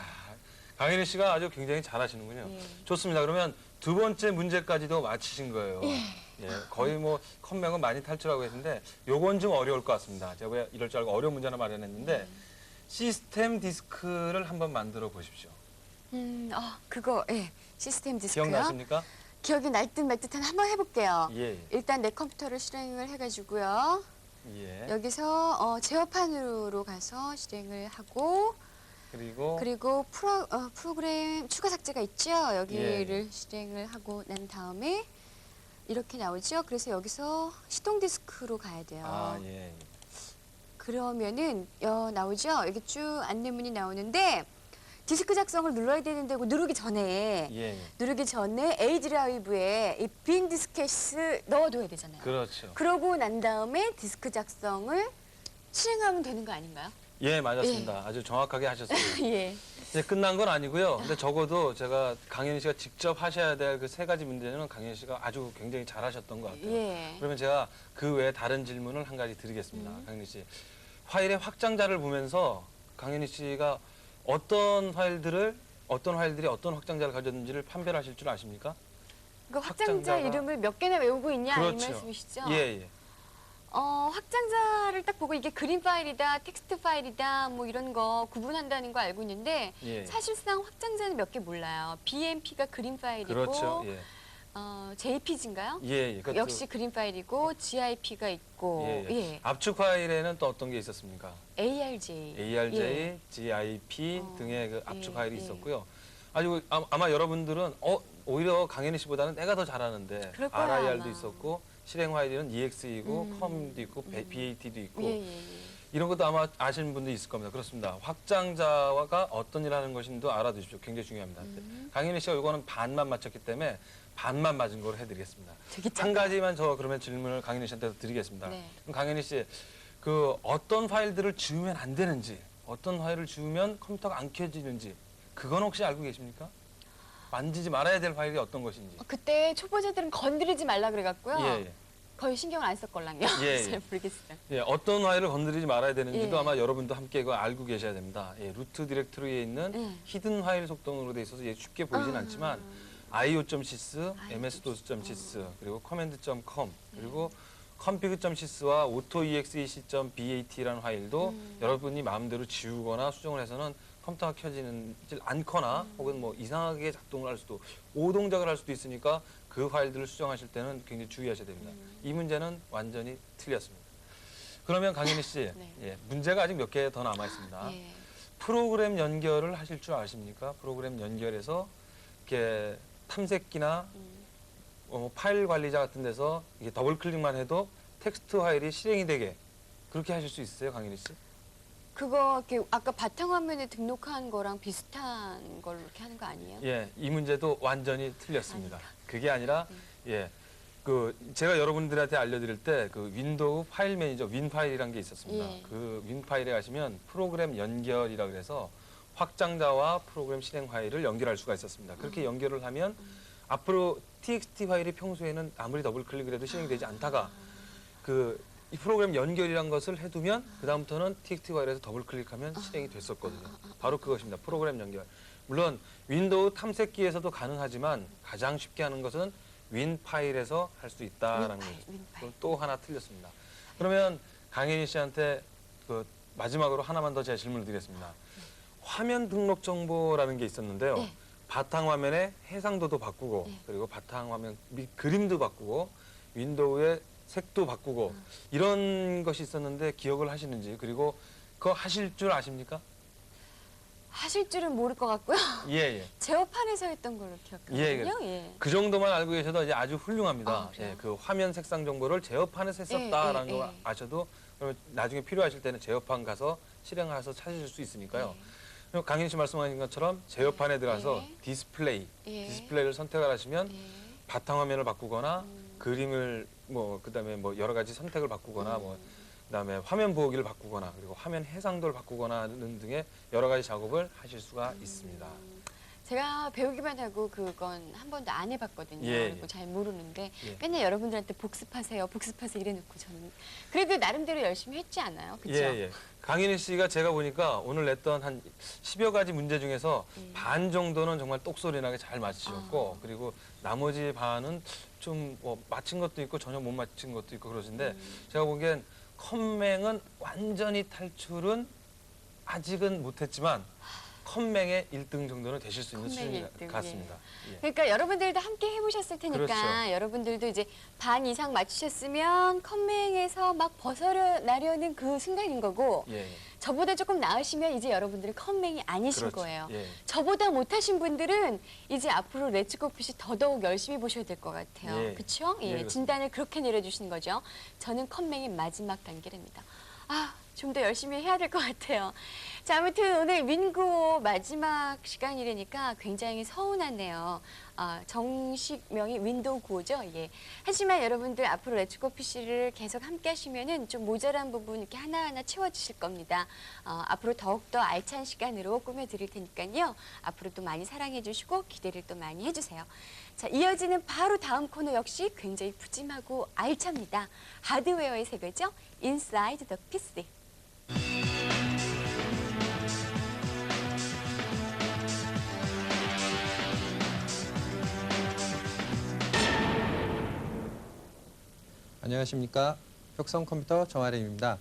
강현희 씨가 아주 굉장히 잘하시는군요.
예.
좋습니다. 그러면 두 번째 문제까지도 맞히신 거예요. 예, 거의 뭐 컴맹은 많이 탈출하고 계신데 요건 좀 어려울 것 같습니다. 제가 왜 이럴 줄 알고 어려운 문제 하나 마련했는데 시스템 디스크를 한번 만들어 보십시오.
그거 시스템 디스크요.
기억나십니까?
기억이 날 듯 말 듯한 한번 해볼게요.
예.
일단 내 컴퓨터를 실행을 해가지고요.
예.
여기서 제어판으로 가서 실행을 하고 그리고 프로그램 추가 삭제가 있죠. 여기를 실행을 하고 난 다음에 이렇게 나오죠. 그래서 여기서 시동 디스크로 가야 돼요.
예.
그러면은 나오죠. 여기 쭉 안내문이 나오는데 디스크 작성을 눌러야 되는데 누르기 전에 A 드라이브에 이 빈 디스켓을 넣어둬야 되잖아요.
그렇죠.
그러고 난 다음에 디스크 작성을 실행하면 되는 거 아닌가요?
예, 맞았습니다. 아주 정확하게 하셨어요.
예.
이제 끝난 건 아니고요. 근데 적어도 제가 강현희 씨가 직접 하셔야 될 그 세 가지 문제는 강현희 씨가 아주 굉장히 잘하셨던 것 같아요.
예.
그러면 제가 그 외에 다른 질문을 한 가지 드리겠습니다. 강현희 씨. 파일의 확장자를 보면서 강현희 씨가 어떤 파일들이 어떤 확장자를 가졌는지를 판별하실 줄 아십니까?
그 확장자
확장자가-
이름을 몇 개나 외우고 있냐 이
그렇죠.
말씀이시죠?
예, 예.
확장자를 딱 보고 이게 그림 파일이다, 텍스트 파일이다, 뭐 이런 거 구분한다는 거 알고 있는데
예.
사실상 확장자는 몇 개 몰라요. BMP가 그림 파일이고,
그렇죠. 예.
JPG인가요?
예, 예. 그것도-
역시 그림 파일이고, GIP가 있고,
예, 예.
예.
압축 파일에는 또 어떤 게 있었습니까?
ARJ.
ARJ,
예.
GIP 등의 그 압축
예,
파일이
예.
있었고요. 아주 아마 여러분들은 오히려 강현희 씨보다는 내가 더 잘하는데
그럴 거야,
RIR도
아마.
있었고 실행 파일은 EX이고 COM도 있고 BAT도 있고
예, 예, 예.
이런 것도 아마 아시는 분도 있을 겁니다. 그렇습니다. 확장자가 어떤 일 하는 것인지도 알아두십시오. 굉장히 중요합니다. 강현희 씨가 이거는 반만 맞췄기 때문에 반만 맞은 거로 해드리겠습니다.
되게
한 가지만 저 그러면 질문을 강현희 씨한테 드리겠습니다.
네.
그럼 강현희 씨, 그 어떤 파일들을 지우면 안 되는지, 어떤 파일을 지우면 컴퓨터가 안 켜지는지, 그건 혹시 알고 계십니까? 만지지 말아야 될 파일이 어떤 것인지.
그때 초보자들은 건드리지 말라 그래갖고요.
예, 예.
거의 신경을 안 썼걸랑요.
예, 예.
잘 모르겠어요.
예, 어떤 파일을 건드리지 말아야 되는지도
예.
아마 여러분도 함께 그거 알고 계셔야 됩니다. 예, 루트 디렉토리에 있는
예.
히든 파일 속성으로 돼 있어서 쉽게 보이진 않지만 io.sys, ms-dos.sys, 그리고 command.com, 그리고 config.sys와 autoexec.bat라는 파일도 여러분이 마음대로 지우거나 수정을 해서는 컴퓨터가 켜지지 않거나 혹은 뭐 이상하게 작동을 할 수도 오동작을 할 수도 있으니까 그 파일들을 수정하실 때는 굉장히 주의하셔야 됩니다. 이 문제는 완전히 틀렸습니다. 그러면 강현희 씨,
네.
예, 문제가 아직 몇 개 더 남아 있습니다.
예.
프로그램 연결을 하실 줄 아십니까? 프로그램 연결해서 이렇게 탐색기나 파일 관리자 같은 데서 이게 더블 클릭만 해도 텍스트 파일이 실행이 되게 그렇게 하실 수 있어요, 강현희 씨?
그거 이렇게 아까 바탕화면에 등록한 거랑 비슷한 걸로 이렇게 하는 거 아니에요?
예, 이 문제도 완전히 틀렸습니다.
아니다.
그게 아니라 예, 그 제가 여러분들한테 알려드릴 때 그 윈도우 파일 매니저 윈 파일이라는 게 있었습니다.
예.
그 윈 파일에 가시면 프로그램 연결이라 그래서 확장자와 프로그램 실행 파일을 연결할 수가 있었습니다. 그렇게 연결을 하면 앞으로 txt 파일이 평소에는 아무리 더블 클릭을 해도 실행이 되지 않다가 이 프로그램 연결이란 것을 해두면 그다음부터는 txt 파일에서 더블 클릭하면 실행이 됐었거든요. 바로 그것입니다. 프로그램 연결. 물론 윈도우 탐색기에서도 가능하지만 가장 쉽게 하는 것은 윈 파일에서 할 수 있다라는 거죠.
윈 파일.
그럼 또 하나 틀렸습니다. 그러면 강현희 씨한테 그 마지막으로 하나만 더 제가 질문을 드리겠습니다. 화면 등록 정보라는 게 있었는데요.
네.
바탕화면의 해상도도 바꾸고
네.
그리고 바탕화면 및 그림도 바꾸고 윈도우의 색도 바꾸고 이런 것이 있었는데 기억을 하시는지 그리고 그거 하실 줄 아십니까?
하실 줄은 모를 것 같고요.
예, 예.
제어판에서 했던 걸로 기억하거든요. 예.
그 정도만 알고 계셔도 이제 아주 훌륭합니다.
아, 그래요?
예, 그 화면 색상 정보를 제어판에서 했었다라는
예,
거
예.
아셔도 그러면 나중에 필요하실 때는 제어판 가서 실행해서 찾으실 수 있으니까요. 그리고 강현 씨 말씀하신 것처럼 제어판에 들어가서
예.
디스플레이,
예.
디스플레이를 선택을 하시면
예.
바탕화면을 바꾸거나 그림을 뭐 그다음에 뭐 여러 가지 선택을 바꾸거나 뭐 그다음에 화면 보호기를 바꾸거나 그리고 화면 해상도를 바꾸거나 하는 등의 여러 가지 작업을 하실 수가 있습니다.
제가 배우기만 하고 그건 한 번도 안 해봤거든요.
예,
그리고
예.
잘 모르는데
예.
맨날 여러분들한테 복습하세요, 복습하세요 이래놓고 저는 그래도 나름대로 열심히 했지 않아요? 그렇죠?
예, 예. 강인희 씨가 제가 보니까 오늘 냈던 한 10여 가지 문제 중에서 반 정도는 정말 똑소리 나게 잘 맞히셨고 그리고 나머지 반은 좀 뭐 맞힌 것도 있고 전혀 못 맞힌 것도 있고 그러신데 제가 보기엔 컴맹은 완전히 탈출은 아직은 못했지만 컴맹의 1등 정도는 되실 수 있는
컴맹
수준
1등,
같습니다. 예.
그러니까 여러분들도 함께 해보셨을 테니까
그렇죠.
여러분들도 이제 반 이상 맞추셨으면 컴맹에서 막 벗어나려는 그 순간인 거고
예, 예.
저보다 조금 나으시면 이제 여러분들은 컴맹이 아니신
그렇죠.
거예요.
예.
저보다 못하신 분들은 이제 앞으로 렛츠고핏이 더더욱 열심히 보셔야 될 것 같아요.
예.
그렇죠?
예,
예,
그렇습니다.
진단을 그렇게 내려주시는 거죠. 저는 컴맹의 마지막 단계랍니다. 아, 좀 더 열심히 해야 될 것 같아요. 자, 아무튼 오늘 윈고 마지막 시간이라니까 굉장히 서운하네요. 정식명이 윈도우 9죠. 예. 하지만 여러분들 앞으로 렛츠고 PC를 계속 함께 하시면은 좀 모자란 부분 이렇게 하나하나 채워주실 겁니다. 앞으로 더욱더 알찬 시간으로 꾸며드릴 테니까요. 앞으로 또 많이 사랑해 주시고 기대를 또 많이 해주세요. 자, 이어지는 바로 다음 코너 역시 굉장히 푸짐하고 알찹니다. 하드웨어의 세계죠. Inside the PC.
안녕하십니까. 혁성컴퓨터 정아림입니다.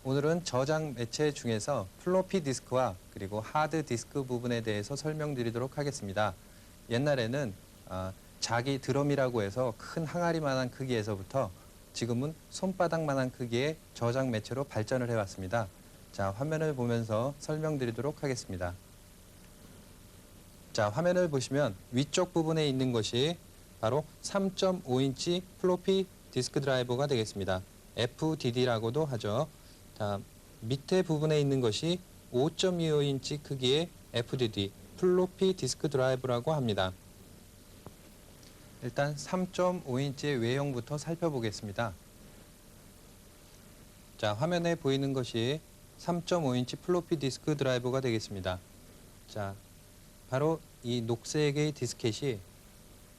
오늘은 저장 매체 중에서 플로피 디스크와 그리고 하드 디스크 부분에 대해서 설명드리도록 하겠습니다. 옛날에는 자기 드럼이라고 해서 큰 항아리만한 크기에서부터 지금은 손바닥만한 크기의 저장 매체로 발전을 해왔습니다. 자, 화면을 보면서 설명드리도록 하겠습니다. 자, 화면을 보시면 위쪽 부분에 있는 것이 바로 3.5인치 플로피 디스크 드라이버가 되겠습니다. FDD라고도 하죠. 자, 밑에 부분에 있는 것이 5.25인치 크기의 FDD, 플로피 디스크 드라이브라고 합니다. 일단 3.5인치의 외형부터 살펴보겠습니다. 자, 화면에 보이는 것이 3.5인치 플로피 디스크 드라이버가 되겠습니다. 자, 바로 이 녹색의 디스켓이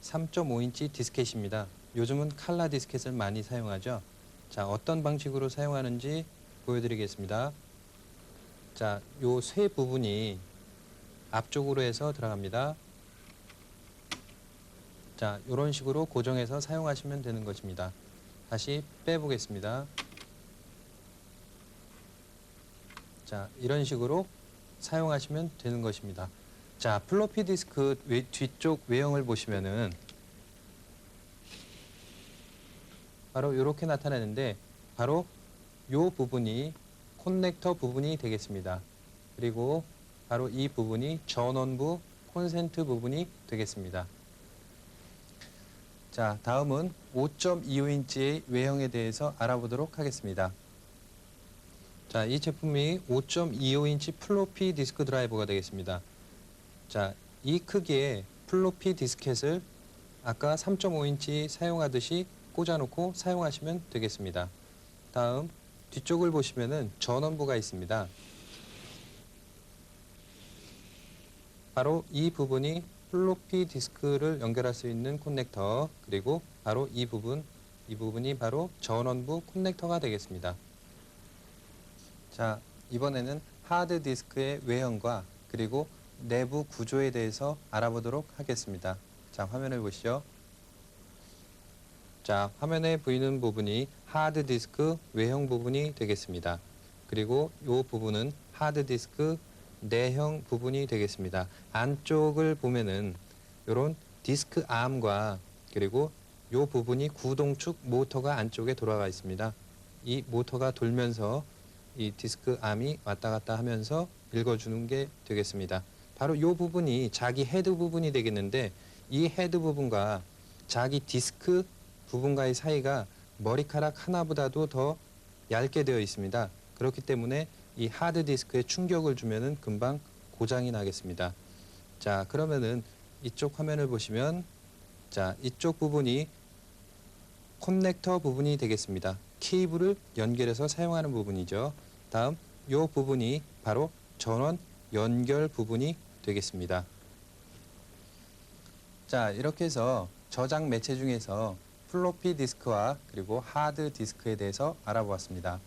3.5인치 디스켓입니다. 요즘은 칼라 디스켓을 많이 사용하죠. 자, 어떤 방식으로 사용하는지 보여드리겠습니다. 자, 요 쇠 부분이 앞쪽으로 해서 들어갑니다. 자, 이런 식으로 고정해서 사용하시면 되는 것입니다. 다시 빼보겠습니다. 자, 이런 식으로 사용하시면 되는 것입니다. 자, 플로피 디스크 뒤쪽 외형을 보시면은 바로 이렇게 나타나는데 바로 이 부분이 커넥터 부분이 되겠습니다. 그리고 바로 이 부분이 전원부 콘센트 부분이 되겠습니다. 자, 다음은 5.25인치의 외형에 대해서 알아보도록 하겠습니다. 자, 이 제품이 5.25인치 플로피 디스크 드라이버가 되겠습니다. 자, 이 크기의 플로피 디스켓을 아까 3.5인치 사용하듯이 꽂아놓고 사용하시면 되겠습니다. 다음 뒤쪽을 보시면은 전원부가 있습니다. 바로 이 부분이 플로피 디스크를 연결할 수 있는 커넥터, 그리고 바로 이 부분이 바로 전원부 커넥터가 되겠습니다. 자, 이번에는 하드 디스크의 외형과 그리고 내부 구조에 대해서 알아보도록 하겠습니다. 자, 화면을 보시죠. 자, 화면에 보이는 부분이 하드 디스크 외형 부분이 되겠습니다. 그리고 이 부분은 하드 디스크 내형 부분이 되겠습니다. 안쪽을 보면은 이런 디스크 암과 그리고 이 부분이 구동축 모터가 안쪽에 돌아가 있습니다. 이 모터가 돌면서 이 디스크 암이 왔다 갔다 하면서 읽어주는 게 되겠습니다. 바로 이 부분이 자기 헤드 부분이 되겠는데 이 헤드 부분과 자기 디스크 부분과의 사이가 머리카락 하나보다도 더 얇게 되어 있습니다. 그렇기 때문에 이 하드 디스크에 충격을 주면은 금방 고장이 나겠습니다. 자, 그러면은 이쪽 화면을 보시면 자, 이쪽 부분이 커넥터 부분이 되겠습니다. 케이블을 연결해서 사용하는 부분이죠. 다음 이 부분이 바로 전원 연결 부분이 되겠습니다. 자, 이렇게 해서 저장 매체 중에서 플로피 디스크와 그리고 하드 디스크에 대해서 알아보았습니다.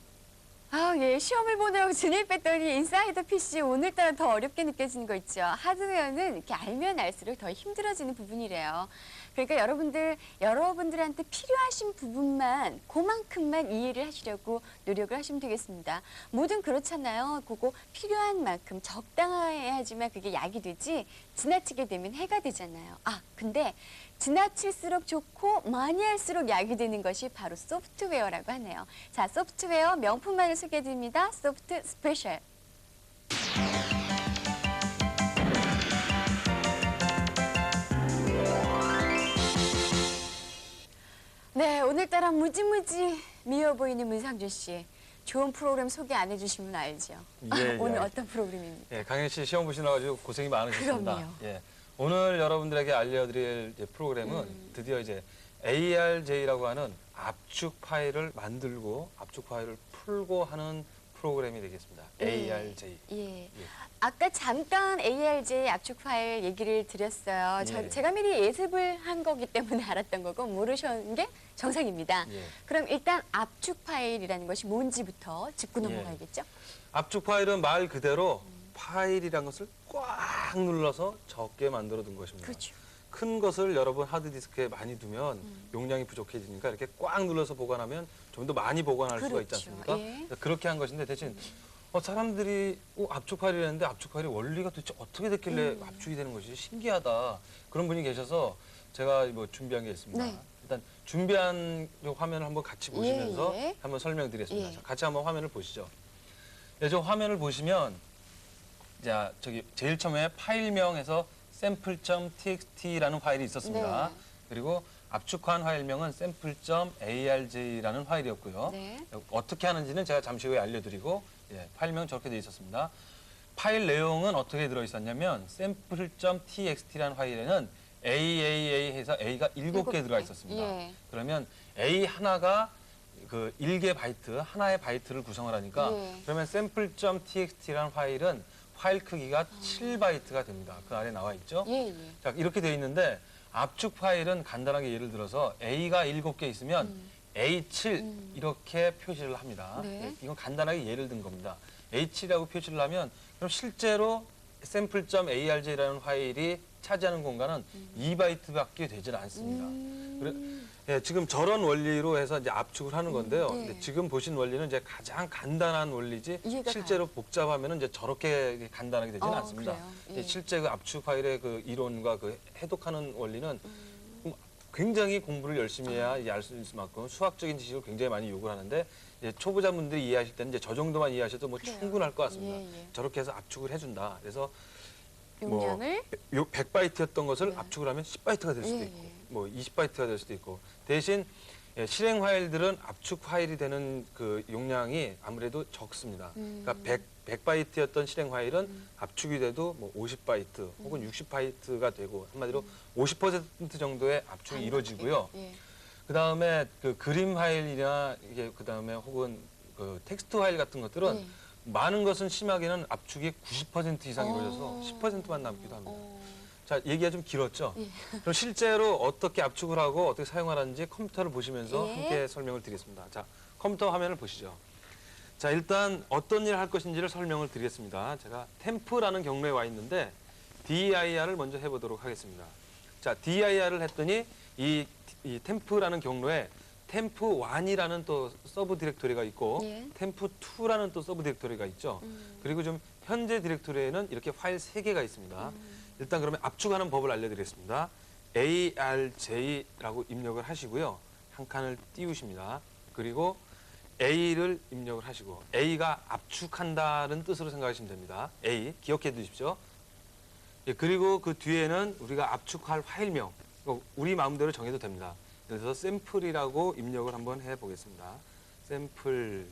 예, 시험을 보느라고 진을 뺐더니 인사이더 PC 오늘따라 더 어렵게 느껴지는 거 있죠. 하드웨어는 이렇게 알면 알수록 더 힘들어지는 부분이래요. 그러니까 여러분들한테 필요하신 부분만 그만큼만 이해를 하시려고 노력을 하시면 되겠습니다. 뭐든 그렇잖아요. 그거 필요한 만큼 적당해야지만 그게 약이 되지 지나치게 되면 해가 되잖아요. 근데 지나칠수록 좋고 많이 할수록 약이 되는 것이 바로 소프트웨어라고 하네요. 자, 소프트웨어 명품만을 소개해드립니다. 소프트 스페셜. 네, 오늘따라 무지무지 미워 보이는 문상준 씨. 좋은 프로그램 소개 안 해주시면 알죠.
예,
오늘
예.
어떤 프로그램입니까?
예, 강현 씨 시험 보시느라고 고생이 많으셨습니다.
그럼요.
예. 오늘 여러분들에게 알려드릴 이제 프로그램은 드디어 이제 ARJ라고 하는 압축 파일을 만들고 압축 파일을 풀고 하는 프로그램이 되겠습니다. ARJ.
예. 아까 잠깐 ARJ 압축 파일 얘기를 드렸어요.
예.
제가 미리 예습을 한 거기 때문에 알았던 거고 모르셨는 게 정상입니다.
예.
그럼 일단 압축 파일이라는 것이 뭔지부터 짚고
예.
넘어가야겠죠?
압축 파일은 말 그대로 파일이라는 것을 꽉 눌러서 적게 만들어 둔 것입니다.
그렇죠.
큰 것을 여러분 하드디스크에 많이 두면 용량이 부족해지니까 이렇게 꽉 눌러서 보관하면 좀 더 많이 보관할 수가 있지
그렇죠.
않습니까?
예.
그렇게 한 것인데 대신 사람들이 압축 파일이라는데 압축 파일의 원리가 도대체 어떻게 됐길래 압축이 되는 것이 신기하다. 그런 분이 계셔서 제가 뭐 준비한 게 있습니다.
네.
일단 준비한 요 화면을 한번 같이 보시면서
예.
한번 설명드리겠습니다.
예.
자, 같이 한번 화면을 보시죠. 네, 저 화면을 보시면 자, 저기 제일 처음에 파일명에서 sample.txt라는 파일이 있었습니다.
네.
그리고 압축한 파일명은 sample.arj라는 파일이었고요.
네.
어떻게 하는지는 제가 잠시 후에 알려드리고 파일명은 저렇게 되어 있었습니다. 파일 내용은 어떻게 들어있었냐면 sample.txt라는 파일에는 AAA 해서 A가 7개 들어가 있었습니다.
예.
그러면 A 하나가 그 1개 바이트, 하나의 바이트를 구성을 하니까
예.
그러면 sample.txt라는 파일은 파일 크기가 7바이트가 됩니다. 그 아래 나와 있죠?
예, 예.
자, 이렇게 되어 있는데 압축 파일은 간단하게 예를 들어서 A가 7개 있으면 A7 이렇게 표시를 합니다.
네.
이건 간단하게 예를 든 겁니다. A7이라고 표시를 하면 그럼 실제로 sample.arj라는 파일이 차지하는 공간은 2바이트밖에 되질 않습니다. 지금 저런 원리로 해서 이제 압축을 하는 건데요.
네.
근데 지금 보신 원리는 이제 가장 간단한 원리지
이해가
실제로 복잡하면 이제 저렇게 간단하게 되지는 않습니다.
그래요?
이제
예.
실제 그 압축 파일의 그 이론과 그 해독하는 원리는 굉장히 공부를 열심히 해야 알 수 있을 만큼 수학적인 지식을 굉장히 많이 요구를 하는데 이제 초보자분들이 이해하실 때는 이제 저 정도만 이해하셔도 뭐
그래요.
충분할 것 같습니다.
예, 예.
저렇게 해서 압축을 해준다. 그래서
용량을
요 100바이트였던 것을
네.
압축을 하면 10바이트가 될 수도
예,
있고
예.
뭐 20바이트가 될 수도 있고 대신 실행 파일들은 압축 파일이 되는 그 용량이 아무래도 적습니다. 그러니까 100바이트였던 실행 파일은 압축이 돼도 뭐 50바이트 혹은 60바이트가 되고 한마디로 50% 정도의 압축이 이루어지고요.
예.
그다음에 그 그림 파일이나 이게 그다음에 혹은 그 텍스트 파일 같은 것들은
예.
많은 것은 심하게는 압축이 90% 이상 이루어져서 10%만 남기도 합니다. 자, 얘기가 좀 길었죠?
예.
그럼 실제로 어떻게 압축을 하고 어떻게 사용하는지 컴퓨터를 보시면서
예.
함께 설명을 드리겠습니다. 자, 컴퓨터 화면을 보시죠. 자, 일단 어떤 일을 할 것인지를 설명을 드리겠습니다. 제가 템프라는 경로에 와 있는데 dir을 먼저 해보도록 하겠습니다. 자, dir을 했더니 이 템프라는 경로에 템프1이라는 또 서브 디렉토리가 있고
예.
템프2라는 또 서브 디렉토리가 있죠. 그리고 좀 현재 디렉토리에는 이렇게 파일 3개가 있습니다. 일단 그러면 압축하는 법을 알려드리겠습니다. ARJ라고 입력을 하시고요. 한 칸을 띄우십니다. 그리고 A를 입력을 하시고 A가 압축한다는 뜻으로 생각하시면 됩니다. A 기억해 두십시오. 예, 그리고 그 뒤에는 우리가 압축할 파일명 이거 우리 마음대로 정해도 됩니다. 그래서 샘플이라고 입력을 한번 해보겠습니다. sample.arj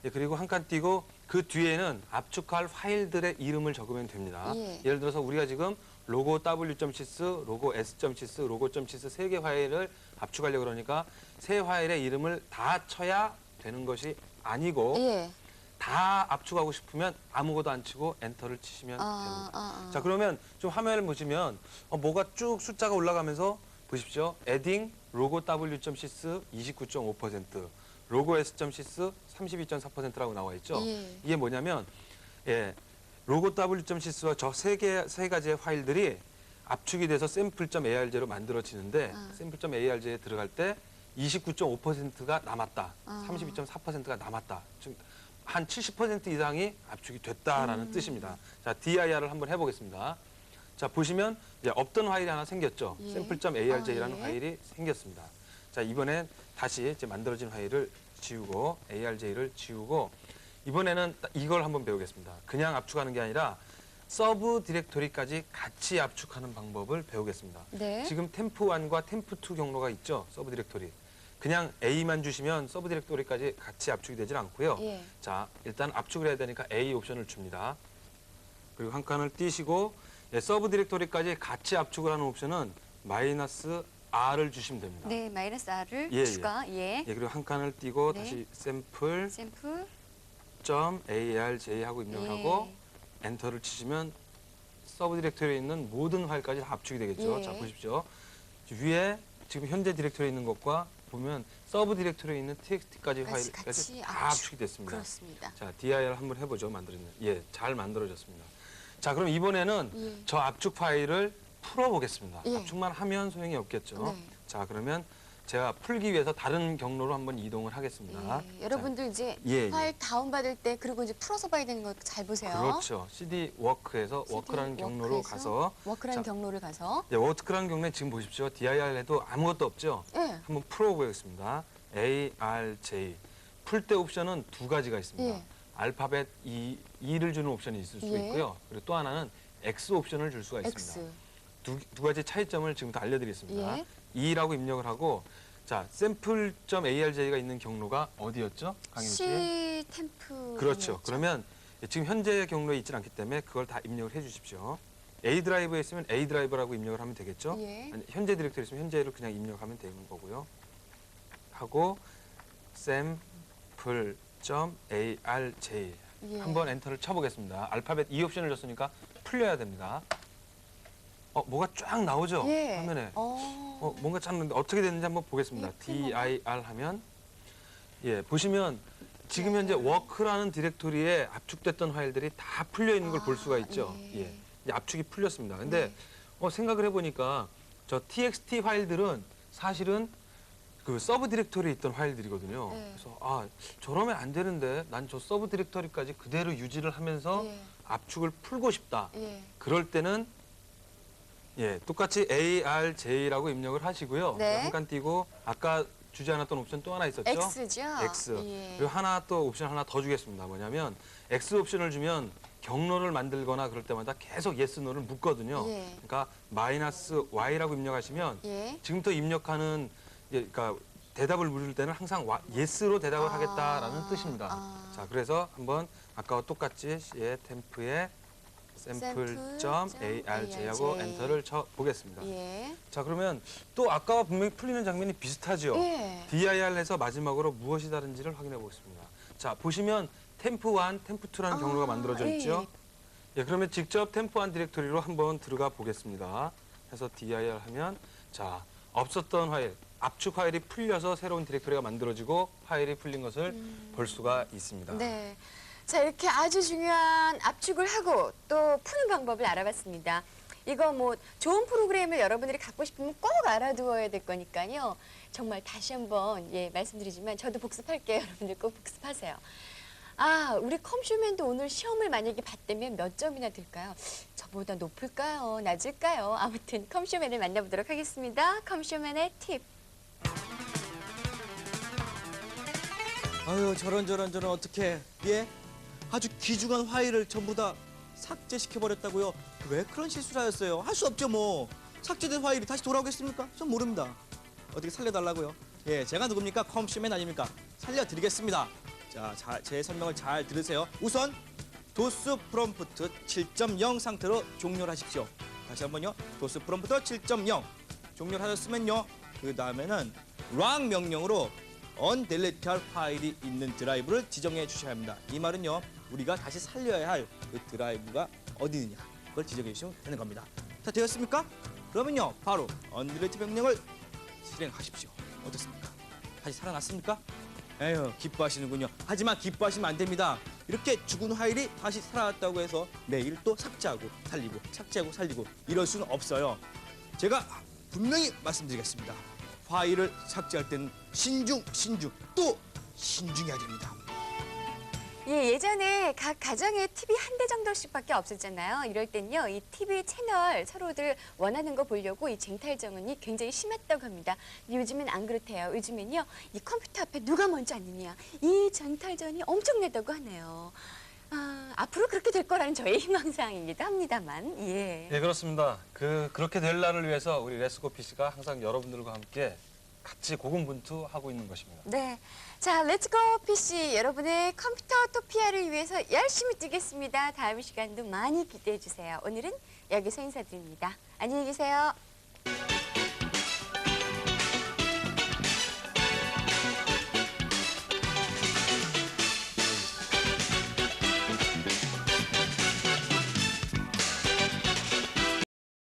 예, 그리고 한 칸 띄고 그 뒤에는 압축할 파일들의 이름을 적으면 됩니다.
예.
예를 들어서 우리가 지금 로고 w.sys, 로고 s.sys, 로고.sys 세 개 파일을 압축하려고 그러니까 세 파일의 이름을 다 쳐야 되는 것이 아니고
예.
다 압축하고 싶으면 아무것도 안 치고 엔터를 치시면 됩니다. 자, 그러면 좀 화면을 보시면 뭐가 쭉 숫자가 올라가면서 보십시오. adding 로고 w.sys 29.5%, 로고 s.sys 32.4%라고 나와 있죠.
예.
이게 뭐냐면 로고 w.sys와 저 세 가지의 파일들이 압축이 돼서 sample.arj로 만들어지는데 sample.arj에 들어갈 때 29.5%가 남았다. 32.4%가 남았다. 즉 한 70% 이상이 압축이 됐다라는 뜻입니다. 자, dir을 한번 해보겠습니다. 자, 보시면 이제 없던 파일이 하나 생겼죠.
예.
sample.arj라는
예.
파일이 생겼습니다. 자, 이번엔 다시 이제 만들어진 파일을 지우고 arj를 지우고 이번에는 이걸 한번 배우겠습니다. 그냥 압축하는 게 아니라 서브 디렉토리까지 같이 압축하는 방법을 배우겠습니다.
네.
지금 템프1과 템프2 경로가 있죠. 서브 디렉토리. 그냥 A만 주시면 서브 디렉토리까지 같이 압축이 되질 않고요.
예.
자, 일단 압축을 해야 되니까 A 옵션을 줍니다. 그리고 한 칸을 띄시고 서브 디렉토리까지 같이 압축을 하는 옵션은 마이너스 R을 주시면 됩니다.
네, 마이너스 R을
예,
추가. 예.
그리고 한 칸을 띄고
네.
다시 샘플
샘플.
.arj 하고 입력을
예.
하고 엔터를 치시면 서브 디렉토리에 있는 모든 파일까지 다 압축이 되겠죠.
예.
자, 보십시오. 위에 지금 현재 디렉토리에 있는 것과 보면 서브 디렉토리에 있는 txt까지
같이
파일까지 다 압축이 됐습니다.
그렇습니다.
자, dir 한번 해보죠. 만들었네. 예, 잘 만들어졌습니다. 자, 그럼 이번에는
예.
저 압축 파일을 풀어보겠습니다.
예.
압축만 하면 소용이 없겠죠.
네.
자, 그러면 제가 풀기 위해서 다른 경로로 한번 이동을 하겠습니다.
예. 여러분들 이제
예, 예.
파일 다운받을 때 그리고 이제 풀어서 봐야 되는 거 잘 보세요.
그렇죠. CD 워크에서
CD
워크라는 경로로
워크에서
가서
워크라는
자,
경로를 가서
예, 워크라는 경로에 지금 보십시오. dir 해도 아무것도 없죠.
예.
한번 풀어보겠습니다. arj 풀 때 옵션은 두 가지가 있습니다.
예.
알파벳 2를 주는 옵션이 있을 수
예.
있고요. 그리고 또 하나는 X 옵션을 줄 수가 있습니다.
X.
두 가지 차이점을 지금부터 알려드리겠습니다.
예.
2라고 입력을 하고 자 샘플.arj가 있는 경로가 어디였죠? 강윤 씨?
C 템프.
그렇죠. 그러면 지금 현재 경로에 있지 않기 때문에 그걸 다 입력을 해주십시오. A 드라이브에 있으면 A 드라이브라고 입력을 하면 되겠죠.
예.
아니, 현재 디렉토리 있으면 현재를 그냥 입력하면 되는 거고요. 하고 sample.arj
예.
한번 엔터를 쳐보겠습니다. 알파벳 E 옵션을 줬으니까 풀려야 됩니다. 뭐가 쫙 나오죠?
예.
화면에.
어.
뭔가 찾는데 어떻게 됐는지 한번 보겠습니다.
예, 큰
dir 하면 예 보시면 지금 현재
네.
워크라는 디렉토리에 압축됐던 파일들이 다 풀려 있는 걸 볼 수가 있죠.
예.
예. 이제 압축이 풀렸습니다. 근데
네.
생각을 해보니까 저 txt 파일들은 사실은 그 서브 디렉토리에 있던 파일들이거든요.
네.
그래서 저러면 안 되는데 난 저 서브 디렉토리까지 그대로 유지를 하면서
예.
압축을 풀고 싶다.
예.
그럴 때는 예, 똑같이 ARJ라고 입력을 하시고요.
네.
한 칸 띄고 아까 주지 않았던 옵션 또 하나 있었죠?
X죠.
X.
예.
그리고 하나 또 옵션 하나 더 주겠습니다. 뭐냐면 X 옵션을 주면 경로를 만들거나 그럴 때마다 계속 yes, no를 묻거든요.
예.
그러니까 마이너스 Y라고 입력하시면
예.
지금부터 입력하는 그러니까 대답을 물을 때는 항상 yes로 대답을
아.
하겠다라는 뜻입니다.
아.
자, 그래서 한번 아까와 똑같이 C의 템프에 sample.arj하고 엔터를 쳐 보겠습니다.
예.
자, 그러면 또 아까와 분명히 풀리는 장면이 비슷하죠.
예.
dir해서 마지막으로 무엇이 다른지를 확인해 보겠습니다. 자, 보시면 템프1, 템프2라는 경로가 만들어져
예.
있죠. 예, 그러면 직접 템프1 디렉토리로 한번 들어가 보겠습니다. 해서 dir 하면 자, 없었던 파일, 압축 파일이 풀려서 새로운 디렉토리가 만들어지고 파일이 풀린 것을 볼 수가 있습니다.
네. 자, 이렇게 아주 중요한 압축을 하고 또 푸는 방법을 알아봤습니다. 이거 뭐 좋은 프로그램을 여러분들이 갖고 싶으면 꼭 알아두어야 될 거니까요. 정말 다시 한번 말씀드리지만 저도 복습할게요. 여러분들 꼭 복습하세요. 우리 컴쇼맨도 오늘 시험을 만약에 봤다면 몇 점이나 들까요? 저보다 높을까요? 낮을까요? 아무튼 컴쇼맨을 만나보도록 하겠습니다. 컴쇼맨의 팁.
아유 저런 어떻게 예? 아주 귀중한 파일을 전부 다 삭제시켜 버렸다고요? 왜 그런 실수를 하였어요? 할 수 없죠 뭐. 삭제된 파일이 다시 돌아오겠습니까? 전 모릅니다. 어떻게 살려달라고요? 예, 제가 누굽니까? 컴쇼맨 아닙니까? 살려드리겠습니다. 자, 제 설명을 잘 들으세요. 우선 도스 프롬프트 7.0 상태로 종료를 하십시오. 다시 한번요. 도스 프롬프트 7.0 종료를 하셨으면요. 그 다음에는 run 명령으로 undelete 할 파일이 있는 드라이브를 지정해 주셔야 합니다. 이 말은요. 우리가 다시 살려야 할 그 드라이브가 어디 있느냐 그걸 지정해 주시면 되는 겁니다. 자, 되었습니까? 그러면요. 바로 undelete 명령을 실행하십시오. 어떻습니까? 다시 살아났습니까? 에휴, 기뻐하시는군요. 하지만 기뻐하시면 안 됩니다. 이렇게 죽은 파일이 다시 살아났다고 해서 매일 또 삭제하고 살리고 삭제하고 살리고 이럴 수는 없어요. 제가 분명히 말씀드리겠습니다. 파일을 삭제할 때는 신중 또 신중해야 됩니다.
예, 예전에 각 가정에 TV 한 대 정도씩밖에 없었잖아요. 이럴 땐요, 이 TV 채널 서로들 원하는 거 보려고 이 쟁탈전이 굉장히 심했다고 합니다. 근데 요즘엔 안 그렇대요. 요즘엔요, 이 컴퓨터 앞에 누가 먼저 앉느냐, 이 쟁탈전이 엄청나다고 하네요. 앞으로 그렇게 될 거라는 저의 희망사항이기도 합니다만, 예.
예, 그렇습니다. 그렇게 될 날을 위해서 우리 레스코 PC가 항상 여러분들과 함께 같이 고군분투하고 있는 것입니다.
네. 자, 렛츠고 PC. 여러분의 컴퓨터 토피아를 위해서 열심히 뛰겠습니다. 다음 시간도 많이 기대해 주세요. 오늘은 여기서 인사드립니다. 안녕히 계세요.